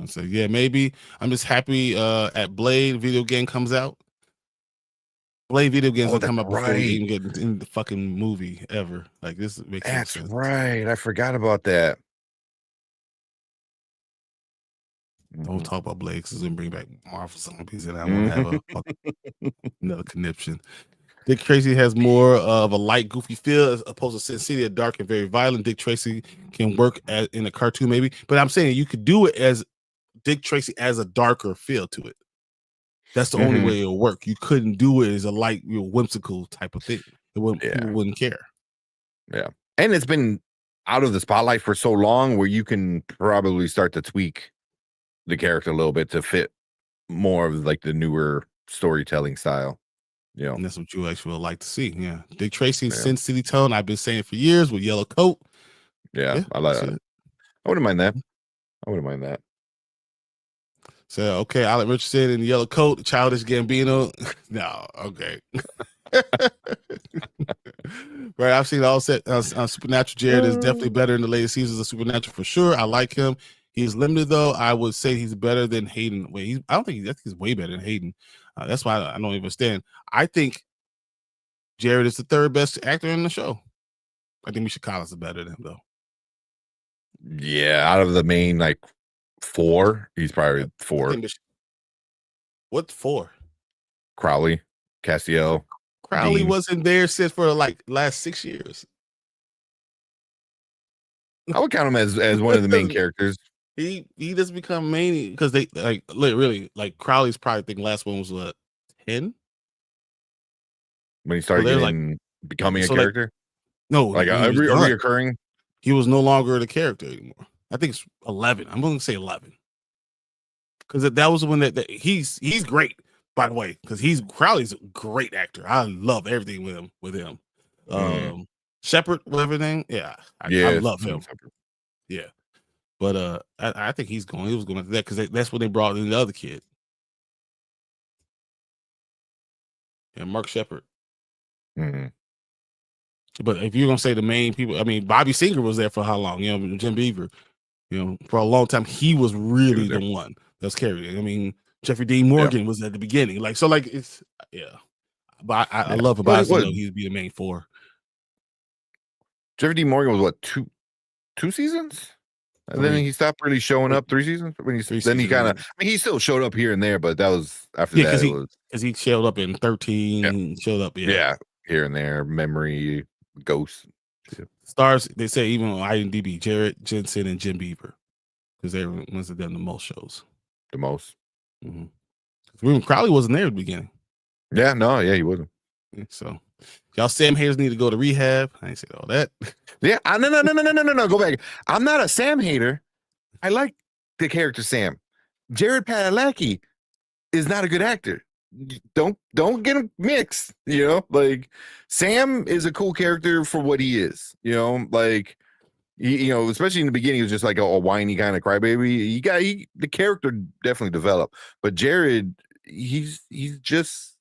So yeah, maybe I'm just happy at Blade video game comes out. Blade video games will come out before we even get in the fucking movie ever. Like this makes no sense. That's right. I forgot about that. Don't talk about Blade because it's gonna bring back Marvel zombies, and I won't have another conniption. Dick Tracy has more of a light, goofy feel as opposed to Sin City, a dark and very violent. Dick Tracy can work in a cartoon, maybe, but I'm saying you could do it as Dick Tracy as a darker feel to it. That's the only way it'll work. You couldn't do it as a light, whimsical type of thing. People wouldn't care. Yeah, and it's been out of the spotlight for so long, where you can probably start to tweak the character a little bit to fit more of like the newer storytelling style. Yeah, and that's what you actually would like to see. Yeah, Dick Tracy's Sin City tone. I've been saying for years with yellow coat. Yeah, I like that. I wouldn't mind that. I wouldn't mind that. So okay, Alec Richardson in the yellow coat, Childish Gambino. No, okay. Right, I've seen all set on Supernatural. Jared is definitely better in the latest seasons of Supernatural for sure. I like him. He's limited though. I would say he's better than Hayden. Wait, I think he's way better than Hayden. That's why I don't even understand. I think Jared is the third best actor in the show. I think Misha Collins is better than him though. Yeah, out of the main like 4, he's probably 4. What 4? Crowley, Castiel. Crowley Dean. wasn't there since for like last 6 years. I would count him as one of the main characters. He doesn't become main because they like really like Crowley's probably think last one was what 10 when he started becoming a character. Like, no, like a reoccurring. He was no longer the character anymore. I think it's 11. I'm going to say 11 because that was the one that he's great, by the way, because Crowley's a great actor. I love everything with him. Shepard, whatever name, I love him. Yeah, but I think he was going to that because that's when they brought in the other kid. Yeah, Mark Shepard. But if you're gonna say the main people, I mean, Bobby Singer was there for how long? You know, Jim Beaver. You know, for a long time, he was really the one that's carrying. I mean, Jeffrey Dean Morgan was at the beginning. Like, so, like, it's But I love about it. He'd be the main 4. Jeffrey Dean Morgan was what two seasons? And then he stopped really showing up 3 seasons. When he kind of, I mean, he still showed up here and there, but that was after that. Because he showed up in 13. Showed up, here and there. Memory, Ghost. Stars. They say even on IMDb, Jared Jensen and Jim Beaver, because they're the ones that done the most shows. The most. Crowley wasn't there at the beginning. He wasn't. So y'all Sam haters need to go to rehab. I ain't said all that. Yeah, no. Go back. I'm not a Sam hater. I like the character Sam. Jared Padalecki is not a good actor. Don't get him mixed. You know, like Sam is a cool character for what he is. You know, like especially in the beginning, he was just like a whiny kind of crybaby. The character definitely developed, but Jared, he's just.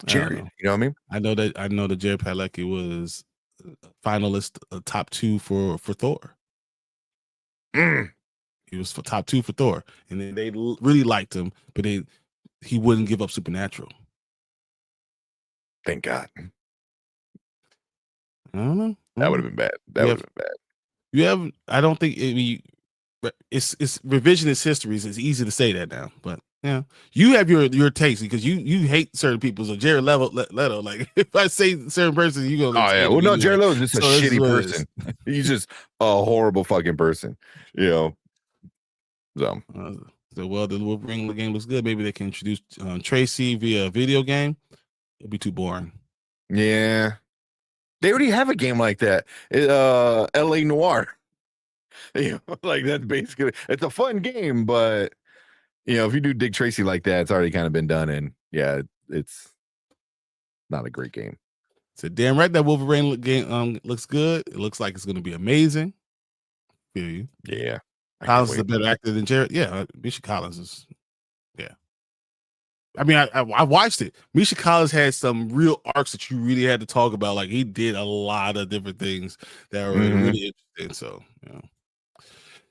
Jared, you know what I mean? I know that Jared Padalecki was finalist top 2 for Thor. He was for top 2 for Thor, and then they really liked him, but he wouldn't give up Supernatural. Thank God. I don't know. That would have been bad. That would have been bad. You have. I don't think it's revisionist history. It's easy to say that now, but. Yeah, you have your taste because you hate certain people. So Jared Leto, like if I say certain person, you go. Oh yeah, well no, Jared Leto is just a shitty person. He's just a horrible fucking person, you know. So well, the Wolverine game looks good. Maybe they can introduce Tracy via a video game. It'll be too boring. Yeah, they already have a game like that. L.A. Noir. You know, like that's basically it's a fun game, but. You know, if you do Dick Tracy like that, it's already kind of been done, and it's not a great game. So damn right that Wolverine game looks good. It looks like it's going to be amazing. Feel you? Yeah. Collins is a better actor than Jared. Yeah, Misha Collins is. Yeah. I mean, I watched it. Misha Collins had some real arcs that you really had to talk about. Like he did a lot of different things that were really interesting. So,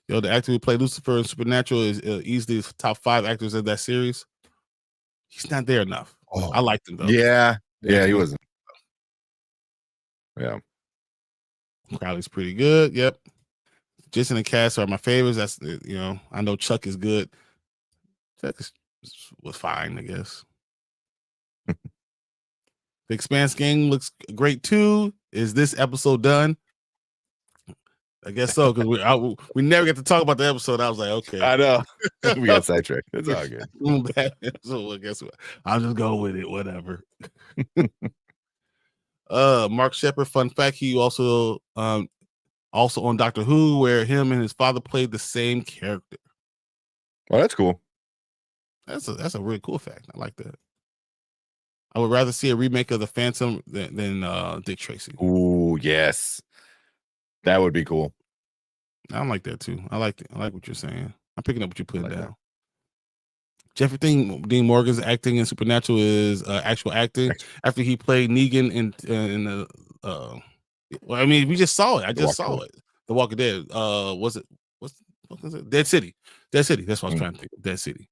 the actor who played Lucifer in Supernatural is easily the top 5 actors in that series. He's not there enough. Oh, I liked him though. Yeah, he wasn't. Yeah, Crowley's pretty good. Yep. Jason and Cass are my favorites. That's I know Chuck is good. Chuck was fine, I guess. The Expanse game looks great too. Is this episode done? I guess so, because we never get to talk about the episode. I was like, okay. I know. We got sidetracked. It's all good. So I guess I'll just go with it. Whatever. Mark Shepard, fun fact, he also on Doctor Who, where him and his father played the same character. Oh, that's cool. That's a really cool fact. I like that. I would rather see a remake of The Phantom than Dick Tracy. Ooh, yes. That would be cool. I like that too. I like what you're saying. I'm picking up what you're putting down. That. Jeffrey Dean Morgan's acting in Supernatural is actual acting. After he played Negan in the well, I mean, we just saw it. I just saw it. The Walking Dead. Was it Dead City? Dead City. That's what I was trying to think of. Dead City.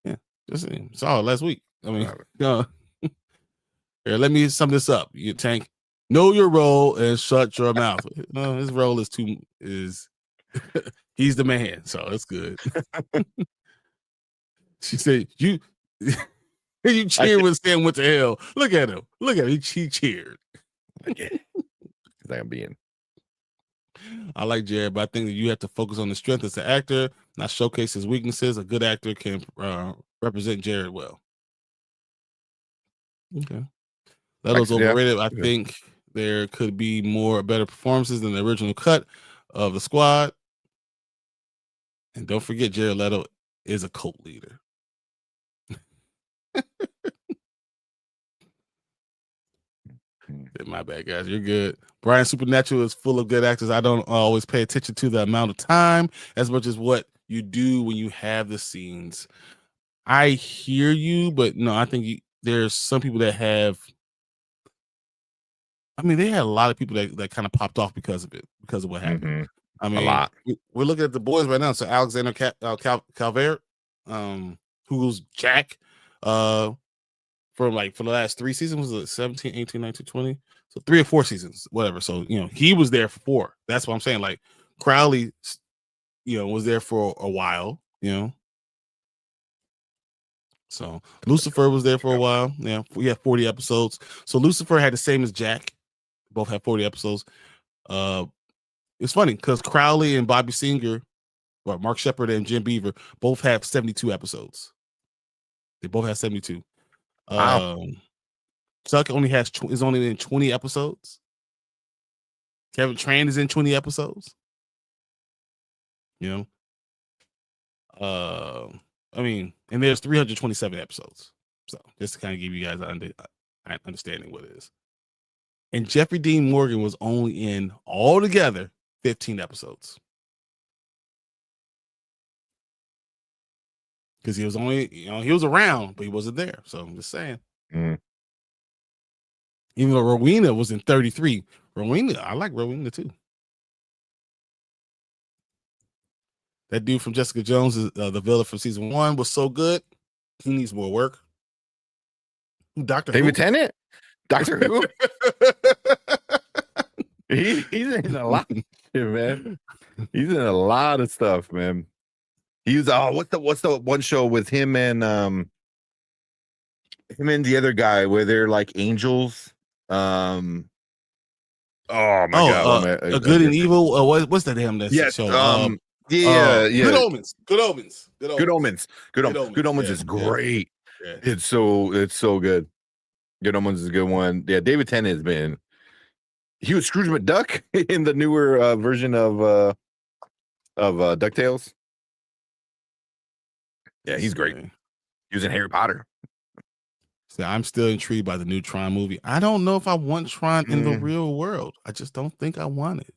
Yeah, just saw it last week. I mean, here, let me sum this up. You Tank, know your role and shut your mouth. No, his role is he's the man, so it's good. She said, "You cheered when Sam went to hell. Look at him. He cheered." Because I'm being. I like Jared, but I think that you have to focus on the strength as an actor, not showcase his weaknesses. A good actor can represent Jared well. Okay. Leto's overrated. I think there could be better performances than the original cut of The Squad. And don't forget, Jared Leto is a cult leader. My bad, guys. You're good. Brian, Supernatural is full of good actors. I don't always pay attention to the amount of time as much as what you do when you have the scenes. I hear you, but no, I think there's some people that have. I mean, they had a lot of people that kind of popped off because of what happened. I mean, a lot. We're looking at the boys right now. So Alexander Calvert, who's Jack, for the last 3 seasons, was it 17, 18, 19, 20? So 3 or 4 seasons, whatever. So, he was there for 4. That's what I'm saying. Like Crowley, was there for a while, So Lucifer was there for a while. Yeah, we had 40 episodes. So Lucifer had the same as Jack. Both had 40 episodes. It's funny because Crowley and Bobby Singer, or Mark Shepard and Jim Beaver, both have 72 episodes. They both have 72. Wow. Chuck is only in 20 episodes. Kevin Tran is in 20 episodes. I mean, and there's 327 episodes. So just to kind of give you guys an understanding what it is. And Jeffrey Dean Morgan was only in altogether 15 episodes. Because he was only, he was around, but he wasn't there. So I'm just saying. Even though Rowena was in 33. Rowena, I like Rowena too. That dude from Jessica Jones, the villain from season 1, was so good. He needs more work. David Tennant? Doctor Who? He's in a lot of shit, man. He's in a lot of stuff, man. He was what's the one show with him and the other guy where they're like angels? Oh my god! A Good and Evil. What's that damn show? Good Omens. Good Omens. Good Omens is great. Yeah. It's so good. Good Omens is a good one. Yeah, David Tennant he was Scrooge McDuck in the newer version of DuckTales. Yeah, he's great. He was in Harry Potter. So I'm still intrigued by the new Tron movie. I don't know if I want Tron in the real world. I just don't think I want it.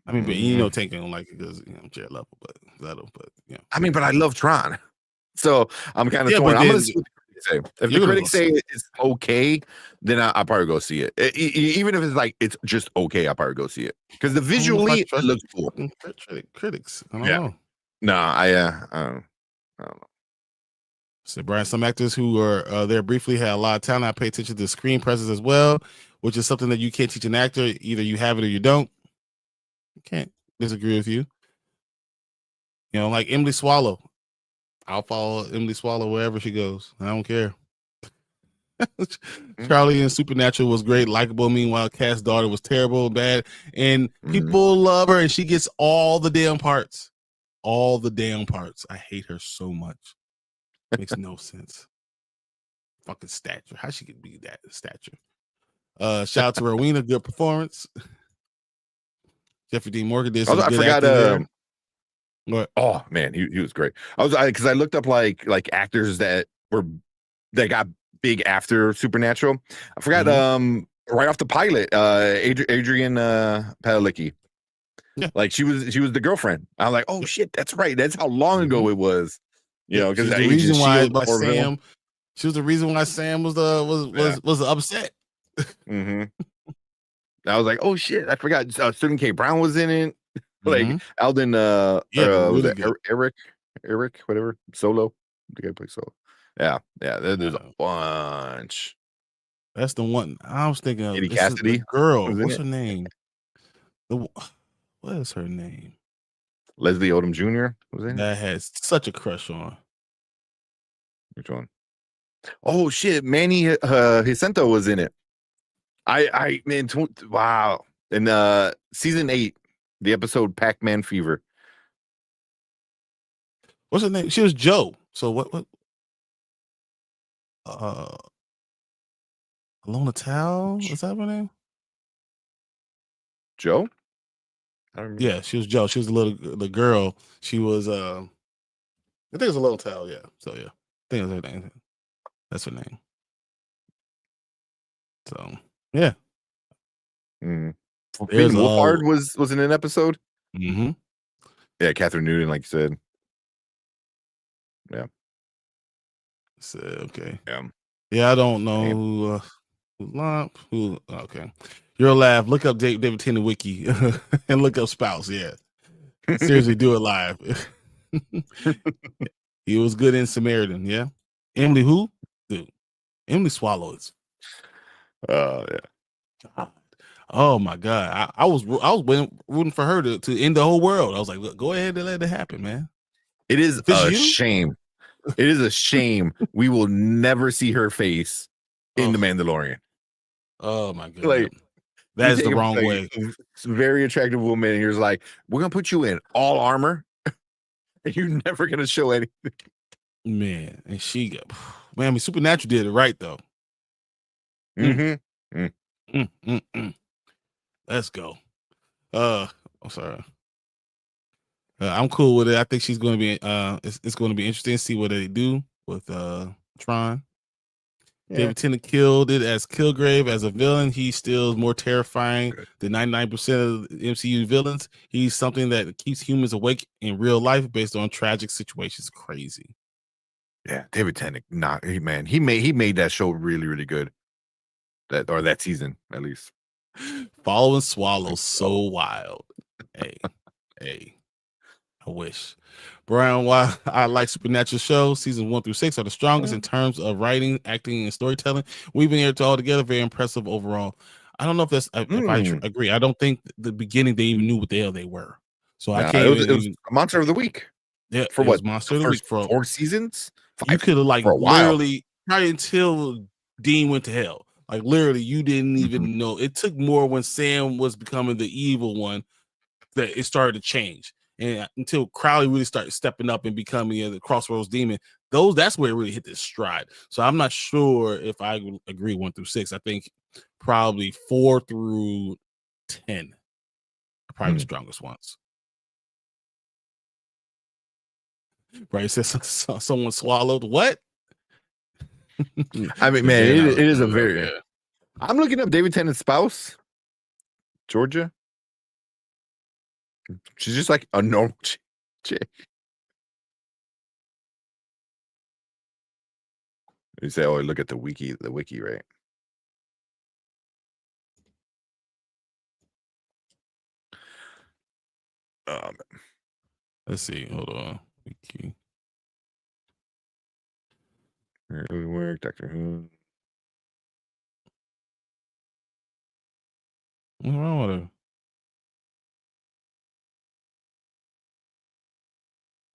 I mean, but Tank don't like it because Jared Leto, but I mean, but I love Tron. So I'm kind of Yeah, torn. but I'm gonna then see what the critics say. If the you're gonna go critics say it's okay, then I'll probably go see it. Even if it's like it's just okay, I'll probably go see it because the I don't know if I visually it trust looks cool. fucking critics. I don't Yeah. know. No, I don't know. So, Brian, some actors who are there briefly had a lot of talent. I pay attention to screen presence as well, which is something that you can't teach an actor. Either you have it or you don't. Can't disagree with you. You know, like Emily Swallow. I'll follow Emily Swallow wherever she goes. I don't care. Charlie in Supernatural was great, likable. Meanwhile, Cass' daughter was terrible, bad, and people love her, and she gets all the damn parts. All the damn parts. I hate her so much. Makes no sense. Fucking stature. How she could be that stature? Shout out to Rowena, good performance. Jeffrey Dean Morgan did some I good forgot. acting there. What? Oh man, he was great. Because I looked up like actors that got big after Supernatural. I forgot right off the pilot, Adrian Padalecki. Yeah. Like she was the girlfriend. I'm like, oh shit, that's right. That's how long ago it was. You know, because she's the Agent reason why Shield Orville. Sam. She was the reason why Sam was upset. Mm-hmm. I was like, oh shit, I forgot. Sterling K. Brown was in it. Like Alden, was really it good. Eric, whatever, Solo. The guy play Solo. Yeah. There's a bunch. That's the one I was thinking of. Katie This is the Cassidy girl. was in What's it. her name? What is her name? Leslie Odom Jr. was in it. That has such a crush on. Which one? Oh shit, Manny Jacinto was in it. Wow. In season 8, the episode Pac-Man Fever. What's her name? She was Joe. So what? Alona Tal? Is that her name? Joe? I don't remember. Yeah, she was Joe. She was the girl. She was I think it was Alona Tal. Yeah. So yeah, I think it was her name. That's her name. So yeah. Phoebe Wolfhard was in an episode. Mm-hmm. Yeah, Catherine Newton, like you said. Yeah. So, okay. Yeah. Yeah, I don't know who. Okay, you're laugh. Look up David Tennant wiki and look up spouse. Yeah, seriously, do it live. He was good in Samaritan. Yeah, Emily who? Dude, Emily Swallow is. Yeah. God. Oh my God, I was rooting for her to end the whole world. I was like, look, go ahead and let it happen, man. It is a shame. It is a shame we will never see her face in The Mandalorian. Oh my God. Like, that is the wrong way. It's a very attractive woman, and you're just like, we're gonna put you in all armor, and you're never gonna show anything. Man, and she got man, I mean, Supernatural did it right though. Let's go. I'm sorry. I'm cool with it. I think she's going to be. It's going to be interesting to see what they do with Tron. Yeah. David Tennant killed it as Kilgrave as a villain. He still is more terrifying than 99% of the MCU villains. He's something that keeps humans awake in real life based on tragic situations. Crazy. Yeah, David Tennant. He made that show really, really good. That season at least. Following Swallow so wild. Hey. I wish. Brian, why I like Supernatural shows, seasons 1 through 6 are the strongest in terms of writing, acting, and storytelling. We've been here to all together, very impressive overall. I don't know if that's if I agree. I don't think the beginning they even knew what the hell they were. So I can't. It was Monster of the Week. Yeah, for what? Monster of the Week for 4 seasons. 5, you could have like for a while. literally probably until Dean went to hell. Like literally, you didn't even know. It took more when Sam was becoming the evil one that it started to change. And until Crowley really started stepping up and becoming the Crossroads Demon, that's where it really hit this stride. So I'm not sure if I agree 1 through 6. I think probably 4 through 10 are probably the strongest ones. Right? Says someone swallowed what? I mean, man, it is a very. Yeah. I'm looking up David Tennant's spouse, Georgia. She's just like a normal chick. You say, oh, look at the wiki, right? Let's see. Hold on. Wiki. Early work, Doctor Who. What's wrong with her?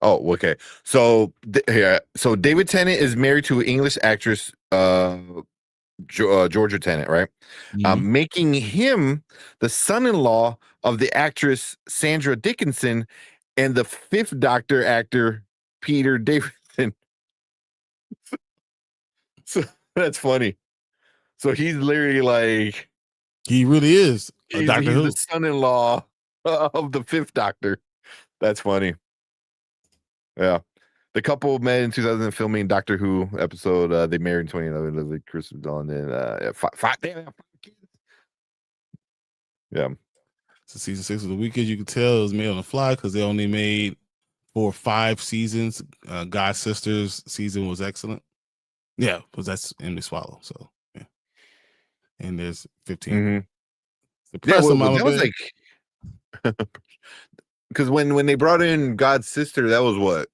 Oh, okay. So so David Tennant is married to English actress Georgia Tennant, right? Mhm. Making him the son-in-law of the actress Sandra Dickinson and the Fifth Doctor actor Peter Davidson. So that's funny. So he's literally like He really is a he's Doctor Who. the son-in-law of the Fifth Doctor. That's funny. Yeah. The couple met in 2000 filming Doctor Who episode. They married in 2011. Like Chris Dawn and five kids. Yeah. So season 6 of the weekend, you could tell it was made on the fly because they only made 4 or 5 seasons. God Sisters season was excellent. Yeah, because that's Emily Swallow. So yeah, and there's 15. Mm-hmm. Yeah, well, that was like because when they brought in God's sister, that was what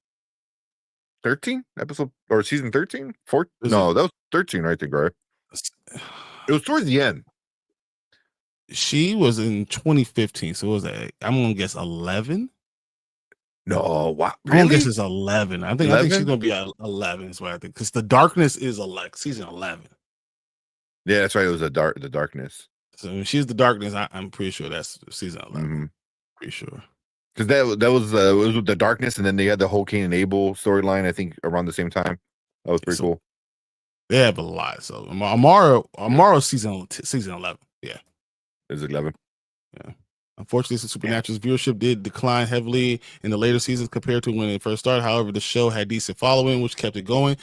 13 episode or season 13? 4? No, that was 13, I think, right? It was towards the end. She was in 2015, so it was I'm gonna guess 11. No, wow, really? I'm gonna guess really? it's 11. I think she's gonna be 11. Is what I think because the darkness is season 11. Yeah, that's right. It was the darkness. So when she's the darkness, I'm pretty sure that's season 11. Mm-hmm. Pretty sure. Because that was it was with the darkness, and then they had the whole Cain and Abel storyline. I think around the same time. That was pretty cool. They have a lot. So Amaro season 11. Yeah, is 11. Yeah. Unfortunately, Supernatural's viewership did decline heavily in the later seasons compared to when it first started. However, the show had decent following, which kept it going.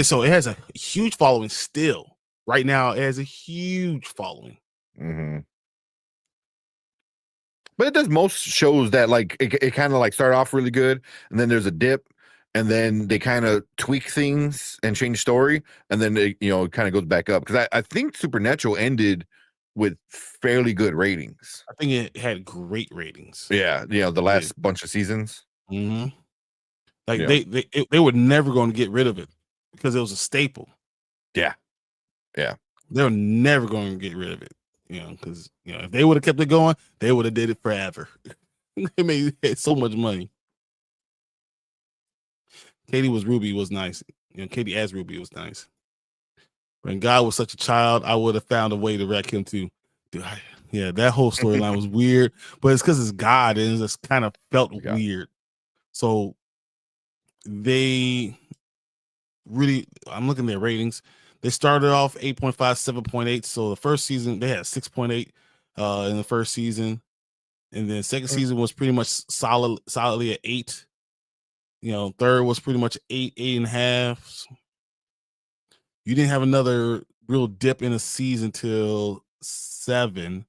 So it has a huge following still. Right now, it has a huge following. Mm-hmm. But it does most shows that like it kind of like start off really good, and then there's a dip, and then they kind of tweak things and change story, and then it kind of goes back up. Because I think Supernatural ended with fairly good ratings. I think it had great ratings. Yeah, the last bunch of seasons. Mm-hmm. Like they were never going to get rid of it because it was a staple. Yeah. They were never going to get rid of it. Because if they would have kept it going, they would have did it forever. They made so much money. Katie was nice. Katie as Ruby was nice. When God was such a child, I would have found a way to wreck him too. Yeah, that whole storyline was weird, but it's because it's God and it just kind of felt weird. So they really, I'm looking at their ratings. They started off 8.5, 7.8. So the first season, they had 6.8 in the first season. And then second season was pretty much solidly at 8. Third was pretty much 8, 8.5. You didn't have another real dip in a season till 7,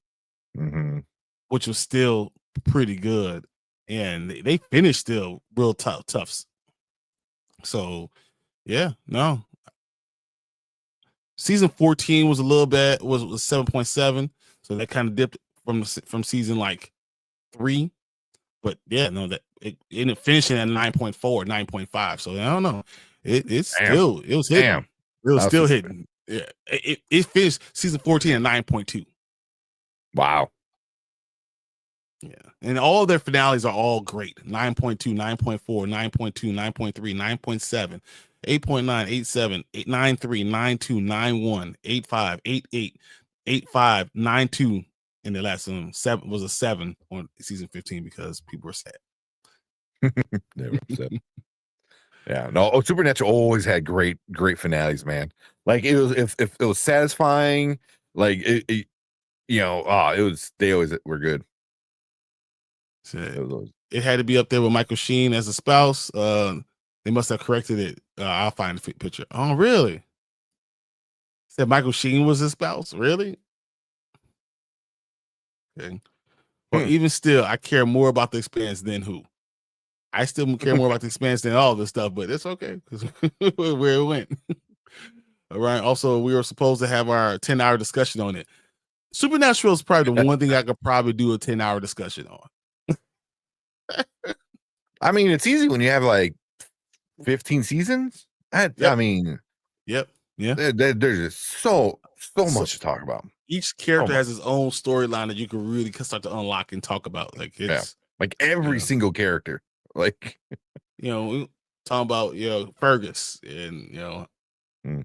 which was still pretty good. And they finished still real tough. So, yeah, no. Season 14 was a little bit was 7.7, so that kind of dipped from season like 3, but yeah, no, that it ended finishing at 9.4, 9.5. So I don't know, it was hitting. It was still hitting. Yeah, it finished season 14 at 9.2. Wow. Yeah, and all of their finales are all great. 9.2, 9.4, 9.2, 9.3, 9.7. 8.9, 8.7, 8.93, 9.2, 9.1, 8.5, 8.8, 8.5, 9.2, and the last one 7 was a 7 on season 15 because people were sad. They were upset. Yeah, no. Supernatural always had great finales, man. Like it was if it was satisfying, like it was they always were good. So it had to be up there with Michael Sheen as a spouse. They must have corrected it. I'll find the picture. Oh, really? Said Michael Sheen was his spouse? Really? Okay. Well, even still, I care more about the Expanse than who. I still care more about the Expanse than all this stuff, but it's okay because where it went. All right. Also, we were supposed to have our 10-hour discussion on it. Supernatural is probably the one thing I could probably do a 10-hour discussion on. I mean, it's easy when you have like 15 seasons. I mean, yep. Yeah. There's just so much to talk about. Each character has his own storyline that you can really start to unlock and talk about. Like it's like every single character. Like we talking about Fergus and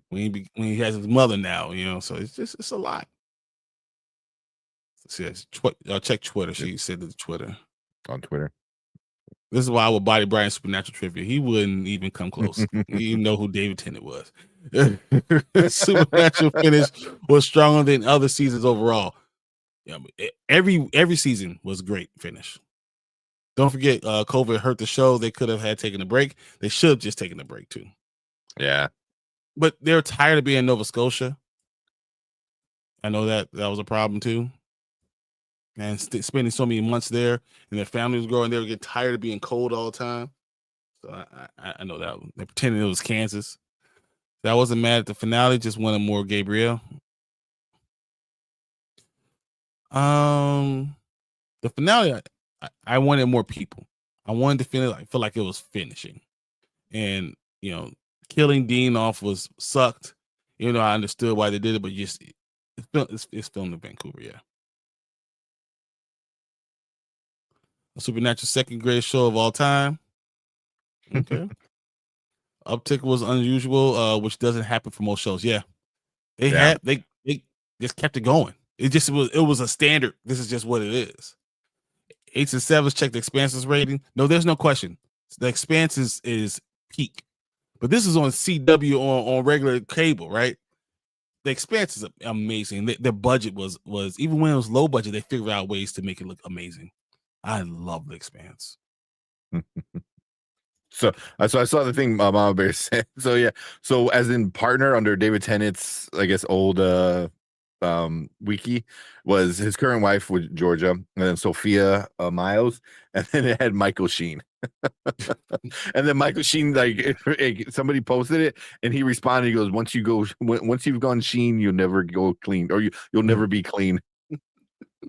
when he has his mother now, so it's a lot. Yes, check Twitter. She said to Twitter. On Twitter. This is why I would body Brian Supernatural trivia. He wouldn't even come close. You know who David Tennant was. Supernatural finish was stronger than other seasons overall. Yeah, every season was great finish. Don't forget, COVID hurt the show. They could have had taken a break. They should have just taken a break too. Yeah, but they're tired of being in Nova Scotia. I know that was a problem too. And spending so many months there, and their family was growing, they would get tired of being cold all the time. So I know that they're pretending it was Kansas. I wasn't mad at the finale, just wanted more Gabriel. The finale, I wanted more people. I wanted to feel like it was finishing, and killing Dean off sucked. I understood why they did it, but it's filmed in Vancouver, yeah. Supernatural second greatest show of all time. Okay. Uptick was unusual, which doesn't happen for most shows. Yeah. They just kept it going. It was a standard. This is just what it is. 8s and 7s check the Expanse's rating. No, there's no question. The Expanse is peak. But this is on CW on regular cable, right? The Expanse is amazing. Their budget was even when it was low budget, they figured out ways to make it look amazing. I love The Expanse. So I saw the thing Mama Bear said. So yeah. So as in partner under David Tennant's, I guess, old wiki was his current wife with Georgia, and then Sophia Miles, and then it had Michael Sheen. And then Michael Sheen, like somebody posted it, and he responded. He goes, "Once you've gone Sheen, you'll never go clean, or you'll never be clean."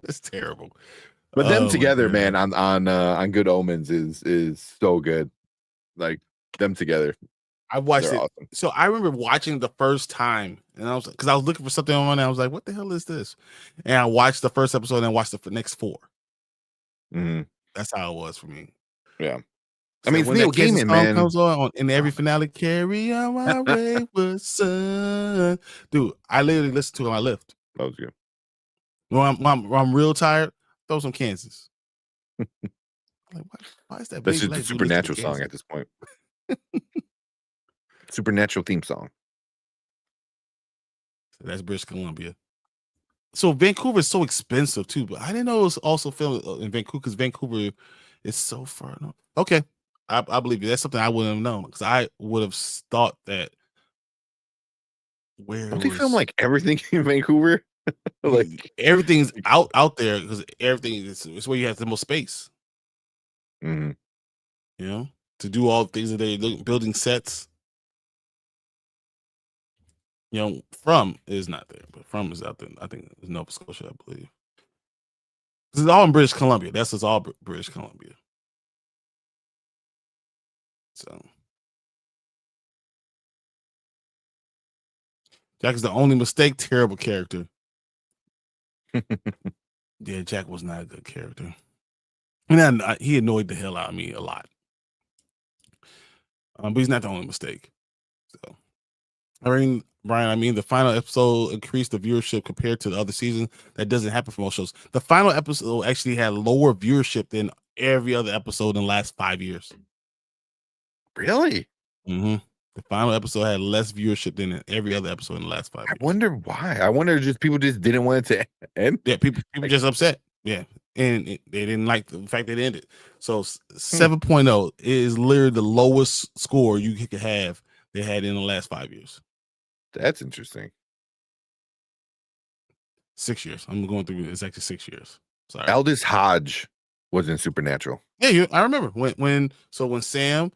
That's terrible. But them together, man, on Good Omens is so good. Like them together. I watched it. Awesome. So I remember watching the first time, and I was looking for something on, and I was like, "What the hell is this?" And I watched the first episode, and then watched the next 4. Mm-hmm. That's how it was for me. Yeah. So I mean, it's Neil Gaiman, man. Comes on in every finale, carry on my wayward son. Dude, I literally listened to it on my lift. That was good. When I'm real tired, throw some Kansas. Like, why is that? That's just a Supernatural song at this point. Supernatural theme song. So that's British Columbia. So Vancouver is so expensive too, but I didn't know it was also filmed in Vancouver because Vancouver is so far. No. Okay, I believe you. That's something I wouldn't have known because I would have thought that. Don't they film like everything in Vancouver? Like everything's out there because everything is where you have the most space. Mm-hmm. To do all the things that they're building sets. From is not there, but From is out there. I think it's Nova Scotia, I believe. This is all in British Columbia. That's just all British Columbia. So Jack is the only mistake. Terrible character. Yeah, Jack was not a good character. And then he annoyed the hell out of me a lot. But he's not the only mistake. So, Brian, the final episode increased the viewership compared to the other season. That doesn't happen for most shows. The final episode actually had lower viewership than every other episode in the last 5 years. Really? Mm-hmm. The final episode had less viewership than every other episode in the last 5 years. I wonder why. I wonder just people just didn't want it to end. Yeah, people just upset. Yeah. And they didn't like the fact that it ended. So 7.0 is literally the lowest score you could have they had in the last 5 years. That's interesting. 6 years. I'm going through it's actually 6 years. Sorry. Aldous Hodge was in Supernatural. Yeah, I remember when Sam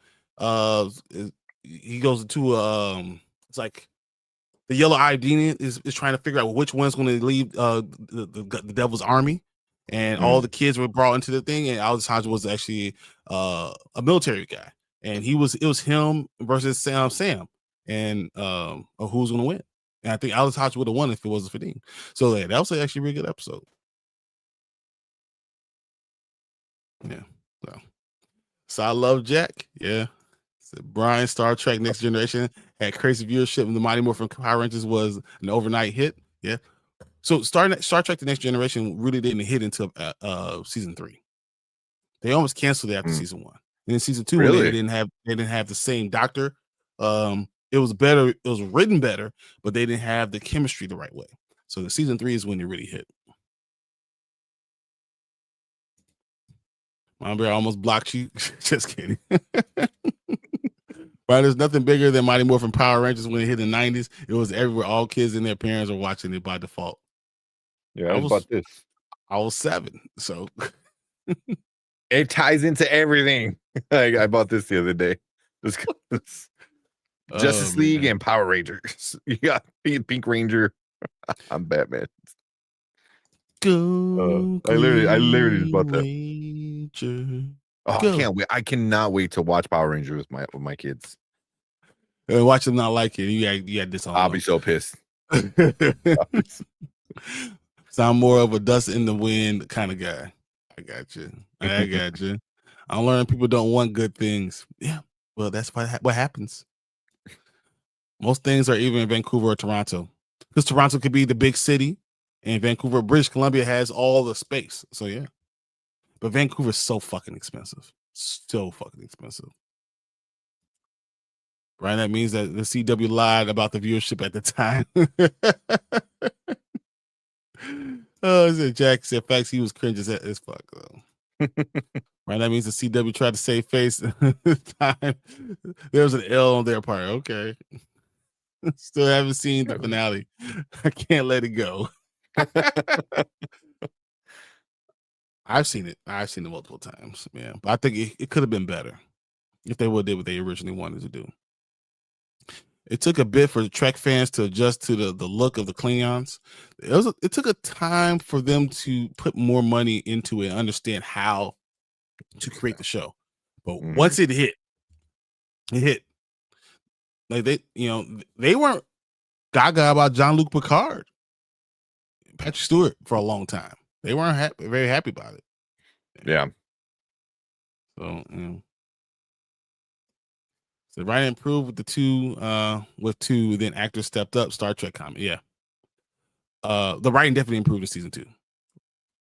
he goes into it's like the yellow-eyed demon is trying to figure out which one's going to leave the devil's army, and all the kids were brought into the thing, and Alessandro was actually a military guy, and it was him versus Sam, and who's going to win. And I think Alessandro would have won if it wasn't for Dean. So that was actually a really good episode. Yeah. So I love Jack. Yeah. So Brian, Star Trek Next Generation had crazy viewership, and the Mighty Morphin Power Rangers was an overnight hit. Yeah. So Star Trek The Next Generation really didn't hit until season 3. They almost canceled it after season 1. And then season 2, Really? when they didn't have the same doctor. It was better. It was written better, but they didn't have the chemistry the right way. So the season 3 is when it really hit. My bear almost blocked you. Just kidding. Right, there's nothing bigger than Mighty Morphin Power Rangers when it hit in the 90s. It was everywhere. All kids and their parents were watching it by default. Yeah, I was about this. I was 7, so it ties into everything. I bought this the other day. Justice League and Power Rangers. You got Pink Ranger. I'm Batman. Go. I literally just bought that. Ranger. Oh, I can't wait. I cannot wait to watch Power Rangers with my kids. Watch them not like it. You had this on. I'll be so pissed. So I'm more of a dust in the wind kind of guy. I got you. I learned people don't want good things. Yeah, well, that's what happens. Most things are either in Vancouver or Toronto, because Toronto could be the big city, and Vancouver, British Columbia, has all the space. So yeah, but Vancouver is so fucking expensive. So fucking expensive. Right, that means that the CW lied about the viewership at the time. Jack said facts. He was cringe as fuck though. Right, that means the CW tried to save face. Time there was an L on their part. Okay, still haven't seen the finale. I can't let it go. I've seen it. I've seen it multiple times, man. But I think it could have been better if they would have did what they originally wanted to do. It took a bit for the Trek fans to adjust to the look of the Klingons. It took a time for them to put more money into it and understand how to create the show. But once it hit. Like they weren't gaga about Jean-Luc Picard, Patrick Stewart for a long time. They weren't very happy about it. Yeah. So So writing improved with two, then actors stepped up. Star Trek comment, yeah. The writing definitely improved in season 2,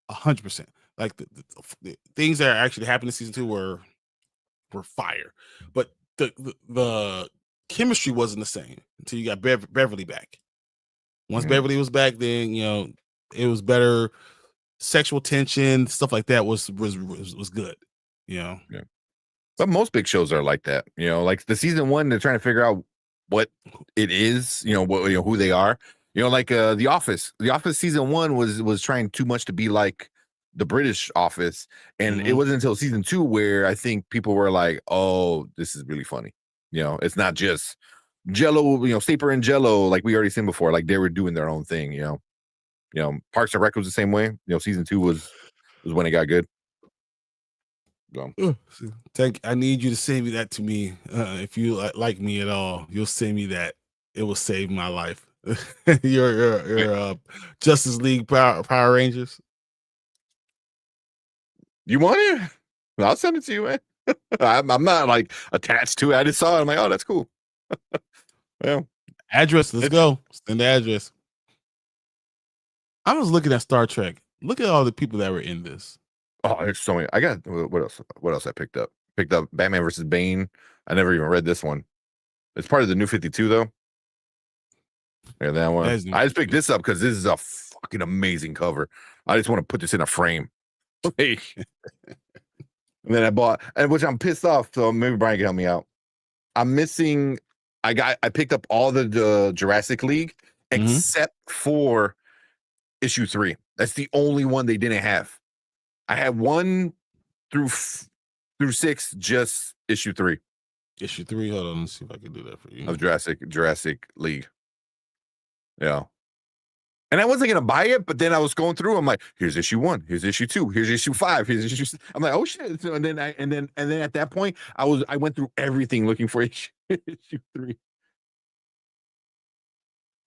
100%. Like the things that are actually happening in season 2 were fire, but the chemistry wasn't the same until you got Beverly back. Once Beverly was back, then it was better. Sexual tension, stuff like that was good. Yeah. But most big shows are like that, like the season 1, they're trying to figure out what it is, who they are, like The Office. The Office season 1 was trying too much to be like the British Office, and it wasn't until season 2 where I think people were like, "Oh, this is really funny." It's not just Jello, Sleeper and Jello, like we already seen before. Like they were doing their own thing. Parks and Rec was the same way. Season 2 was when it got good. Tank, I need you to send me that to me. If you like me at all, you'll send me that. It will save my life. your Justice League Power Rangers. You want it? I'll send it to you, man. I'm not like attached to it. I just saw it. I'm like, oh, that's cool. Well, address. Let's go. Send the address. I was looking at Star Trek. Look at all the people that were in this. Oh, there's so many. I got what else? What else I picked up? Picked up Batman versus Bane. I never even read this one. It's part of the New 52, though. Yeah, that one. I just picked this up because this is a fucking amazing cover. I just want to put this in a frame. And then I bought, and which I'm pissed off. So maybe Brian can help me out. I'm missing. I picked up all the Jurassic League except for issue 3. That's the only one they didn't have. I had 1 through 6, just issue 3. Issue 3. Hold on, let's see if I can do that for you. Of Jurassic League. Yeah. And I wasn't gonna buy it, but then I was going through. I'm like, here's issue 1, here's issue 2, here's issue 5, here's issue. I'm like, oh shit! So, and then at that point, I went through everything looking for issue 3.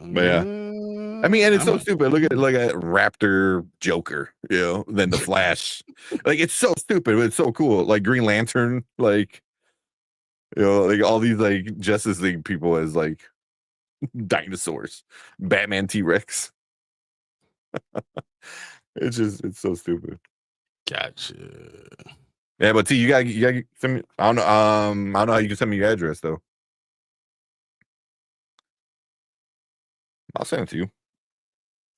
But yeah, I mean, and it's so stupid. Look at Raptor Joker, then the Flash. Like it's so stupid, but it's so cool. Like Green Lantern, like like all these like Justice League people as like dinosaurs, Batman T-Rex. It's so stupid. Gotcha. Yeah, but T, you got send me. I don't know how you can send me your address though. I'll send it to you.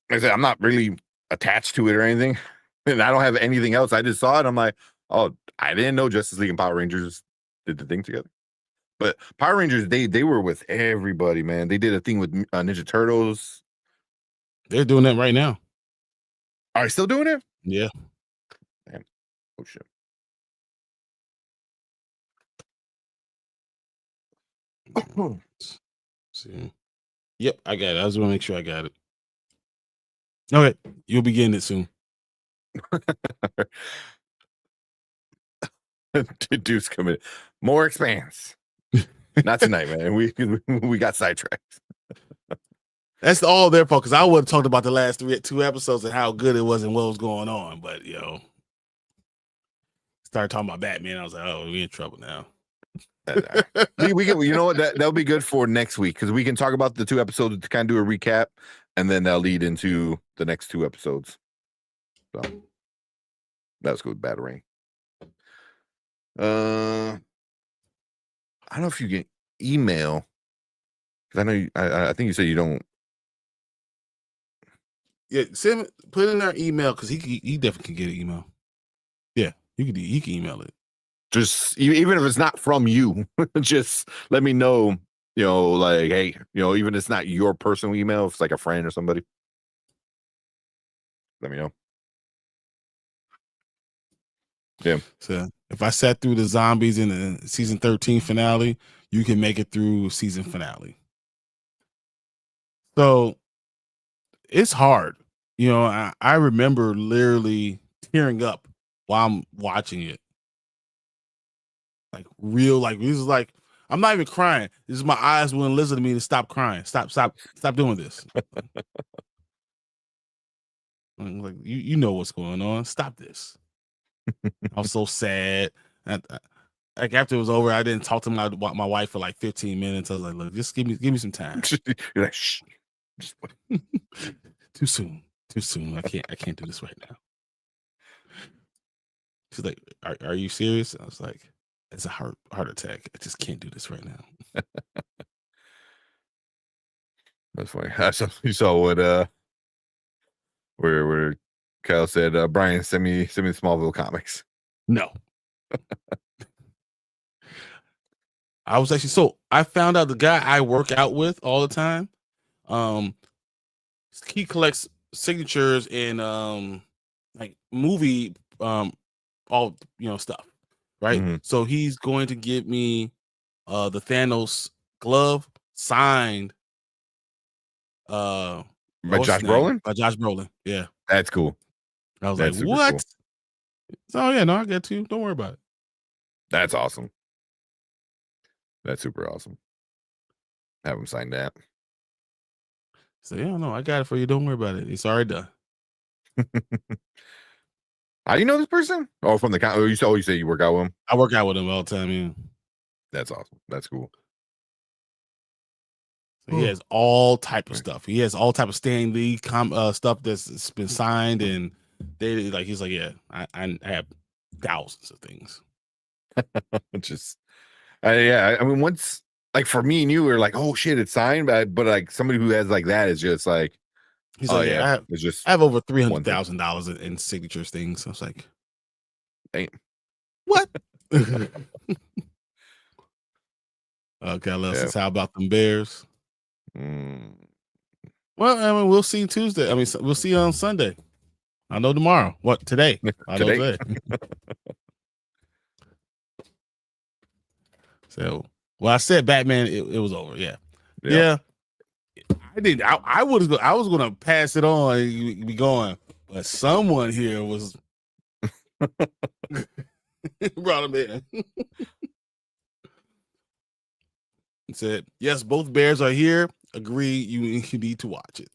Like I said, I'm not really attached to it or anything, and I don't have anything else. I just saw it. I'm like, oh, I didn't know Justice League and Power Rangers did the thing together. But Power Rangers, they were with everybody, man. They did a thing with Ninja Turtles. They're doing that right now. Are they still doing it? Yeah. Damn. Oh shit. See. Yep, I got it. I just want to make sure I got it. Okay, you'll be getting it soon. Dude's coming. More Expanse. Not tonight, man. We got sidetracked. That's all their fault, because I would have talked about the last 2 episodes and how good it was and what was going on, but started talking about Batman. I was like, oh, we in trouble now. we can, you know what, that'll be good for next week, because we can talk about the 2 episodes to kind of do a recap, and then that'll lead into the next 2 episodes. So that's good. Battering. I don't know if you get email, because I know I think you said you don't. Yeah, put in our email, because he definitely can get an email. Yeah, he can email it. Just even if it's not from you, just let me know. Like, hey, even if it's not your personal email, if it's like a friend or somebody, let me know. Yeah. So if I sat through the zombies in the season 13 finale, you can make it through season finale. So it's hard. I remember literally tearing up while I'm watching it. Like this is like, I'm not even crying. This is my eyes wouldn't listen to me to stop crying. Stop doing this. Like, you know what's going on. Stop this. I was so sad. Like after it was over, I didn't talk to my wife for like 15 minutes. I was like, look, just give me some time. You're like, shh. Too soon. I can't do this right now. She's like, are you serious? I was like, it's a heart attack. I just can't do this right now. That's funny. You saw what where Kyle said, Brian, send me Smallville comics. No. I was actually, I found out the guy I work out with all the time, he collects signatures in like movie all stuff, right? Mm-hmm. So he's going to give me the Thanos glove signed by Josh Brolin? By Josh Brolin. Yeah. That's cool. I was like, what? Cool. Oh yeah, no, I get you. Don't worry about it. That's awesome. That's super awesome. Have him sign that. So yeah, no, I got it for you. Don't worry about it. It's already done. How do you know this person? Oh, from the you say you work out with him? I work out with him all the time, yeah. That's awesome. That's cool. So he has all type of stuff. He has all type of Stan Lee stuff that's been signed, and he's like, yeah, I have thousands of things. Yeah. I mean, once, like for me and you, we're like, oh shit, it's signed, but like somebody who has like that is just like, he's like, yeah, I have over $300,000 in signatures things. I was like, damn, what? Okay, let's how about them Bears? Well, I mean, we'll see Tuesday. I mean, we'll see on Sunday. I know tomorrow. What today? I know today. So, well, I said Batman. It was over. Yeah. I didn't. I was gonna pass it on and be going, but someone here was brought him in. And said, "Yes, both bears are here. Agree. You need to watch it."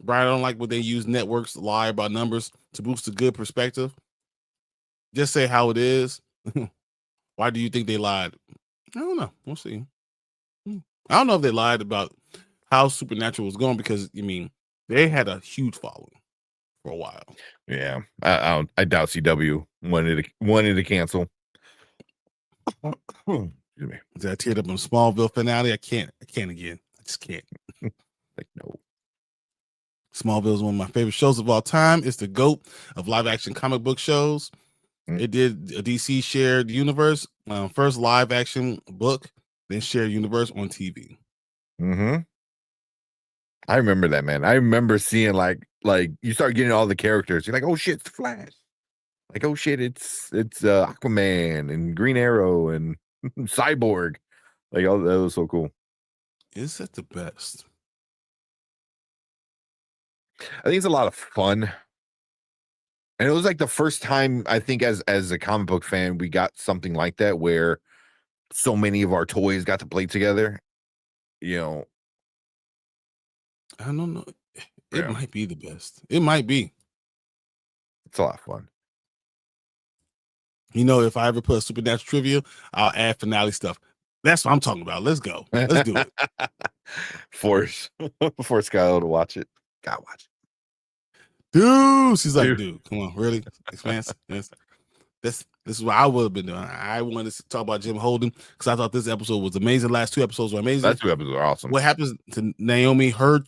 Brian, I don't like when they use networks to lie about numbers to boost a good perspective. Just say how it is. Why do you think they lied? I don't know. We'll see. I don't know if they lied about how Supernatural was going because they had a huge following for a while. Yeah, I doubt CW wanted to cancel. Excuse me. I teared up in Smallville finale. I can't again. I just can't. Like no. Smallville is one of my favorite shows of all time. It's the GOAT of live action comic book shows. It did a DC shared universe, first live action book, then shared universe on TV. I remember that, man. I remember seeing like you start getting all the characters. You're like, oh shit, it's Flash. Like, oh shit, it's Aquaman and Green Arrow and Cyborg. Like, oh, that was so cool. Is that the best? I think it's a lot of fun. And it was like the first time I think as a comic book fan, we got something like that where so many of our toys got to play together. I don't know. It might be the best. It might be. It's a lot of fun. If I ever put a Supernatural trivia, I'll add finale stuff. That's what I'm talking about. Let's go. Let's do it. Force Skylar to watch it. Gotta watch it. Dude, she's like, dude, come on, really? Expanse? Yes. This is what I would have been doing. I wanted to talk about Jim Holden because I thought this episode was amazing. Last 2 episodes were amazing. Last 2 episodes are awesome. What happens to Naomi? Her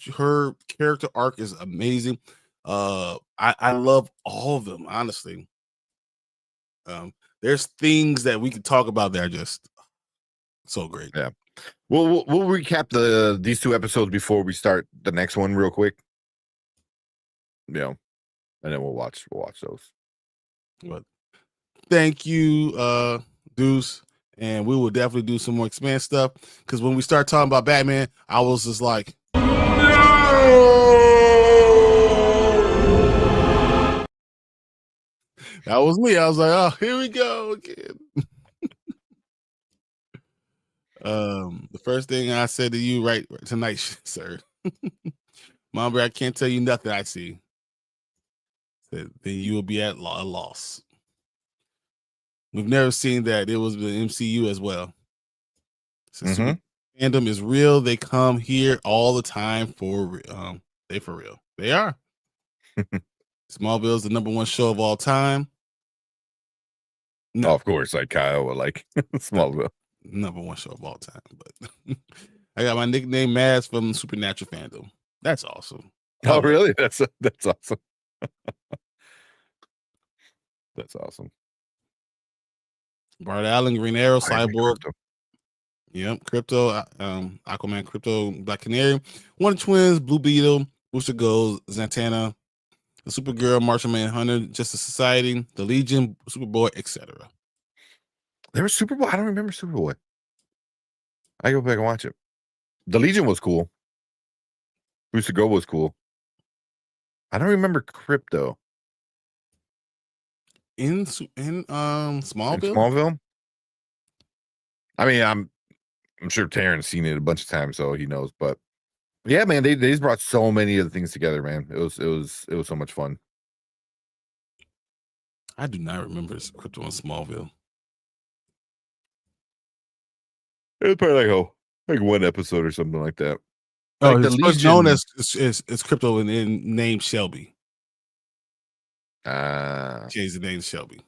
character arc is amazing. I love all of them, honestly. There's things that we could talk about that are just so great. Yeah. We'll recap these 2 episodes before we start the next one real quick. And then we'll watch those. But thank you, Deuce, and we will definitely do some more Expanse stuff because when we start talking about Batman, I was just like, no! That was me. I was like, oh, here we go again. The first thing I said to you right tonight, sir, Mom, I can't tell you nothing I see. Then you will be at a loss. We've never seen that. It was the MCU as well. Fandom is real. They come here all the time for real. They for real. They are. Smallville is the #1 show of all time. No, of course, like Kyle would like Smallville. #1 show of all time. But I got my nickname Maz from Supernatural fandom. That's awesome. Oh, really? That's awesome. That's awesome. Bart Allen, Green Arrow, Cyborg. Yep, Crypto, Aquaman, Crypto, Black Canary, Wonder Twins, Blue Beetle, Booster Gold, Zatanna, the Supergirl, Martian Manhunter, Justice Society, the Legion, Superboy, etc. There was Superboy. I don't remember Superboy. I go back and watch it. The Legion was cool. Booster Gold was cool. I don't remember Crypto. In Smallville? In Smallville? I mean, I'm sure Taryn's seen it a bunch of times, so he knows. But yeah, man, they just brought so many of the things together, man. It was so much fun. I do not remember Crypto in Smallville. It was probably like one episode or something like that. Oh, like the Legion known as is Crypto in name Shelby. Changed the name to Shelby.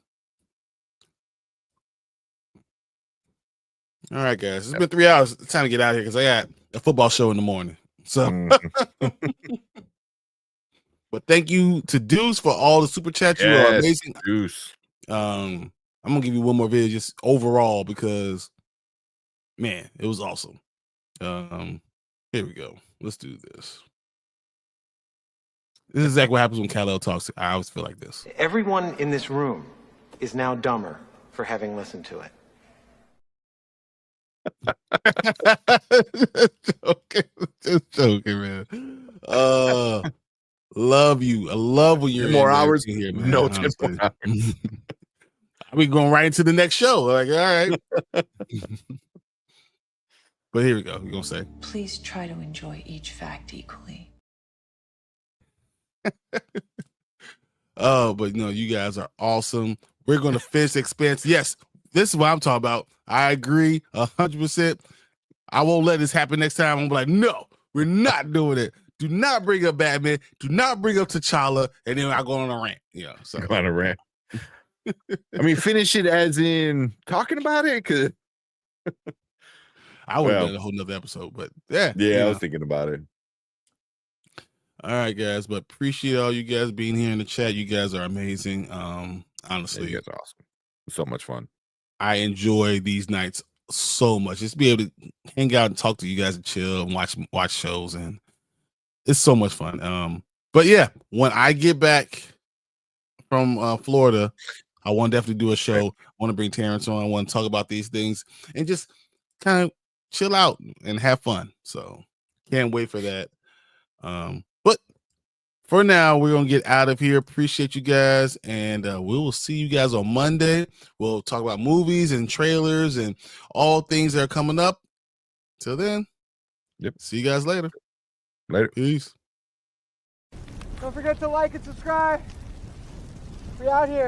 All right, guys. It's been 3 hours. It's time to get out of here because I got a football show in the morning. So, but thank you to Deuce for all the super chats. You are amazing. Deuce. I'm gonna give you one more video just overall because, man, it was awesome. Here we go. Let's do this. This is exactly what happens when Kal-El talks. I always feel like this. Everyone in this room is now dumber for having listened to it. Just joking, man. Love you. I love when you're 10 more in there hours. here, man. No, 10 more honestly. We going right into the next show. Like, all right. But here we go. You're gonna say, Please try to enjoy each fact equally. oh, but no, you guys are awesome. We're gonna finish Expanse. Yes, this is what I'm talking about. I agree 100%. I won't let this happen next time. I'm like, no, we're not doing it. Do not bring up Batman. Do not bring up T'Challa. And then I go on a rant. Yeah, so Go on a rant. I mean, finish it as in talking about it, because I would have done a whole nother episode, but yeah. I was thinking about it. All right, guys, but appreciate all you guys being here in the chat. You guys are amazing. Honestly, You guys are awesome. So much fun. I enjoy these nights so much. Just be able to hang out and talk to you guys and chill and watch shows, and it's so much fun. But yeah, when I get back from Florida, I want to definitely do a show. I want to bring Terrence on. I want to talk about these things and just kind of chill out and have fun. So can't wait for that. But for now, we're gonna get out of here. Appreciate you guys, and we will see you guys on Monday. We'll talk about movies and trailers and all things that are coming up. Till then, see you guys later. Peace. Don't forget to like and subscribe. We out here.